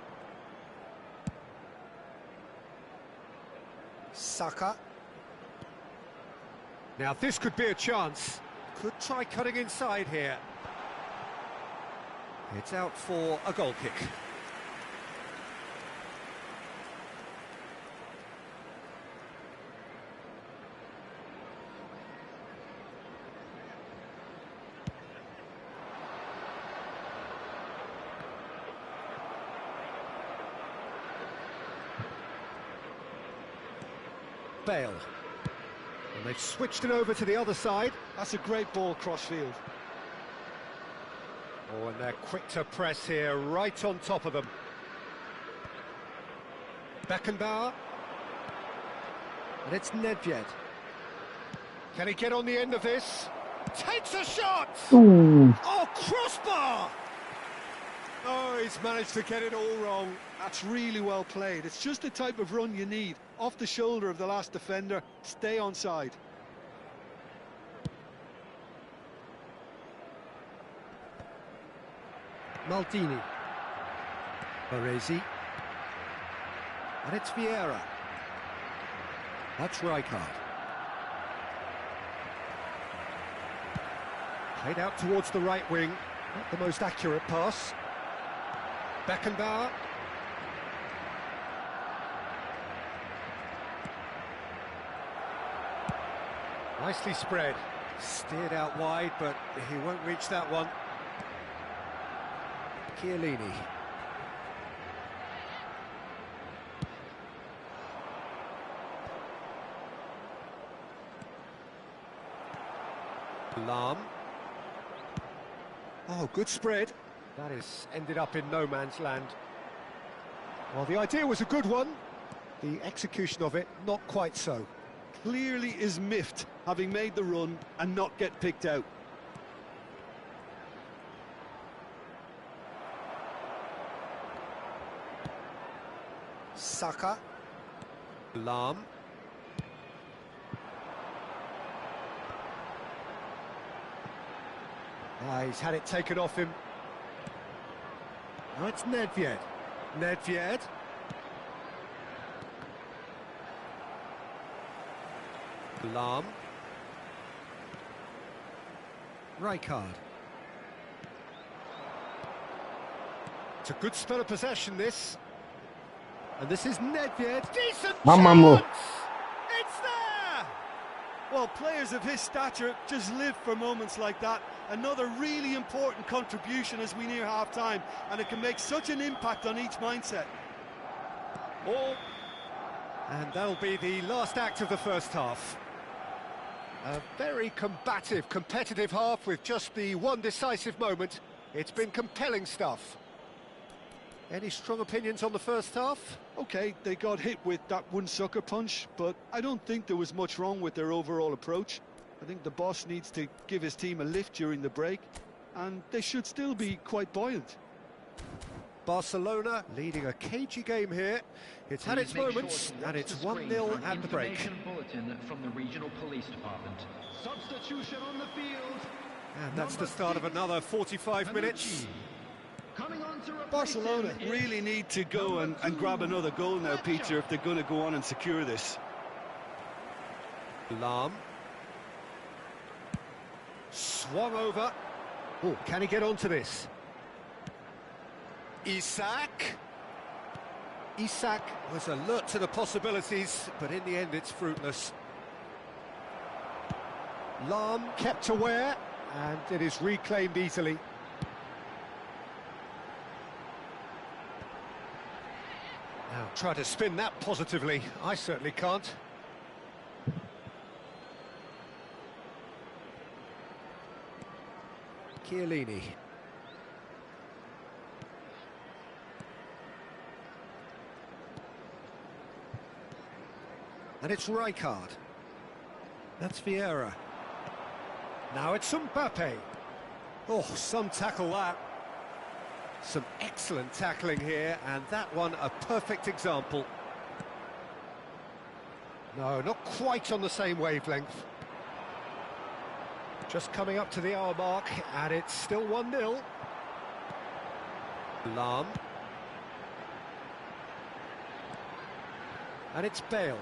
Saka. Now this could be a chance. Could try cutting inside here. It's out for a goal kick. Bale. And they've switched it over to the other side. That's a great ball cross-field. Oh, and they're quick to press here, right on top of them. Beckenbauer. And it's Nedved. Can he get on the end of this? Takes a shot! Oh, crossbar! Oh, he's managed to get it all wrong. That's really well played. It's just the type of run you need. Off the shoulder of the last defender, stay onside. Maldini. Baresi. And it's Vieira. That's Rijkaard. Played out towards the right wing. Not the most accurate pass. Beckenbauer. Nicely spread. Steered out wide, but he won't reach that one. Chiellini. Lahm. Oh, good spread. That has ended up in no man's land. Well, the idea was a good one. The execution of it, not quite so. Clearly is miffed, having made the run and not get picked out. Saka. Lahm. He's had it taken off him. Now it's Nedved. Nedved. Lahm. Rijkaard. It's a good spell of possession, this. And this is Nedved. Decent chance! It's there! Well, players of his stature just live for moments like that. Another really important contribution as we near half-time, and it can make such an impact on each mindset. Oh, and that'll be the last act of the first half. A very combative, competitive half with just the one decisive moment. It's been compelling stuff. Any strong opinions on the first half? Okay, they got hit with that one sucker punch, but I don't think there was much wrong with their overall approach. I think the boss needs to give his team a lift during the break, and they should still be quite buoyant. Barcelona leading a cagey game here. It's had its moments, and it's 1-0 at the break. Bulletin from the regional police department. Substitution on the field. And that's the start of another 45 minutes. Barcelona really need to go and grab another goal now, Peter, if they're going to go on and secure this. Lahm. Swung over. Oh, can he get onto this? Isak. Isak was alert to the possibilities, but in the end it's fruitless. Lahm kept aware, and it is reclaimed easily. Now try to spin that positively. I certainly can't. Chiellini. And it's Rijkaard. That's Vieira. Now it's Mbappe. Oh, some tackle that. Some excellent tackling here, and that one a perfect example. No, not quite on the same wavelength. Just coming up to the hour mark, and it's still 1-0. Lahm. And it's Bale.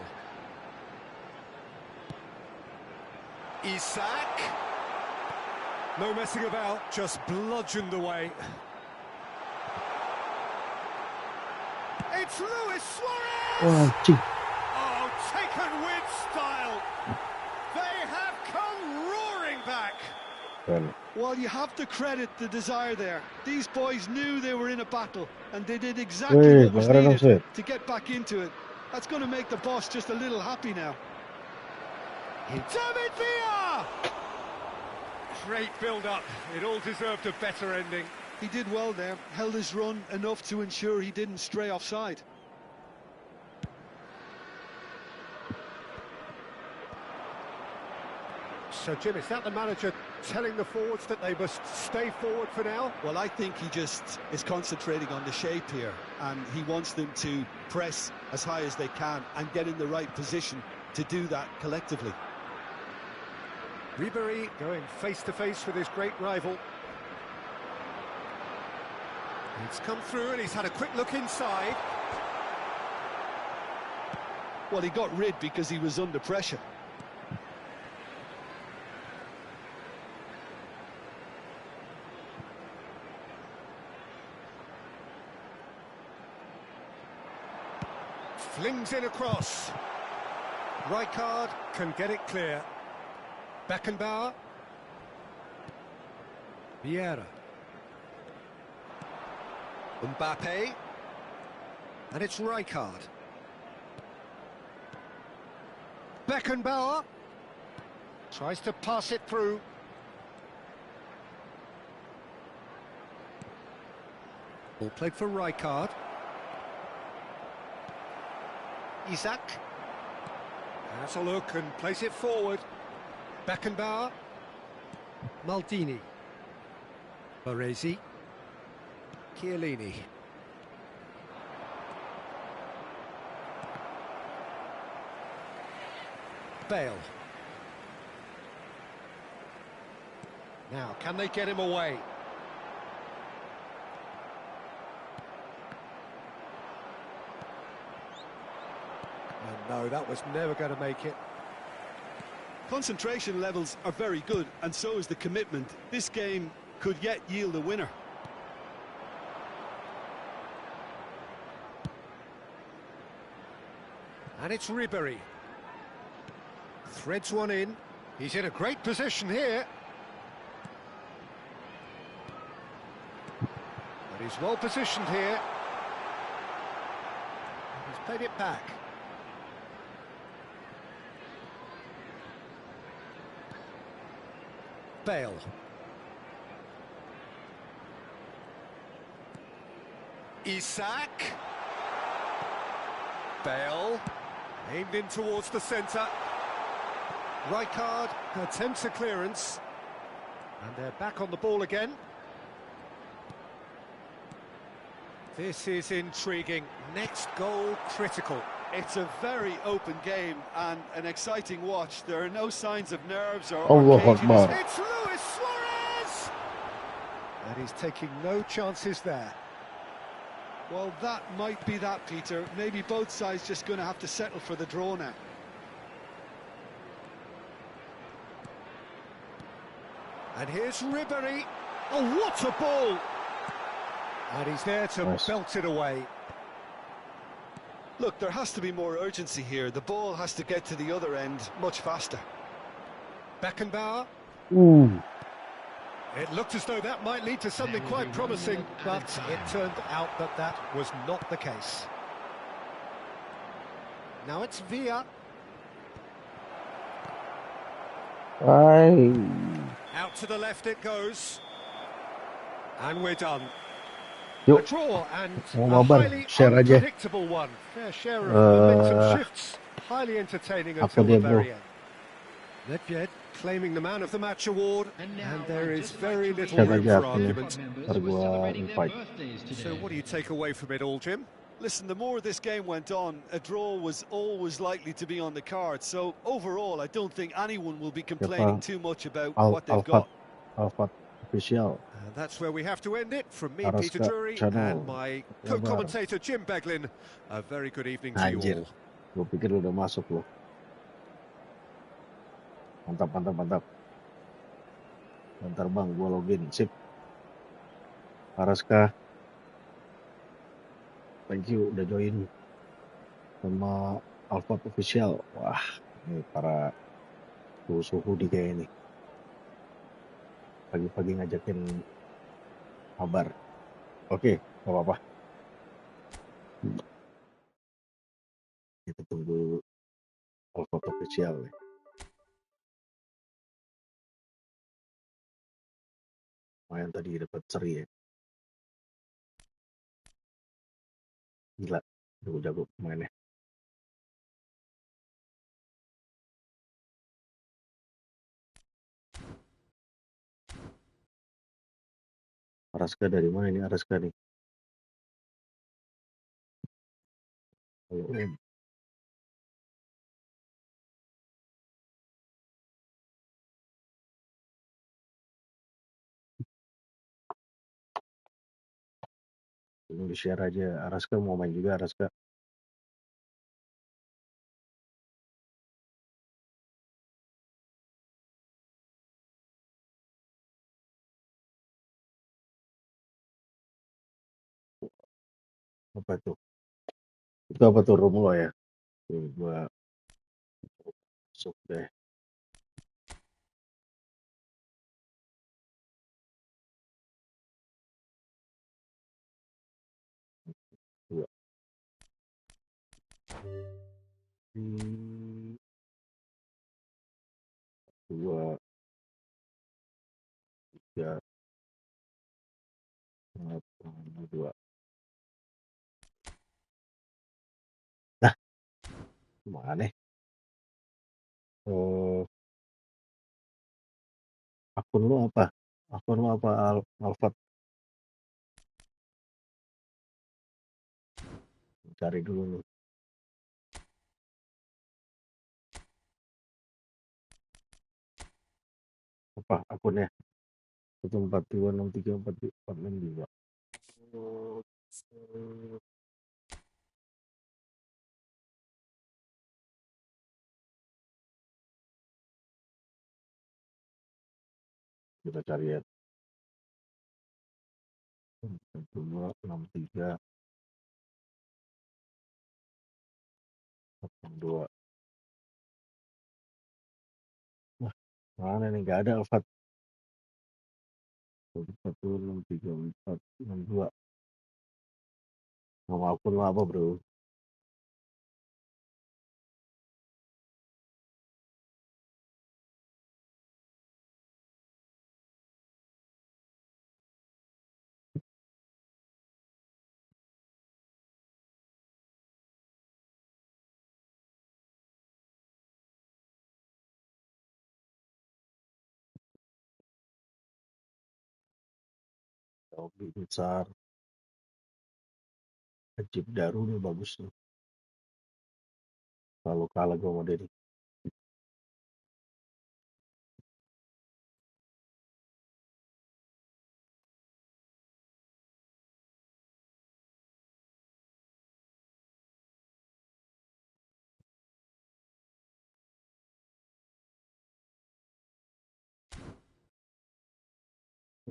Isak. No messing about, just bludgeoned away. It's Luis Suarez! Oh, taken with style. They have come roaring back. Well, you have to credit the desire there. These boys knew they were in a battle, and they did exactly what was needed to get back into it. That's going to make the boss just a little happy now. David Villa! Great build-up. It all deserved a better ending. He did well there, held his run enough to ensure he didn't stray offside. So, Jim, is that the manager telling the forwards that they must stay forward for now? Well, I think he just is concentrating on the shape here, and he wants them to press as high as they can and get in the right position to do that collectively. Ribéry going face-to-face with his great rival. It's come through and he's had a quick look inside. Well, he got rid because he was under pressure. Flings in across. Rijkaard can get it clear. Beckenbauer. Vieira. Mbappe. And it's Rijkaard. Beckenbauer. Tries to pass it through. Ball played for Rijkaard. Isaac. Has a look and plays it forward. Beckenbauer. Maldini. Baresi. Chiellini. Bale. Now, can they get him away? And no, that was never going to make it. Concentration levels are very good, and so is the commitment. This game could yet yield a winner. And it's Ribéry. Threads one in. He's in a great position here. But he's well positioned here. He's played it back. Bale. Isaac. Bale. Aimed in towards the centre. Rijkaard attempts a clearance. And they're back on the ball again. This is intriguing. Next goal critical. It's a very open game and an exciting watch. There are no signs of nerves or Allahu caginess. Akbar. It's Luis Suarez! And he's taking no chances there. Well, that might be that, Peter. Maybe both sides just going to have to settle for the draw now. And here's Ribéry. Oh, what a ball! And he's there to Nice. belt it away. Look, there has to be more urgency here. The ball has to get to the other end much faster. Beckenbauer. Ooh. It looked as though that might lead to something quite promising, but it turned out that that was not the case. Now it's Villa. Ay. Out to the left it goes. And we're done. A Yuk. draw and Mau a mabar, highly share aja. unpredictable one. Fair share of momentum shifts. Highly entertaining apa until the dia, bro? very end. Nedved claiming the man of the match award, and there is very little Share room aja for akhirnya. argument. Ntar gua invite. So what do you take away from it all, Jim? Listen, the more this game went on, a draw was always likely to be on the card. So overall, I don't think anyone will be complaining too much about what they've got. Alfat official. And that's where we have to end it. From me, Harus Peter ke Drury, channel. and my Kabar. co-commentator, Jim Beglin. A very good evening to you Anjir. all. Gue pikir udah masuk loh. Mantap, mantap, mantap. Bentar bang, gue login. Sip. Araska. Thank you udah join sama Alfat official. Wah, ini para suhu di kayak ini. Pagi-pagi ngajakin kabar. Oke, gak apa-apa. Kita tunggu Alfat official ya. Lumayan tadi dapat seri ya. Gila, jago-jago mainnya. Araska dari mana ini Araska nih? Halo, Om. Ini di-share aja. Araska mau main juga, Araska. Apa tuh? Itu apa tuh room lo ya? Tuh, gua masuk deh. Dua, tiga, dua. Nah, gimana? Akun lu apa? Alfat? Cari dulu nih. Apa akunnya? 1426346462. Kita cari ya. 26382. Nah, mana nih, nggak ada Alfat. 14263462. Nama akun lo apa, bro? Hobi besar. Ajib Daru nih bagus nih. Kalau kalah gue sama dia nih.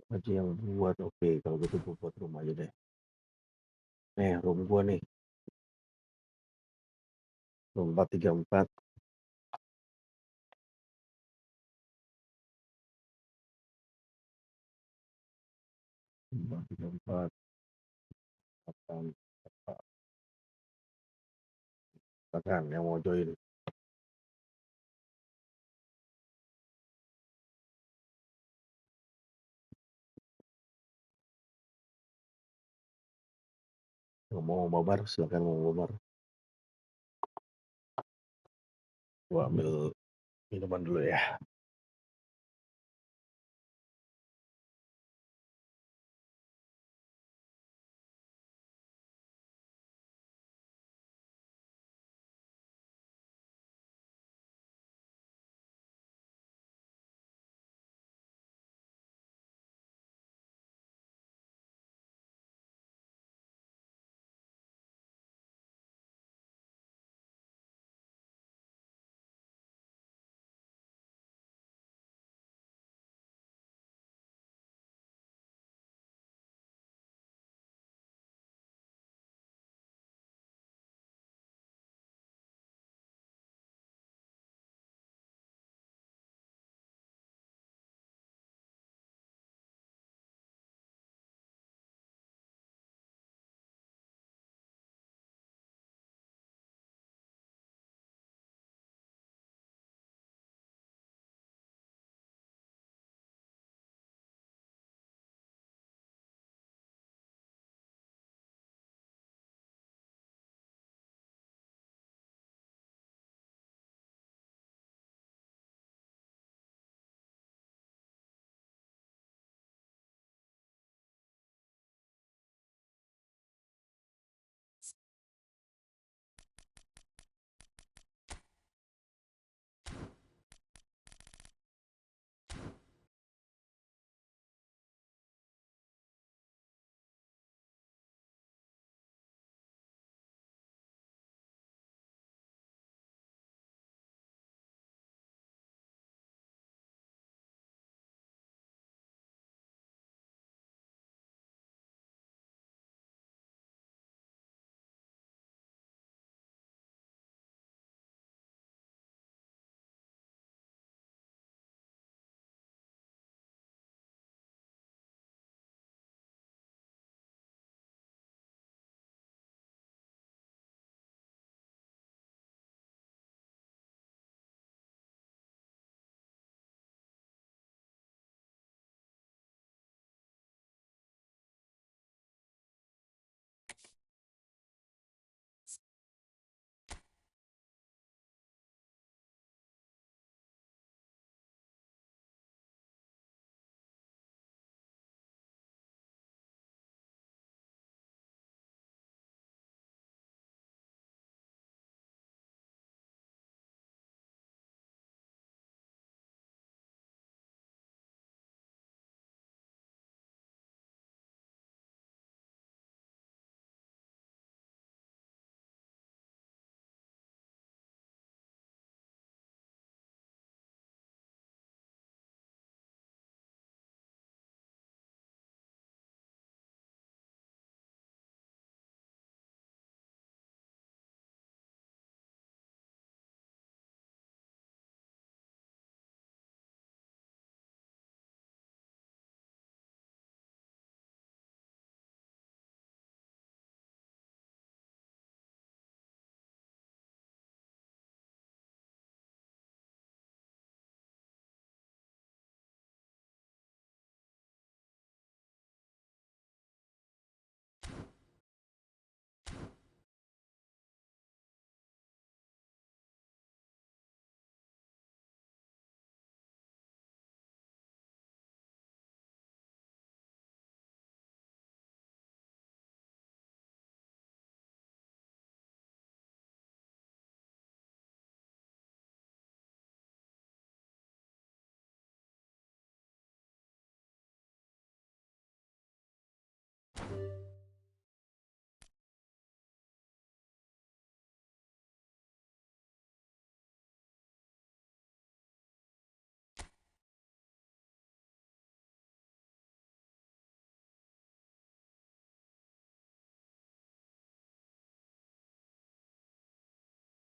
Aja yang buat, oke, kalau gitu gue buat rumah aja deh. Nih, room gue nih. Room 434. 434. 8. Katakan yang mau join. Yang mau mabar, silakan mau mabar. Gua ambil minuman dulu ya.